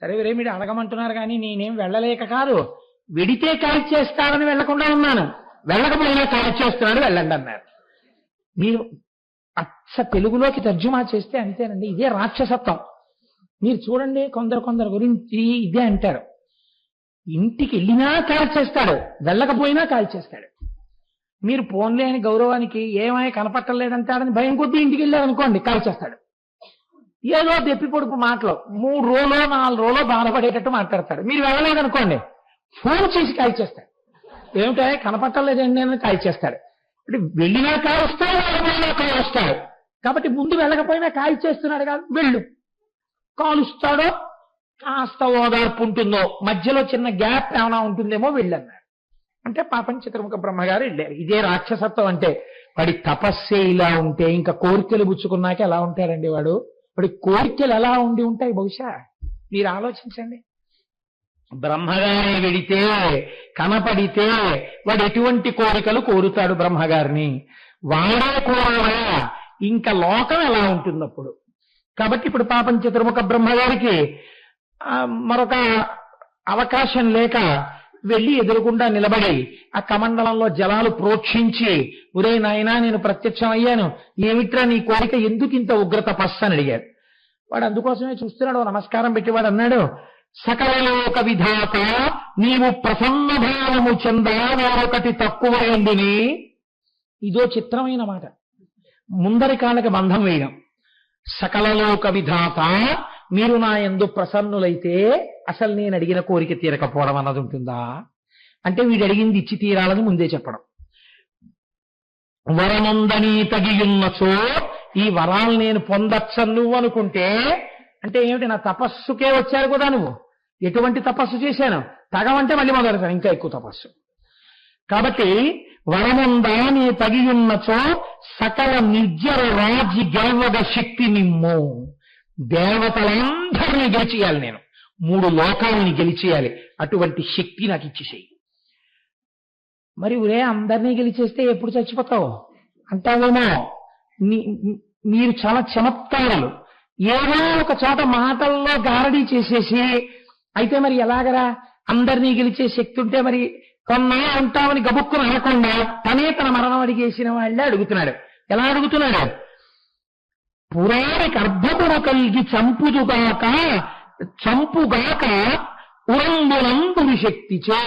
సరే వీరే మీరు అడగమంటున్నారు కానీ నేనేం వెళ్ళలేక కాదు, వెడితే కాల్చేస్తాడని వెళ్లకుండా ఉన్నాను, వెళ్ళకపోయినా కాల్చేస్తున్నాడు వెళ్ళండి అన్నారు. మీరు అచ్చ తెలుగులోకి తర్జుమా చేస్తే అంతేనండి. ఇదే రాక్షసత్వం. మీరు చూడండి, కొందరు గురించి ఇదే అంటారు. ఇంటికి వెళ్ళినా కాల్చేస్తాడు, వెళ్ళకపోయినా కాల్చేస్తాడు. మీరు పోన్లే అని గౌరవానికి ఏమై కనపట్టలేదంటాడని భయం కొద్దీ ఇంటికి వెళ్ళారనుకోండి, కాల్చేస్తాడు. ఏదో దెప్పి పొడుపు మాటలు 3 రోజులో 4 రోజులో బాధపడేటట్టు మాట్లాడతాడు. మీరు వెళ్ళలేదనుకోండి, ఫోన్ చేసి కాల్చేస్తాడు. ఏమిటో కనపట్టలేదండి అని కాల్చేస్తాడు. అంటే వెళ్ళినా కాలుస్తాడు, వెళ్ళకపోయినా కాలుస్తాడు. కాబట్టి ముందు వెళ్ళకపోయినా కాల్చేస్తున్నాడు కాదు, వెళ్ళు. కాలుస్తాడో కాస్త ఓదార్పు ఉంటుందో, మధ్యలో చిన్న గ్యాప్ ఏమైనా ఉంటుందేమో వెళ్ళన్నారు. అంటే పాపం చిత్రముఖ బ్రహ్మగారు వెళ్ళారు. ఇదే రాక్షసత్వం అంటే. వాడి తపస్సే ఇలా ఉంటే ఇంకా కోరికలు పుచ్చుకున్నాక ఎలా ఉంటాడండి వాడు? వాడి కోరికలు ఎలా ఉండి ఉంటాయి బహుశా? మీరు ఆలోచించండి. బ్రహ్మగారి వెడితే కనపడితే వాడు ఎటువంటి కోరికలు కోరుతాడు బ్రహ్మగారిని? వాడే కోరవా? ఇంకా లోకం ఎలా ఉంటుందప్పుడు? కాబట్టి ఇప్పుడు పాపం చతుర్ముఖ బ్రహ్మగారికి మరొక అవకాశం లేక వెళ్ళి ఎదురుగుండా నిలబడి ఆ కమండలంలో జలాలు ప్రోక్షించి, ఒరే నాయనా నేను ప్రత్యక్షం అయ్యాను, ఏమిట్రా నీ కోరిక, ఎందుకు ఇంత ఉగ్ర తపస్సు అని అడిగాడు. వాడు అందుకోసమే చూస్తున్నాడు. నమస్కారం పెట్టి వాడు అన్నాడు, సకలలోక విధాత నీవు ప్రసన్న భావము చెందా మరొకటి తక్కువైందిని. ఇదో చిత్రమైన మాట. ముందరి కాళ్ళకి బంధం వేయడం. సకలలోక విధాత మీరు నా యందు ప్రసన్నులైతే అసలు నేను అడిగిన కోరిక తీరకపోవడం అన్నది ఉంటుందా? అంటే వీడు అడిగింది ఇచ్చి తీరాలని ముందే చెప్పడం. వరముందని తగియున్నచో ఈ వరాలు నేను పొందచ్చను నువ్వు అనుకుంటే, అంటే ఏమిటి? నా తపస్సుకే వచ్చారు కదా నువ్వు. ఎటువంటి తపస్సు చేశాను? తగవంటే మళ్ళీ మొదలుతాను ఇంకా ఎక్కువ తపస్సు. కాబట్టి వరముందా నీ తగియున్నచో సకల నిర్జర రాజి గెలవగ శక్తి నిమ్ము. దేవతలందరినీ గెలిచేయాలి నేను, 3 లోకాలని గెలిచేయాలి. అటువంటి శక్తి నాకు ఇచ్చేసేయి. మరి ఒరే అందరినీ గెలిచేస్తే ఎప్పుడు చచ్చిపోతావు అంటావేమో. మీరు చాలా చమత్కారాలు. ఏదో ఒక చోట మాటల్లో గారడీ చేసేసి, అయితే మరి ఎలాగరా అందరినీ గెలిచే శక్తి ఉంటే మరి కొన్నా ఉంటామని గబుక్కుని అనకుండా తనే తన మరణం అడిగేసిన వాళ్ళే అడుగుతున్నాడు. ఎలా అడుగుతున్నాడు? పురాణికి అర్ధమున కలిగి చంపుగాక ఉరంబునందుని శక్తి చే.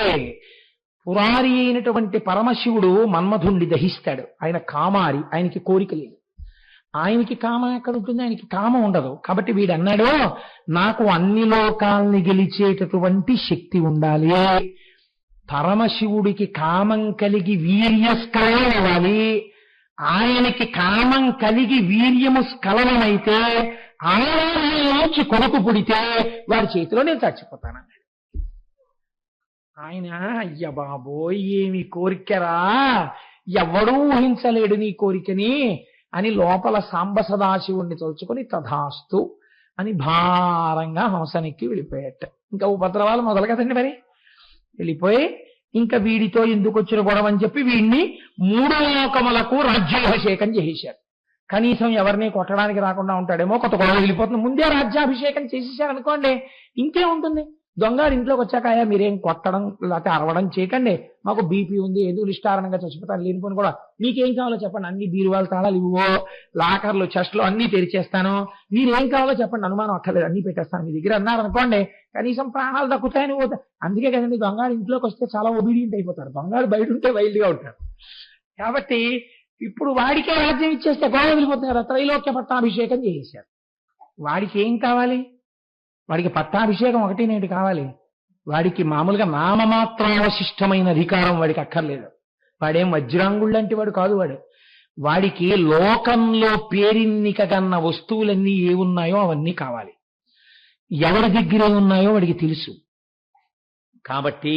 పురారి అయినటువంటి పరమశివుడు మన్మధుణ్ణి దహిస్తాడు. ఆయన కామారి, ఆయనకి కోరిక లేదు. ఆయనకి కామం ఎక్కడ ఉంటుంది? ఆయనకి కామం ఉండదు. కాబట్టి వీడు అన్నాడు, నాకు అన్ని లోకాల్ని గెలిచేటటువంటి శక్తి ఉండాలి. పరమశివుడికి కామం కలిగి వీర్యస్ఖలనం అవ్వాలి. ఆయనకి కామం కలిగి వీర్యము స్ఖలనమైతే ఆరాధనలోంచి కొడుకు పుడితే వారి చేతిలో నేను చచ్చిపోతానన్నాడు. ఆయన అయ్య బాబోయ్ ఏమి కోరికరా, ఎవడూ ఊహించలేడు నీ కోరికని అని లోపల సాంబ సదాశివుణ్ణి తలుచుకొని తథాస్తు అని భారంగా హంసనెక్కి వెళ్ళిపోయాట. ఇంకా ఉపద్రవాలు మొదలు కదండి మరి. వెళ్ళిపోయి ఇంకా వీడితో ఎందుకు వచ్చిన గొడవ అని చెప్పి వీడిని 3 లోకములకు రాజ్యాభిషేకం చేసేశారు. కనీసం ఎవరిని కొట్టడానికి రాకుండా ఉంటాడేమో, కొత్త గొడవ వెళ్ళిపోతుంది. ముందే రాజ్యాభిషేకం చేసేసారు అనుకోండి, ఇంకేముంటుంది. దొంగలు ఇంట్లోకి వచ్చాక మీరేం కొట్టడం లేకపోతే అరవడం చేయకండి, మాకు బీపీ ఉంది, ఏదో నిష్కారణంగా చచ్చిపోతాను లేనిపోని కూడా, మీకేం కావాలో చెప్పండి, అన్ని బీరువాల తాళాలు ఇవ్వో, లాకర్లు చెస్ట్లు అన్ని తెరిచేస్తాను, మీరేం కావాలో చెప్పండి, అనుమానం అక్కర్లేదు, అన్ని పెట్టేస్తాను మీ దగ్గర అన్నారనుకోండి, కనీసం ప్రాణాలు దక్కుతాయని పోతాయి. అందుకే కదండి దొంగలు ఇంట్లోకి వస్తే చాలా ఒబీడియంట్ అయిపోతారు, దొంగలు బయట ఉంటే వైల్డ్ గా ఉంటారు. కాబట్టి ఇప్పుడు వాడికే రాజ్యం ఇచ్చేస్తే గొడవ వెళ్ళిపోతుంది కదా. త్రైలోక్య పట్టాభిషేకం చేసేశారు. వాడికి ఏం కావాలి? వాడికి పట్టాభిషేకం ఒకటి నేటి కావాలి. వాడికి మామూలుగా నామమాత్రావశిష్టమైన అధికారం వాడికి అక్కర్లేదు. వాడేం వజ్రాంగుళ్ళంటి వాడు కాదు. వాడికి లోకంలో పేరిన్నిక కన్న వస్తువులన్నీ ఏ ఉన్నాయో అవన్నీ కావాలి. ఎవరి దగ్గర ఉన్నాయో వాడికి తెలుసు. కాబట్టి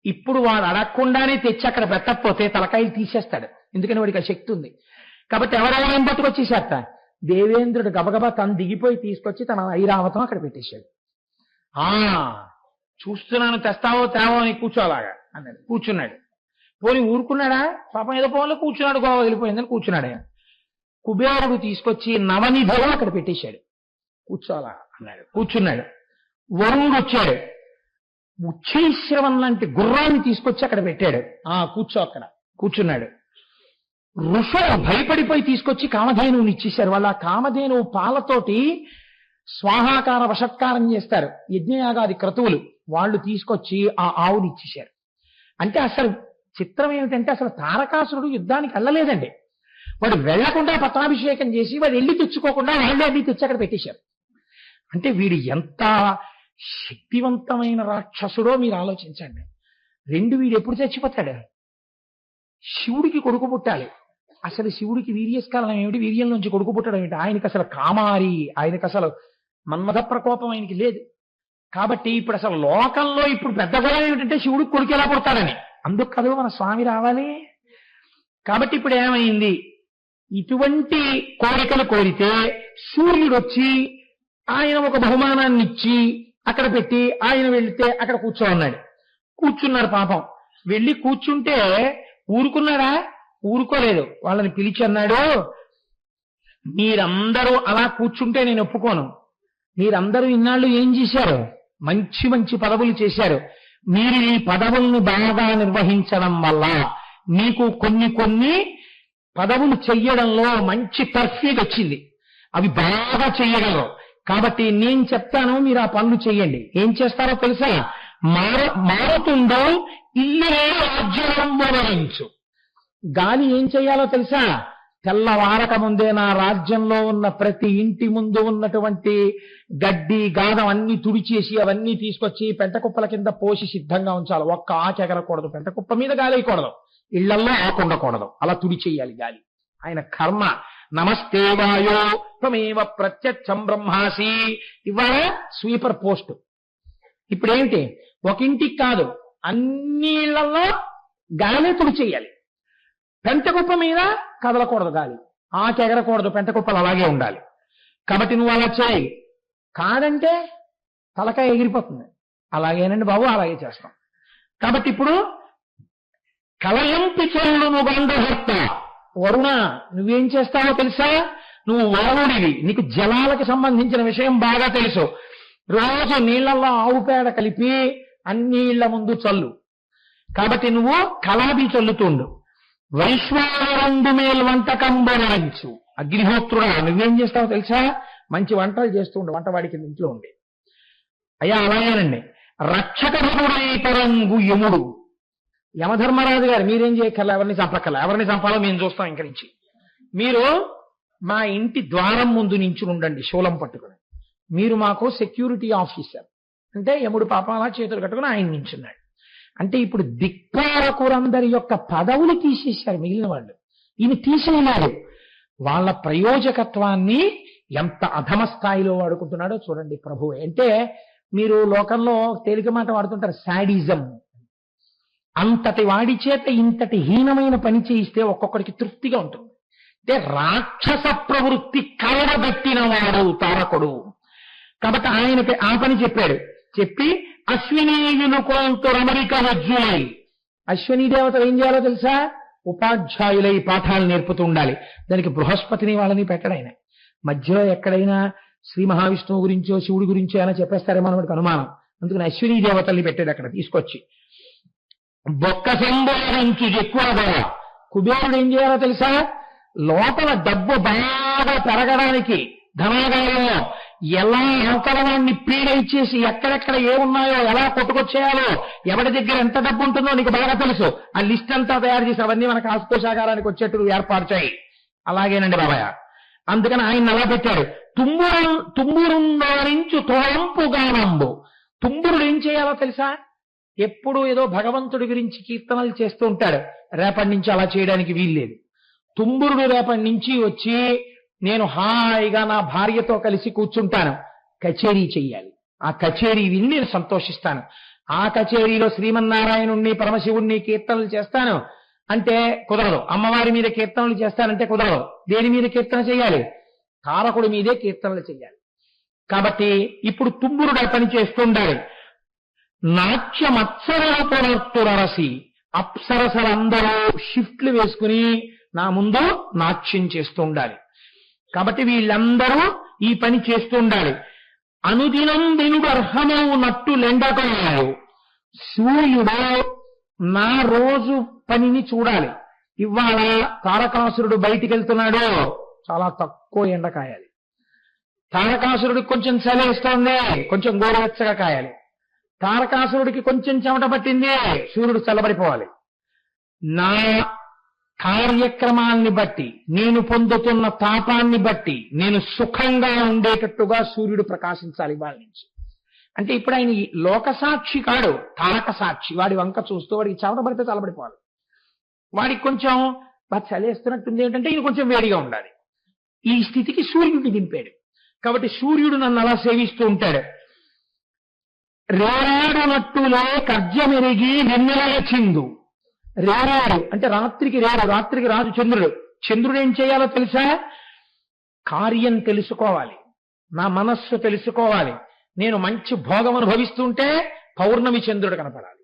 ఇప్పుడు వాడు అడగకుండానే తెచ్చి అక్కడ పెట్టకపోతే తలకాయలు తీసేస్తాడు. ఎందుకని వాడికి ఆ శక్తి ఉంది. కాబట్టి ఎవరెవరేం పట్టుకొచ్చేసేట, దేవేంద్రుడు గబగబా తను దిగిపోయి తీసుకొచ్చి తన ఐరావతం అక్కడ పెట్టేశాడు. చూస్తున్నాను, తెస్తావో తేవో అని కూర్చోలాగా అన్నాడు. కూర్చున్నాడు. పోనీ ఊరుకున్నాడా? పాపం ఏదో పోన్లో కూర్చున్నాడు, గోవా వెళ్ళిపోయిందని కూర్చున్నాడు. ఆయన కుబేరుడు తీసుకొచ్చి నవనిధులు అక్కడ పెట్టేశాడు. కూర్చోలా అన్నాడు. కూర్చున్నాడు. వరుణుడు వచ్చాడు, ఉచ్చైశ్రవం లాంటి గుర్రాన్ని తీసుకొచ్చి అక్కడ పెట్టాడు. కూర్చో అక్కడ కూర్చున్నాడు. ఋషులు భయపడిపోయి తీసుకొచ్చి కామధేనువుని ఇచ్చేశారు. వాళ్ళ కామధేనువు పాలతోటి స్వాహాకార వషత్కారం చేస్తారు యజ్ఞయాగాది క్రతువులు. వాళ్ళు తీసుకొచ్చి ఆ ఆవుని ఇచ్చేశారు. అంటే అసలు చిత్రం ఏమిటంటే అసలు తారకాసురుడు యుద్ధానికి వెళ్ళలేదండి. వాడు వెళ్లకుండా పట్టాభిషేకం చేసి వాడు వెళ్ళి తెచ్చుకోకుండా వాళ్ళే అన్ని తెచ్చి అక్కడ పెట్టేశారు. అంటే వీడు ఎంత శక్తివంతమైన రాక్షసుడో మీరు ఆలోచించండి. వీడు ఎప్పుడు చచ్చిపోతాడు? శివుడికి కొడుకు పుట్టాలి. అసలు శివుడికి వీర్యస్కాలం ఏమిటి? వీర్యం నుంచి కొడుకు పుట్టడం ఏమిటి? ఆయనకి అసలు కామారి, ఆయనకి అసలు మన్మథ ప్రకోపం ఆయనకి లేదు. కాబట్టి ఇప్పుడు అసలు లోకంలో ఇప్పుడు పెద్ద గొడవ ఏమిటంటే శివుడికి కొడుకు ఎలా పుడతాడని. అందుకు కదా మన స్వామి రావాలి. కాబట్టి ఇప్పుడు ఏమైంది? ఇటువంటి కోరికలు కోరితే సూర్యుడు వచ్చి ఆయన ఒక బహుమానాన్ని ఇచ్చి అక్కడ పెట్టి ఆయన వెళితే అక్కడ కూర్చోన్నాడు. కూర్చున్నారు పాపం. వెళ్ళి కూర్చుంటే ఊరుకున్నాడా? ఊరుకోలేదు. వాళ్ళని పిలిచి అన్నాడు, మీరందరూ అలా కూర్చుంటే నేను ఒప్పుకోను. మీరందరూ ఇన్నాళ్ళు ఏం చేశారు? మంచి మంచి పదవులు చేశారు. మీరు ఈ పదవుల్ని బాగా నిర్వహించడం వల్ల మీకు కొన్ని పదవులు చెయ్యడంలో మంచి పర్ఫెక్ట్ వచ్చింది. అవి బాగా చెయ్యగలరు. కాబట్టి నేను చెప్తాను, మీరు ఆ పనులు చెయ్యండి. ఏం చేస్తారో తెలుసా? మారుతుందో ఇల్లే రాజ్యం. గాలి ఏం చెయ్యాలో తెలుసా? తెల్లవారక ముందే నా రాజ్యంలో ఉన్న ప్రతి ఇంటి ముందు ఉన్నటువంటి గడ్డి గాదం అన్ని తుడిచేసి అవన్నీ తీసుకొచ్చి పెంటకుప్పల కింద పోసి సిద్ధంగా ఉంచాలి. ఒక్క ఆకు ఎగరకూడదు, పెంటకుప్ప మీద గాలి వేయకూడదు, ఇళ్లల్లో ఆకుండకూడదు. అలా తుడిచేయాలి గాలి. ఆయన కర్మ. నమస్తే వాయో త్వమేవ ప్రత్యక్షం బ్రహ్మాసి. ఇవాళ స్వీపర్ పోస్ట్. ఇప్పుడు ఏమిటి? ఒక ఇంటికి కాదు, అన్ని ఇళ్లలో గాలి తుడిచేయాలి. పెంటకుప్ప మీద కదలకూడదు గాలి, ఆకెగరకూడదు, పెంటకుప్పలు అలాగే ఉండాలి. కాబట్టి నువ్వు అలా చేయి. కాదంటే తలకాయ ఎగిరిపోతుంది. అలాగేనండి బాబు, అలాగే చేస్తాం. కాబట్టి ఇప్పుడు కలయంపి చెల్లును గంధహర్త. వరుణ, నువ్వేం చేస్తావో తెలుసా? నువ్వు వరుణుడివి, నీకు జలాలకు సంబంధించిన విషయం బాగా తెలుసు. రోజు నీళ్లలో ఆవు పేడ కలిపి అన్ని ఇళ్ల ముందు చల్లు. కాబట్టి నువ్వు కలాబీ చల్లుతుండు. వైశ్వానరుండు మేల్ వంటకంబరంచు. అగ్నిహోత్రుడా, నువ్వేం చేస్తావో తెలుసా? మంచి వంటలు చేస్తుండు, వంటవాడికి ఇంట్లో ఉండి. అయ్యా అలాగేనండి. రక్షకరుడైతరంగు యముడు. యమధర్మరాజు గారు, మీరేం చేయక్కర్లా, ఎవరిని చంపక్కర్లా, ఎవరిని చంపాలో మేము చూస్తాం. ఇంక నుంచి మీరు మా ఇంటి ద్వారం ముందు నుంచి ఉండండి శూలం పట్టుకుని. మీరు మాకు సెక్యూరిటీ ఆఫీసర్. అంటే యముడు పాపం అలా చేతులు కట్టుకుని ఆయన నించున్నాడు. అంటే ఇప్పుడు దిక్పాలకులందరి యొక్క పదవులు తీసేశారు మిగిలిన వాళ్ళు. ఈయన తీసేయన్నారు. వాళ్ళ ప్రయోజకత్వాన్ని ఎంత అధమ స్థాయిలో వాడుకుంటున్నాడో చూడండి ప్రభువే. అంటే మీరు లోకంలో తేలిక మాట వాడుతుంటారు, శాడిజం. అంతటి వాడి చేత ఇంతటి హీనమైన పని చేయిస్తే ఒక్కొక్కడికి తృప్తిగా ఉంటుంది. అంటే రాక్షస ప్రవృత్తి కలడబెట్టిన వాడు తారకుడు. కాబట్టి ఆయనకి ఆ పని చెప్పాడు. చెప్పి అశ్వినీయులు కోంతురమరిక వజ్జులై, అశ్విని దేవతలు ఏం చేయాలో తెలుసా? ఉపాధ్యాయులై పాఠాలు నేర్పుతూ ఉండాలి. దానికి బృహస్పతిని వాళ్ళని పెట్టడు ఆయన. మధ్యలో ఎక్కడైనా శ్రీ మహావిష్ణువు గురించో శివుడి గురించో అయినా చెప్పేస్తారేమో మనకు అనుమానం. అందుకని అశ్విని దేవతల్ని పెట్టాడు అక్కడ తీసుకొచ్చి. బొక్క సంబోధించు ఎక్కువగా కుబేరుడు ఏం చేయాలో తెలుసా? లోపల డబ్బు బాగా పెరగడానికి ధనాగారంలో ఎలా అవతలవాన్ని పీడ ఇచ్చేసి ఎక్కడెక్కడ ఏమున్నాయో ఎలా కొట్టుకొచ్చేయాలో, ఎవరి దగ్గర ఎంత డబ్బు ఉంటుందో నీకు బాగా తెలుసు. ఆ లిస్ట్ అంతా తయారు చేసి అవన్నీ మన కాసుకోశాగారానికి వచ్చేట్టు ఏర్పాటు చేయి. అలాగేనండి బాబాయ్. అందుకని ఆయన అలా పెట్టాడు. తుంబురుందారించు తోంపు గానంబు. తుంబురుడు ఏం చేయాలో తెలుసా? ఎప్పుడు ఏదో భగవంతుడి గురించి కీర్తనలు చేస్తూ ఉంటాడు. రేపటి నుంచి అలా చేయడానికి వీల్లేదు. తుంబురుడు రేపటి నుంచి వచ్చి నేను హాయిగా నా భార్యతో కలిసి కూర్చుంటాను, కచేరీ చెయ్యాలి. ఆ కచేరీ విని నేను సంతోషిస్తాను. ఆ కచేరీలో శ్రీమన్నారాయణుణ్ణి పరమశివుణ్ణి కీర్తనలు చేస్తాను అంటే కుదరదు. అమ్మవారి మీద కీర్తనలు చేస్తానంటే కుదరదు. దేని మీద కీర్తన చేయాలి? తారకుడి మీదే కీర్తనలు చెయ్యాలి. కాబట్టి ఇప్పుడు తుంబురుడు పని చేస్తుండాలి. నాట్యమత్సరసి, అప్సరసలందరూ షిఫ్ట్లు వేసుకుని నా ముందు నాట్యం చేస్తూ ఉండాలి. కాబట్టి వీళ్ళందరూ ఈ పని చేస్తూ ఉండాలి. అనుదినం దినుడు అర్హమవు నట్టు లెండకాయలు. సూర్యుడు నా రోజు పనిని చూడాలి. ఇవాళ తారకాసురుడు బయటికి వెళ్తున్నాడు, చాలా తక్కువ ఎండ కాయాలి. తారకాసురుడికి కొంచెం చలేస్తోంది, కొంచెం గోరువెచ్చగా కాయాలి. తారకాసురుడికి కొంచెం చెమట పట్టింది, సూర్యుడు చల్లబడిపోవాలి. నా కార్యక్రమాన్ని బట్టి, నేను పొందుతున్న తాపాన్ని బట్టి నేను సుఖంగా ఉండేటట్టుగా సూర్యుడు ప్రకాశించాలి వాళ్ళ నుంచి. అంటే ఇప్పుడు ఆయన లోకసాక్షి కాడు, తారక సాక్షి. వాడి వంక చూస్తూ వాడికి చెమట పడితే చల్లబడిపోవాలి. వాడికి కొంచెం చలేస్తున్నట్టుంది ఏంటంటే ఈయన కొంచెం వేడిగా ఉండాలి. ఈ స్థితికి సూర్యుడిని దింపాడు. కాబట్టి సూర్యుడు నన్ను అలా సేవిస్తూ ఉంటాడు. రేరాడునట్టులే కర్జమెరిగి వెన్నెలయ చిందు. రేరాడు అంటే రాత్రికి రేడు, రాత్రికి రాజు చంద్రుడు. చంద్రుడు ఏం చేయాలో తెలుసా? కార్యం తెలుసుకోవాలి, నా మనస్సు తెలుసుకోవాలి. నేను మంచి భోగం అనుభవిస్తుంటే పౌర్ణమి చంద్రుడు కనపడాలి.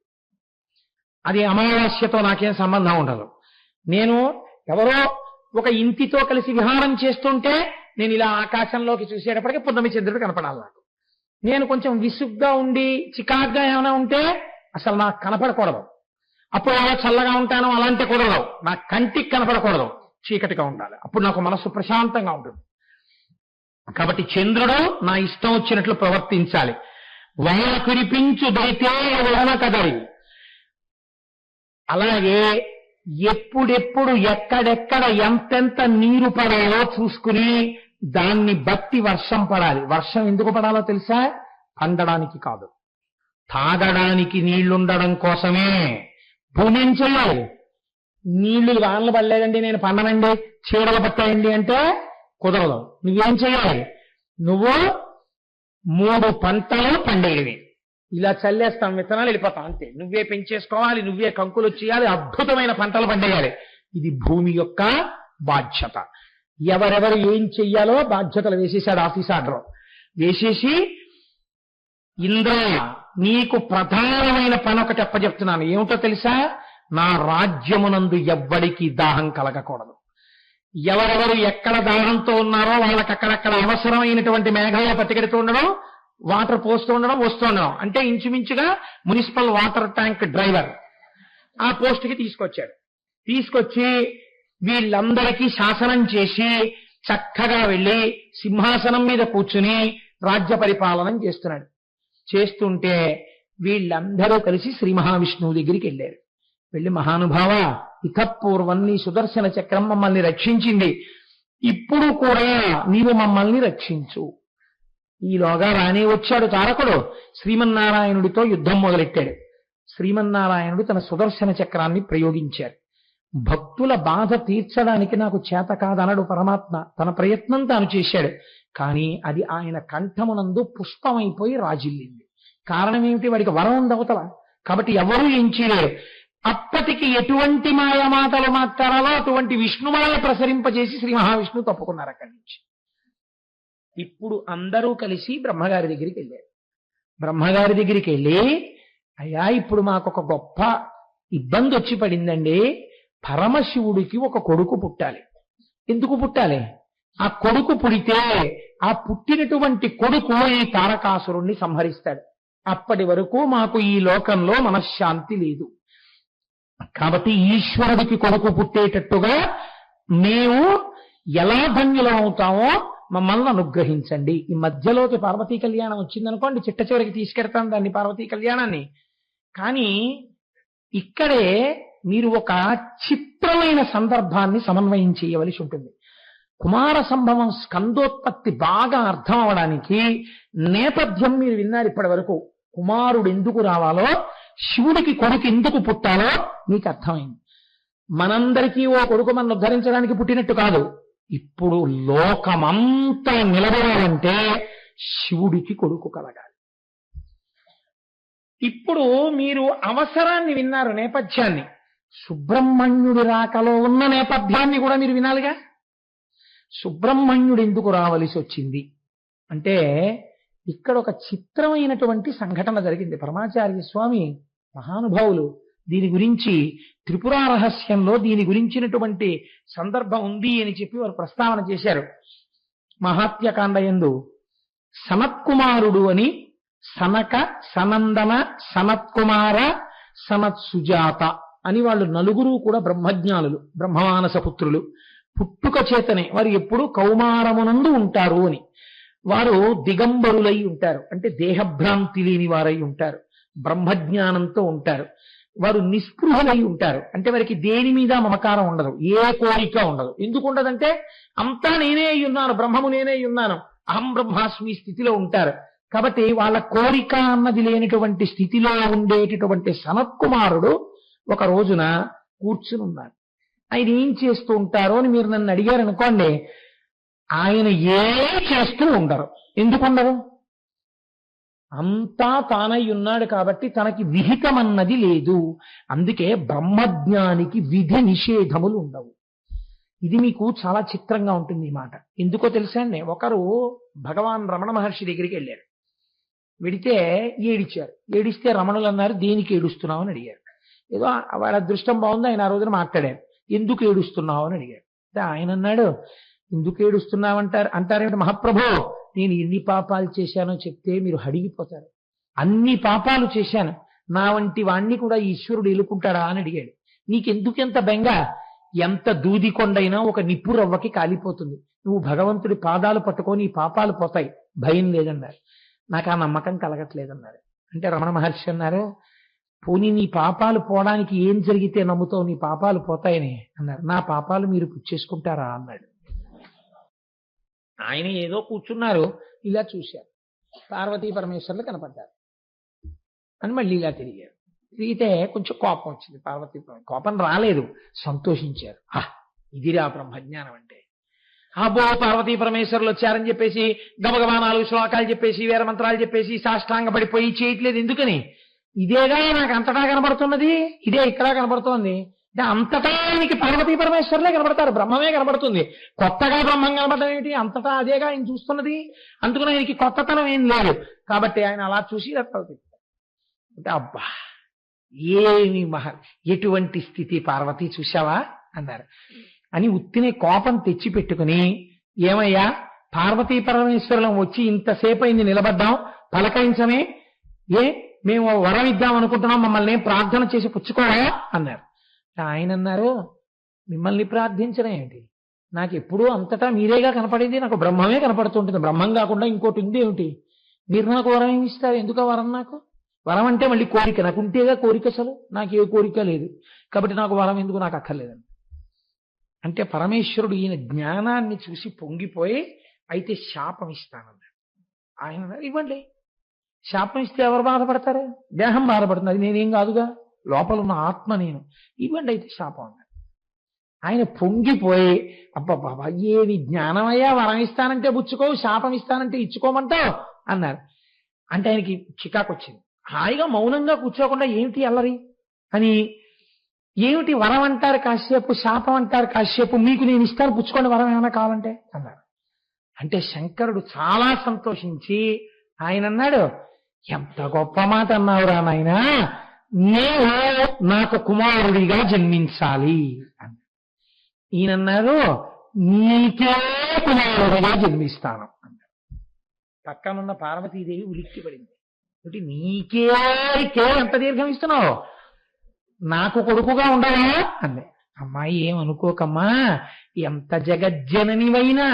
అది అమావాస్యతో నాకేం సంబంధం ఉండదు. నేను ఎవరో ఒక ఇంటితో కలిసి విహారం చేస్తుంటే నేను ఇలా ఆకాశంలోకి చూసేటప్పటికీ పున్నమి చంద్రుడు కనపడాలి నాకు. నేను కొంచెం విసుగ్గా ఉండి చికాగ్గా ఏమైనా ఉంటే అసలు నాకు కనపడకూడదు. అప్పుడు ఎలా చల్లగా ఉంటానో అలాంటి కుదరదు. నా కంటికి కనపడకూడదు, చీకటిగా ఉండాలి. అప్పుడు నాకు మనస్సు ప్రశాంతంగా ఉంటుంది. కాబట్టి చంద్రుడు నా ఇష్టం వచ్చినట్లు ప్రవర్తించాలి. వాన కురిపించు దైతే వాన కదరి. అలాగే ఎప్పుడెప్పుడు ఎక్కడెక్కడ ఎంతెంత నీరు పడాలో చూసుకుని దాన్ని బట్టి వర్షం పడాలి. వర్షం ఎందుకు పడాలో తెలుసా? పండడానికి కాదు, తాగడానికి నీళ్లుండడం కోసమే. భూమి ఏం చెయ్యాలి? నీళ్లు వానలు పడలేదండి నేను పండనండి, చీడలు పట్టాయండి అంటే కుదరదు. నువ్వేం చేయాలి? నువ్వు 3 పంటలు పండేవి. ఇలా చల్లేస్తాం, విత్తనాలు వెళ్ళిపోతాం అంతే. నువ్వే పెంచేసుకోవాలి, నువ్వే కంకులు వచ్చేయాలి, అద్భుతమైన పంటలు పండేయాలి. ఇది భూమి యొక్క బాధ్యత. ఎవరెవరు ఏం చెయ్యాలో బాధ్యతలు వేసేశాడు ఆఫీస్ ఆర్డర్ వేసేసి, ఇంద్ర నీకు ప్రధానమైన పని ఒకటి అప్పచెప్తున్నాను. ఏమిటో తెలుసా? నా రాజ్యమునందు ఎవ్వడికి దాహం కలగకూడదు. ఎవరెవరు ఎక్కడ దాహంతో ఉన్నారో వాళ్ళకి అక్కడక్కడ అవసరమైనటువంటి మేఘాలు పట్టుకెడుతూ ఉండడం, వాటర్ పోస్తూ ఉండడం, వస్తూ ఉండడం. అంటే ఇంచుమించుగా మున్సిపల్ వాటర్ ట్యాంక్ డ్రైవర్ ఆ పోస్టుకి తీసుకొచ్చాడు. తీసుకొచ్చి వీళ్ళందరికీ శాసనం చేసి చక్కగా వెళ్ళి సింహాసనం మీద కూర్చుని రాజ్య పరిపాలన చేస్తున్నాడు. చేస్తుంటే వీళ్ళందరూ కలిసి శ్రీ మహావిష్ణువు దగ్గరికి వెళ్ళారు. వెళ్ళి, మహానుభావ, ఇతపూర్వం నీ సుదర్శన చక్రం మమ్మల్ని రక్షించింది, ఇప్పుడు కూడా నీవు మమ్మల్ని రక్షించు. ఈలోగా రానే వచ్చాడు తారకుడు. శ్రీమన్నారాయణుడితో యుద్ధం మొదలెట్టాడు. శ్రీమన్నారాయణుడు తన సుదర్శన చక్రాన్ని ప్రయోగించారు. భక్తుల బాధ తీర్చడానికి నాకు చేత కాదనడు పరమాత్మ. తన ప్రయత్నం తాను చేశాడు. కానీ అది ఆయన కంఠమునందు పుష్పమైపోయి రాజిల్లింది. కారణం ఏమిటి? వాడికి వరం ఉంది అవతల. కాబట్టి ఎవరూ ఏం చేయలేరు. అప్పటికి ఎటువంటి మాయమాటలు మాట్లాడాలో అటువంటి విష్ణుమాయ ప్రసరింపజేసి శ్రీ మహావిష్ణువు తప్పుకున్నారు అక్కడి నుంచి. ఇప్పుడు అందరూ కలిసి బ్రహ్మగారి దగ్గరికి వెళ్ళారు. బ్రహ్మగారి దగ్గరికి వెళ్ళి, అయ్యా ఇప్పుడు మాకొక గొప్ప ఇబ్బంది వచ్చి పడిందండి. పరమశివుడికి ఒక కొడుకు పుట్టాలి. ఎందుకు పుట్టాలి? ఆ కొడుకు పుడితే ఆ పుట్టినటువంటి కొడుకు ఈ తారకాసురుణ్ణి సంహరిస్తాడు. అప్పటి వరకు మాకు ఈ లోకంలో మనశ్శాంతి లేదు. కాబట్టి ఈశ్వరుడికి కొడుకు పుట్టేటట్టుగా మేము ఎలా ధన్యులం అవుతామో మమ్మల్ని అనుగ్రహించండి. ఈ మధ్యలోకి పార్వతీ కళ్యాణం వచ్చిందనుకోండి, చిట్ట చివరికి తీసుకెడతాను దాన్ని పార్వతీ కళ్యాణాన్ని. కానీ ఇక్కడే మీరు ఒక చిత్రమైన సందర్భాన్ని సమన్వయం చేయవలసి ఉంటుంది. కుమార సంభవం స్కందోత్పత్తి బాగా అర్థం అవడానికి నేపథ్యం మీరు విన్నారు ఇప్పటి వరకు. కుమారుడు ఎందుకు రావాలో, శివుడికి కొడుకు ఎందుకు పుట్టాలో మీకు అర్థమైంది. మనందరికీ ఓ కొడుకు మనం ఉద్ధరించడానికి పుట్టినట్టు కాదు. ఇప్పుడు లోకమంతా నిలబడాలంటే శివుడికి కొడుకు కలగాలి. ఇప్పుడు మీరు అవసరాన్ని విన్నారు, నేపథ్యాన్ని. సుబ్రహ్మణ్యుడి రాకలో ఉన్న నేపథ్యాన్ని కూడా మీరు వినాలిగా. సుబ్రహ్మణ్యుడు ఎందుకు రావలసి వచ్చింది అంటే, ఇక్కడ ఒక చిత్రమైనటువంటి సంఘటన జరిగింది. పరమాచార్య స్వామి మహానుభావులు దీని గురించి త్రిపురా రహస్యంలో దీని గురించినటువంటి సందర్భం ఉంది అని చెప్పి వారు ప్రస్తావన చేశారు. మహాత్మ్యకాండయందు సనత్కుమారుడు అని సనక, సనందన, సనత్కుమార, సనత్సుజాత అని వాళ్ళు నలుగురు కూడా బ్రహ్మజ్ఞానులు, బ్రహ్మమానస పుత్రులు. పుట్టుక చేతనే వారు ఎప్పుడు కౌమారమునందు ఉంటారు అని. వారు దిగంబరులై ఉంటారు, అంటే దేహభ్రాంతి లేని వారై ఉంటారు, బ్రహ్మజ్ఞానంతో ఉంటారు. వారు నిస్పృహులై ఉంటారు, అంటే వారికి దేని మీద మమకారం ఉండదు, ఏ కోరిక ఉండదు. ఎందుకు ఉండదంటే అంతా నేనే అయి ఉన్నాను, బ్రహ్మము నేనే అయి ఉన్నాను, అహం బ్రహ్మాస్మి స్థితిలో ఉంటారు. కాబట్టి వాళ్ళ కోరిక అన్నది లేనటువంటి స్థితిలో ఉండేటటువంటి సనత్కుమారుడు ఒక రోజున కూర్చుని ఉన్నారు. ఆయన ఏం చేస్తూ ఉంటారో అని మీరు నన్ను అడిగారు అనుకోండి, ఆయన ఏం చేస్తూ ఉండరు. ఎందుకుండరు? అంతా తానై ఉన్నాడు కాబట్టి తనకి విహితమన్నది లేదు. అందుకే బ్రహ్మజ్ఞానికి విధి నిషేధములు ఉండవు. ఇది మీకు చాలా చిత్రంగా ఉంటుంది ఈ మాట. ఎందుకో తెలుసా అండి, ఒకరు భగవాన్ రమణ మహర్షి దగ్గరికి వెళ్ళారు. వెడితే ఏడిచారు. ఏడిస్తే రమణులు అన్నారు, దేనికి ఏడుస్తున్నావు అని అడిగారు. ఏదో వాళ్ళ అదృష్టం బాగుంది, ఆయన ఆ రోజున మాట్లాడారు. ఎందుకు ఏడుస్తున్నావు అని అడిగారు. ఆయన అన్నాడు, ఎందుకు అంటారేమిటి మహాప్రభు, నేను ఎన్ని పాపాలు చేశానో చెప్తే మీరు అడిగిపోతారు. అన్ని పాపాలు చేశాను, నా వంటి వాణ్ణి కూడా ఈశ్వరుడు ఎలుకుంటాడా అని అడిగాడు. నీకెందుకెంత బెంగ? ఎంత దూది కొండైనా ఒక నిప్పు రవ్వకి కాలిపోతుంది. నువ్వు భగవంతుడి పాదాలు పట్టుకొని ఈ పాపాలు పోతాయి, భయం లేదన్నారు. నాకు ఆ నమ్మకం కలగట్లేదన్నారు. అంటే రమణ మహర్షి అన్నారు, పోనీ నీ పాపాలు పోవడానికి ఏం జరిగితే నమ్ముతావు, నీ పాపాలు పోతాయని అన్నారు. నా పాపాలు మీరు పుచ్చేసుకుంటారా అన్నాడు. ఆయన ఏదో కూర్చున్నారు, ఇలా చూశారు, పార్వతీ పరమేశ్వర్లు కనపడ్డారు అని మళ్ళీ ఇలా తిరిగారు. తిరిగితే కొంచెం కోపం వచ్చింది. పార్వతీ కోపం రాలేదు, సంతోషించారు. ఇదిరా బ్రహ్మజ్ఞానం అంటే. అబ్బో పార్వతీ పరమేశ్వరులు వచ్చారని చెప్పేసి గబగబా 4 శ్లోకాలు చెప్పేసి వేర మంత్రాలు చెప్పేసి సాష్టాంగ పడిపోయి చేయట్లేదు. ఎందుకని? ఇదేగా నాకు అంతటా కనబడుతున్నది, ఇదే ఇక్కడ కనబడుతోంది. అంతటా ఆయనకి పార్వతీ పరమేశ్వరులే కనబడతారు, బ్రహ్మమే కనబడుతుంది. కొత్తగా బ్రహ్మం కనబడడం ఏంటి? అంతటా అదేగా ఆయన చూస్తున్నది. అందుకని ఆయనకి కొత్తతనం ఏం లేదు. కాబట్టి ఆయన అలా చూసి అంటే అబ్బా ఏమి ఎటువంటి స్థితి పార్వతీ చూశావా అన్నారు. అని ఉత్తినే కోపం తెచ్చి పెట్టుకుని, ఏమయ్యా పార్వతీ పరమేశ్వరులం వచ్చి ఇంతసేపు అయింది నిలబడ్డాం, పలకరించమే, మేము వరం ఇద్దాం అనుకుంటున్నాం, మమ్మల్ని ప్రార్థన చేసి పుచ్చుకోవా అన్నారు. ఆయన అన్నారు, మిమ్మల్ని ప్రార్థించడం ఏమిటి? నాకు ఎప్పుడూ అంతటా మీరేగా కనపడేది, నాకు బ్రహ్మమే కనపడుతుంటుంది, బ్రహ్మం కాకుండా ఇంకోటి ఉంది ఏమిటి? మీరు నాకు వరం ఏమి ఇస్తారు? ఎందుకు వరం? నాకు వరం అంటే మళ్ళీ కోరిక, నాకు ఉంటేగా కోరిక, అసలు నాకు ఏ కోరిక లేదు, కాబట్టి నాకు వరం ఎందుకు, నాకు అక్కర్లేదండి. అంటే పరమేశ్వరుడు ఈయన జ్ఞానాన్ని చూసి పొంగిపోయి, అయితే శాపం ఇస్తానన్నాడు. ఆయన ఇవ్వండి, శాపం ఇస్తే ఎవరు బాధపడతారు? దేహం బాధపడుతుంది, అది నేనేం కాదుగా, లోపల ఉన్న ఆత్మ నేను. ఇవ్వండి అయితే శాపం అన్నాడు. ఆయన పొంగిపోయి, అబ్బా ఏమి జ్ఞానమయ్యా, వరం ఇస్తానంటే పుచ్చుకోవు, శాపం ఇస్తానంటే ఇచ్చుకోమంటావు అన్నారు. అంటే ఆయనకి చికాకు వచ్చింది. హాయిగా మౌనంగా కూర్చోకుండా ఏమిటి అల్లరి అని, ఏమిటి వరం అంటారు కాసేపు, శాపం అంటారు కాసేపు, మీకు నేను ఇస్తాను పుచ్చుకోండి వరం ఏమైనా కావాలంటే అన్నారు. అంటే శంకరుడు చాలా సంతోషించి ఆయన అన్నాడు, ఎంత గొప్ప మాట అన్నావురా నాయనా, నేను నాకు కుమారుడిగా జన్మించాలి అన్న. ఈయనన్నారు, నీకే కుమారుడిగా జన్మిస్తాను అన్నారు. పక్కనున్న పార్వతీదేవి ఉలిక్కి పడింది. అంటే నీకే ఎంత దీర్ఘం ఇస్తున్నావు, నాకు కొడుకుగా ఉండవా అంది. అమ్మాయి ఏమనుకోకమ్మా, ఎంత జగజ్జననివైనా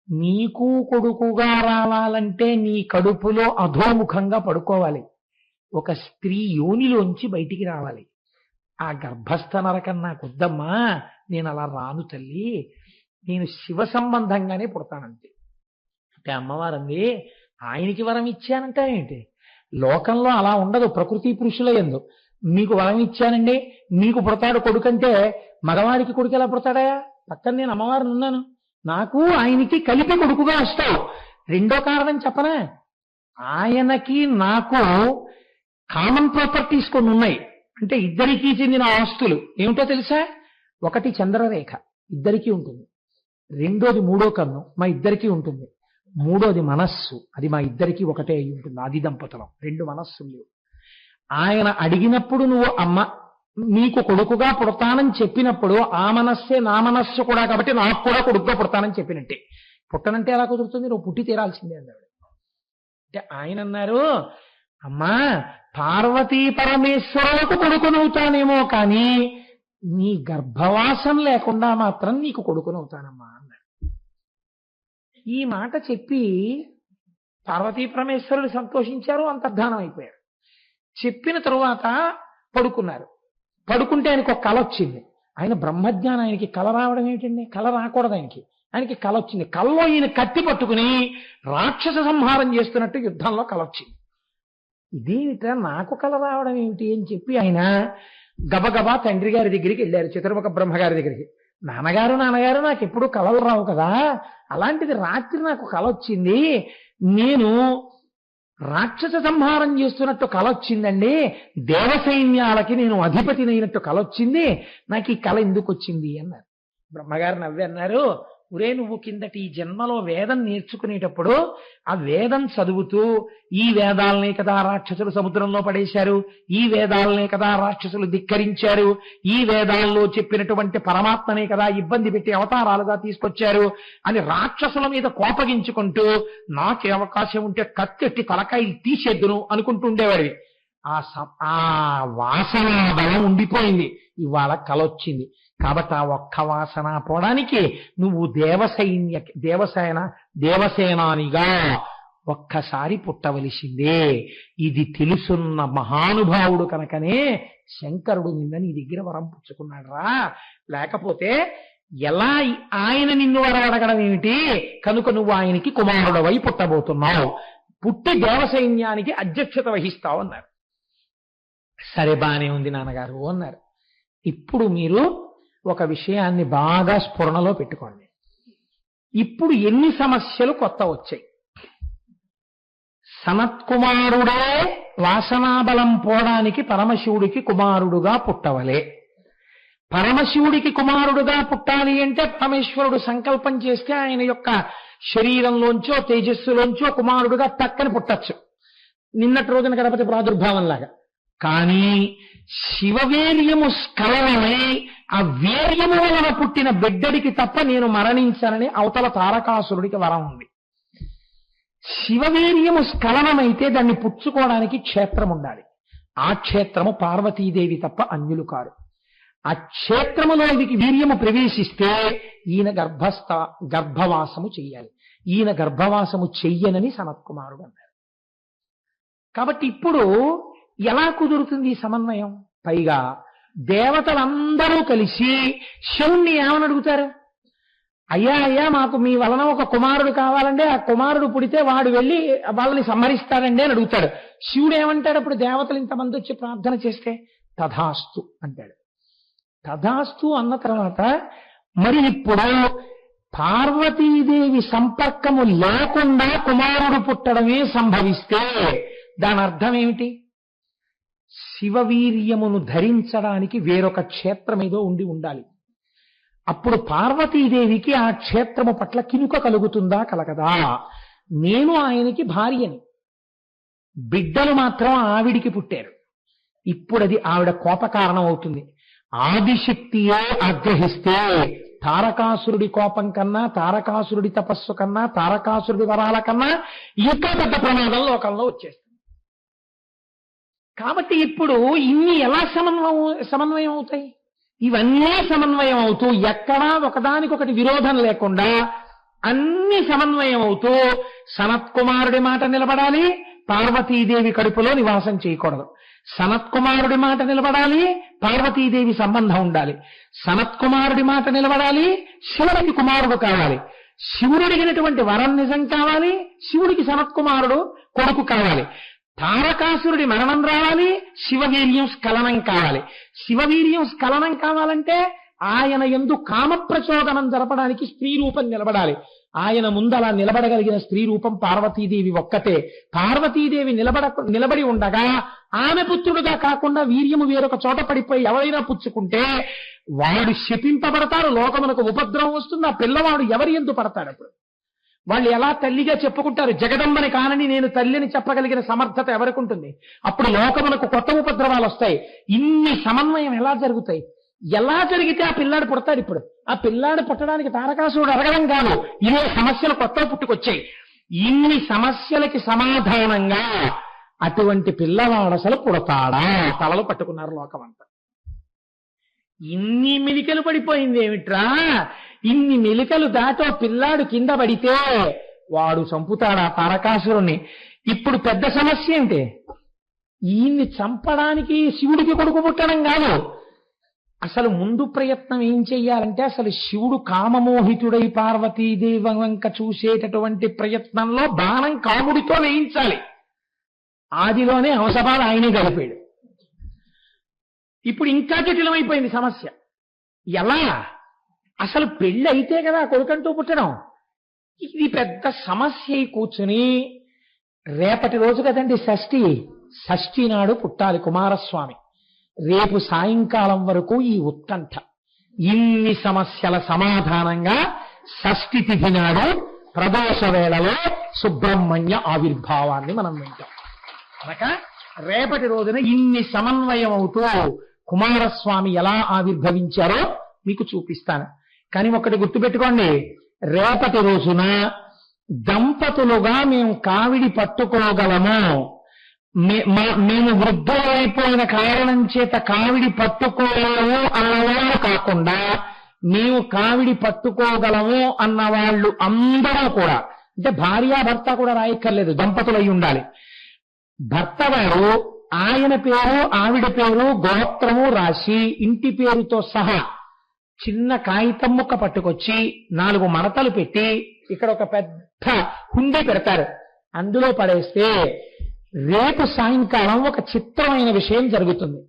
నీకు కొడుకుగా రావాలంటే నీ కడుపులో అధోముఖంగా పడుకోవాలి, ఒక స్త్రీ యోనిలోంచి బయటికి రావాలి. ఆ గర్భస్థ నరకం నాకొద్దమ్మా, నేను అలా రాను తల్లి, నేను శివ సంబంధంగానే పుడతానంతే. అంటే అమ్మవారంది, ఆయనకి వరం ఇచ్చానంటారేంటి? లోకంలో అలా ఉండదు, ప్రకృతి పురుషుల యందు. మీకు వరం ఇచ్చానండి, మీకు పుడతాడు కొడుకంటే మగవాడికి కొడుకు ఎలా పుడతాడయా? పక్కన నేను అమ్మవారిని ఉన్నాను, నాకు ఆయనకి కలిపి కొడుకుగా వస్తావు. రెండో కారణం చెప్పనా, ఆయనకి నాకు కామన్ ప్రాపర్టీస్ కొన్ని ఉన్నాయి. అంటే ఇద్దరికీ చెందిన ఆస్తులు ఏమిటో తెలుసా? ఒకటి చంద్రరేఖ, ఇద్దరికీ ఉంటుంది. రెండోది మూడో కన్ను, మా ఇద్దరికీ ఉంటుంది. మూడోది మనస్సు, అది మా ఇద్దరికీ ఒకటే అయి ఉంటుంది. ఆది దంపతులం, రెండు మనస్సులు లేవు. ఆయన అడిగినప్పుడు నువ్వు అమ్మ నీకు కొడుకుగా పుడతానని చెప్పినప్పుడు ఆ మనస్సే నా మనస్సు కూడా, కాబట్టి నాకు కూడా కొడుకుగా పుడతానని చెప్పినట్టే. పుట్టనంటే ఎలా కుదురుతుంది? నువ్వు పుట్టి తీరాల్సిందే అన్నాడు. అంటే ఆయన అన్నారు, అమ్మా పార్వతీ పరమేశ్వరులకు కొడుకునవుతానేమో కానీ నీ గర్భవాసం లేకుండా మాత్రం నీకు కొడుకునవుతానమ్మా అన్నాడు. ఈ మాట చెప్పి పార్వతీ పరమేశ్వరులు సంతోషించారు, అంతర్ధానం అయిపోయారు. చెప్పిన తరువాత పడుకున్నారు. పడుకుంటే ఆయనకు ఒక కల వచ్చింది. ఆయన బ్రహ్మజ్ఞానం, ఆయనకి కల రావడం ఏమిటండి? కల రాకూడదు ఆయనకి కల వచ్చింది. కల్లో ఈయన కత్తి పట్టుకుని రాక్షస సంహారం చేస్తున్నట్టు యుద్ధంలో కల వచ్చింది. ఇదేమిటా నాకు కల రావడం ఏమిటి అని చెప్పి ఆయన గబగబా తండ్రి గారి దగ్గరికి వెళ్ళారు, చతుర్ముఖ బ్రహ్మగారి దగ్గరికి. నాన్నగారు నాకు ఎప్పుడు కలలు రావు కదా, అలాంటిది రాత్రి నాకు కల వచ్చింది, నేను రాక్షస సంహారం చేస్తున్నట్టు కల వచ్చిందండి, దేవసైన్యాలకి నేను అధిపతినైనట్టు కల వచ్చింది, నాకు ఈ కల ఎందుకు వచ్చింది అన్నారు. బ్రహ్మగారు నవ్వి అన్నారు, ఒరే నువ్వు కిందటి ఈ జన్మలో వేదం నేర్చుకునేటప్పుడు ఆ వేదం చదువుతూ ఈ వేదాలనే కదా రాక్షసులు సముద్రంలో పడేశారు, ఈ వేదాలనే కదా రాక్షసులు ధిక్కరించారు, ఈ వేదాల్లో చెప్పినటువంటి పరమాత్మనే కదా ఇబ్బంది పెట్టి అవతారాలుగా తీసుకొచ్చారు అని రాక్షసుల మీద కోపగించుకుంటూ నాకే అవకాశం ఉంటే కత్తెట్టి తలకాయలు తీసేద్దును అనుకుంటూ ఉండేవాడివి. ఆ వాసన బలం ఉండిపోయింది, ఇవాళ కలొచ్చింది. కాబట్టి ఆ ఒక్క వాసన పోవడానికి నువ్వు దేవసేనానిగా ఒక్కసారి పుట్టవలసిందే. ఇది తెలుసున్న మహానుభావుడు కనుకనే శంకరుడు నిన్న నీ దగ్గర వరం పుచ్చుకున్నాడు రా, లేకపోతే ఎలా ఆయన నిన్ను వరం అడగడం ఏమిటి? కనుక నువ్వు ఆయనకి కుమారుడవై పుట్టబోతున్నావు, పుట్టి దేవసైన్యానికి అధ్యక్షత వహిస్తావు అన్నారు. సరే బానే ఉంది నాన్నగారు అన్నారు. ఇప్పుడు మీరు ఒక విషయాన్ని బాగా స్ఫురణలో పెట్టుకోండి. ఇప్పుడు ఎన్ని సమస్యలు కొత్త వచ్చాయి. సనత్కుమారుడే వాసనాబలం పోవడానికి పరమశివుడికి కుమారుడుగా పుట్టవలే. పరమశివుడికి కుమారుడుగా పుట్టాలి అంటే పరమేశ్వరుడు సంకల్పం చేస్తే ఆయన యొక్క శరీరంలోంచో తేజస్సులోంచో కుమారుడుగా టక్కని పుట్టచ్చు, నిన్నటి రోజున గణపతి ప్రాదుర్భావంలాగా. కానీ శివవీర్యము స్ఖలనమై ఆ వీర్యము వలన పుట్టిన బిడ్డడికి తప్ప నేను మరణించనని అవతల తారకాసురుడికి వరం ఉంది. శివవీర్యము స్ఖలనమైతే దాన్ని పుచ్చుకోవడానికి క్షేత్రం ఉండాలి. ఆ క్షేత్రము పార్వతీదేవి తప్ప అన్యులు కారు. ఆ క్షేత్రములోకి వీర్యము ప్రవేశిస్తే ఈయన గర్భవాసము చెయ్యాలి. ఈయన గర్భవాసము చెయ్యనని సనత్కుమారుడు అన్నారు. కాబట్టి ఇప్పుడు ఎలా కుదురుతుంది ఈ సమన్వయం? పైగా దేవతలందరూ కలిసి శివుణ్ణి ఏమని అడుగుతారు? అయ్యా అయ్యా మాకు మీ వలన ఒక కుమారుడు కావాలంటే ఆ కుమారుడు పుడితే వాడు వెళ్ళి వాళ్ళని సంహరిస్తాడండి అని అడుగుతాడు. శివుడు ఏమంటాడు అప్పుడు? దేవతలు ఇంతమంది వచ్చి ప్రార్థన చేస్తే తథాస్తు అంటాడు. తథాస్తు అన్న తర్వాత మరి ఇప్పుడు పార్వతీదేవి సంపర్కము లేకుండా కుమారుడు పుట్టడమే సంభవిస్తే దాని అర్థం ఏమిటి? శివవీర్యమును ధరించడానికి వేరొక క్షేత్రం ఏదో ఉండాలి. అప్పుడు పార్వతీదేవికి ఆ క్షేత్రము పట్ల కినుక కలుగుతుందా కలగదా? నేను ఆయనకి భార్యని, బిడ్డలు మాత్రం ఆవిడికి పుట్టారు. ఇప్పుడు అది ఆవిడ కోపకారణం అవుతుంది. ఆదిశక్తియే ఆగ్రహిస్తే తారకాసురుడి కోపం కన్నా, తారకాసురుడి తపస్సు కన్నా, తారకాసురుడి వరాల కన్నా ఇంకా పెద్ద ప్రమాదం లోకంలో వచ్చేస్తుంది. కాబట్టి ఇప్పుడు ఇన్ని ఎలా సమన్వయం అవుతాయి? ఇవన్నీ సమన్వయం అవుతూ ఎక్కడా ఒకదానికొకటి విరోధం లేకుండా అన్ని సమన్వయం అవుతూ సనత్కుమారుడి మాట నిలబడాలి, పార్వతీదేవి కడుపులో నివాసం చేయకూడదు. సనత్కుమారుడి మాట నిలబడాలి, పార్వతీదేవి సంబంధం ఉండాలి. సనత్కుమారుడి మాట నిలబడాలి, శివుడికి కుమారుడు కావాలి. శివుడు అడిగినటువంటి వరం నిజం కావాలి, శివుడికి సనత్కుమారుడు కొడుకు కావాలి. తారకాసురుడి మరణం రావాలి, శివవీర్యం స్ఖలనం కావాలి. శివవీర్యం స్ఖలనం కావాలంటే ఆయన యందు కామ ప్రచోదనం జరపడానికి స్త్రీ రూపం నిలబడాలి. ఆయన ముందలా నిలబడగలిగిన స్త్రీ రూపం పార్వతీదేవి ఒక్కతే. పార్వతీదేవి నిలబడి ఉండగా ఆమె పుత్రుడుగా కాకుండా వీర్యము వేరొక చోట పడిపోయి ఎవరైనా పుచ్చుకుంటే వాడు శపింపబడతారు, లోకమునకు ఉపద్రవం వస్తుంది. ఆ పిల్లవాడు ఎవరి యందు పడతాడు? అప్పుడు వాళ్ళు ఎలా తల్లిగా చెప్పుకుంటారు? జగదంబని కానని నేను తల్లిని చెప్పగలిగిన సమర్థత ఎవరికి ఉంటుంది? అప్పుడు లోకమునకు కొత్త ఉపద్రవాలు వస్తాయి. ఇన్ని సమన్వయం ఎలా జరుగుతాయి? ఎలా జరిగితే ఆ పిల్లాడు పుడతాడు? ఇప్పుడు ఆ పిల్లాడు పుట్టడానికి తారకాసురుడు అడగడం కాదు, ఇవే సమస్యలు కొత్త పుట్టుకొచ్చాయి. ఇన్ని సమస్యలకి సమాధానంగా అటువంటి పిల్లవాడు అసలు పుడతాడా? తలలు పట్టుకున్నారు లోకమంతా. ఇన్ని మెలికలు పడిపోయింది ఏమిట్రా? ఇన్ని మెలికలు దాటో పిల్లాడు కింద పడితే వాడు చంపుతాడా తారకాసురుణ్ణి? ఇప్పుడు పెద్ద సమస్య ఏంటి? ఈయన్ని చంపడానికి శివుడికి కొడుకు పుట్టడం కాదు. అసలు ముందు ప్రయత్నం ఏం చెయ్యాలంటే అసలు శివుడు కామమోహితుడై పార్వతీదేవి వంక చూసేటటువంటి ప్రయత్నంలో బాణం కాముడితో వేయించాలి. ఆదిలోనే అవసరాలు ఆయనే కలిపాడు. ఇప్పుడు ఇంకా జటిలమైపోయింది సమస్య. ఎలా? అసలు పెళ్లి అయితే కదా కొడుకంటూ పుట్టడం. ఇది పెద్ద సమస్య అయి కూర్చుని రేపటి రోజు కదండి షష్ఠి నాడు పుట్టాలి కుమారస్వామి. రేపు సాయంకాలం వరకు ఈ ఉత్కంఠ. ఇన్ని సమస్యల సమాధానంగా షష్ఠి తిథి నాడు ప్రదోష వేళలో సుబ్రహ్మణ్య ఆవిర్భావాన్ని మనం వింటాం. కనుక రేపటి రోజున ఇన్ని సమన్వయం అవుతూ కుమారస్వామి ఎలా ఆవిర్భవించారో మీకు చూపిస్తాను. కానీ ఒకటి గుర్తుపెట్టుకోండి, రేపటి రోజున దంపతులుగా మేము కావిడి పట్టుకోగలము, మేము వృద్ధులైపోయిన కారణం చేత కావిడి పట్టుకోలేము అన్నవాళ్ళు కాకుండా మేము కావిడి పట్టుకోగలము అన్నవాళ్ళు అందరూ కూడా, అంటే భార్యాభర్త కూడా రాయక్కర్లేదు, దంపతులు అయి ఉండాలి. భర్త వారు ఆయన పేరు ఆవిడ పేరు గోత్రము రాసి ఇంటి పేరుతో సహా చిన్న కాగితం ముక్క పట్టుకొచ్చి 4 మడతలు పెట్టి ఇక్కడ ఒక పెద్ద హుండీ పెడతారు. అందులో పడేస్తే రేపు సాయంకాలం ఒక చిత్రమైన విషయం జరుగుతుంది.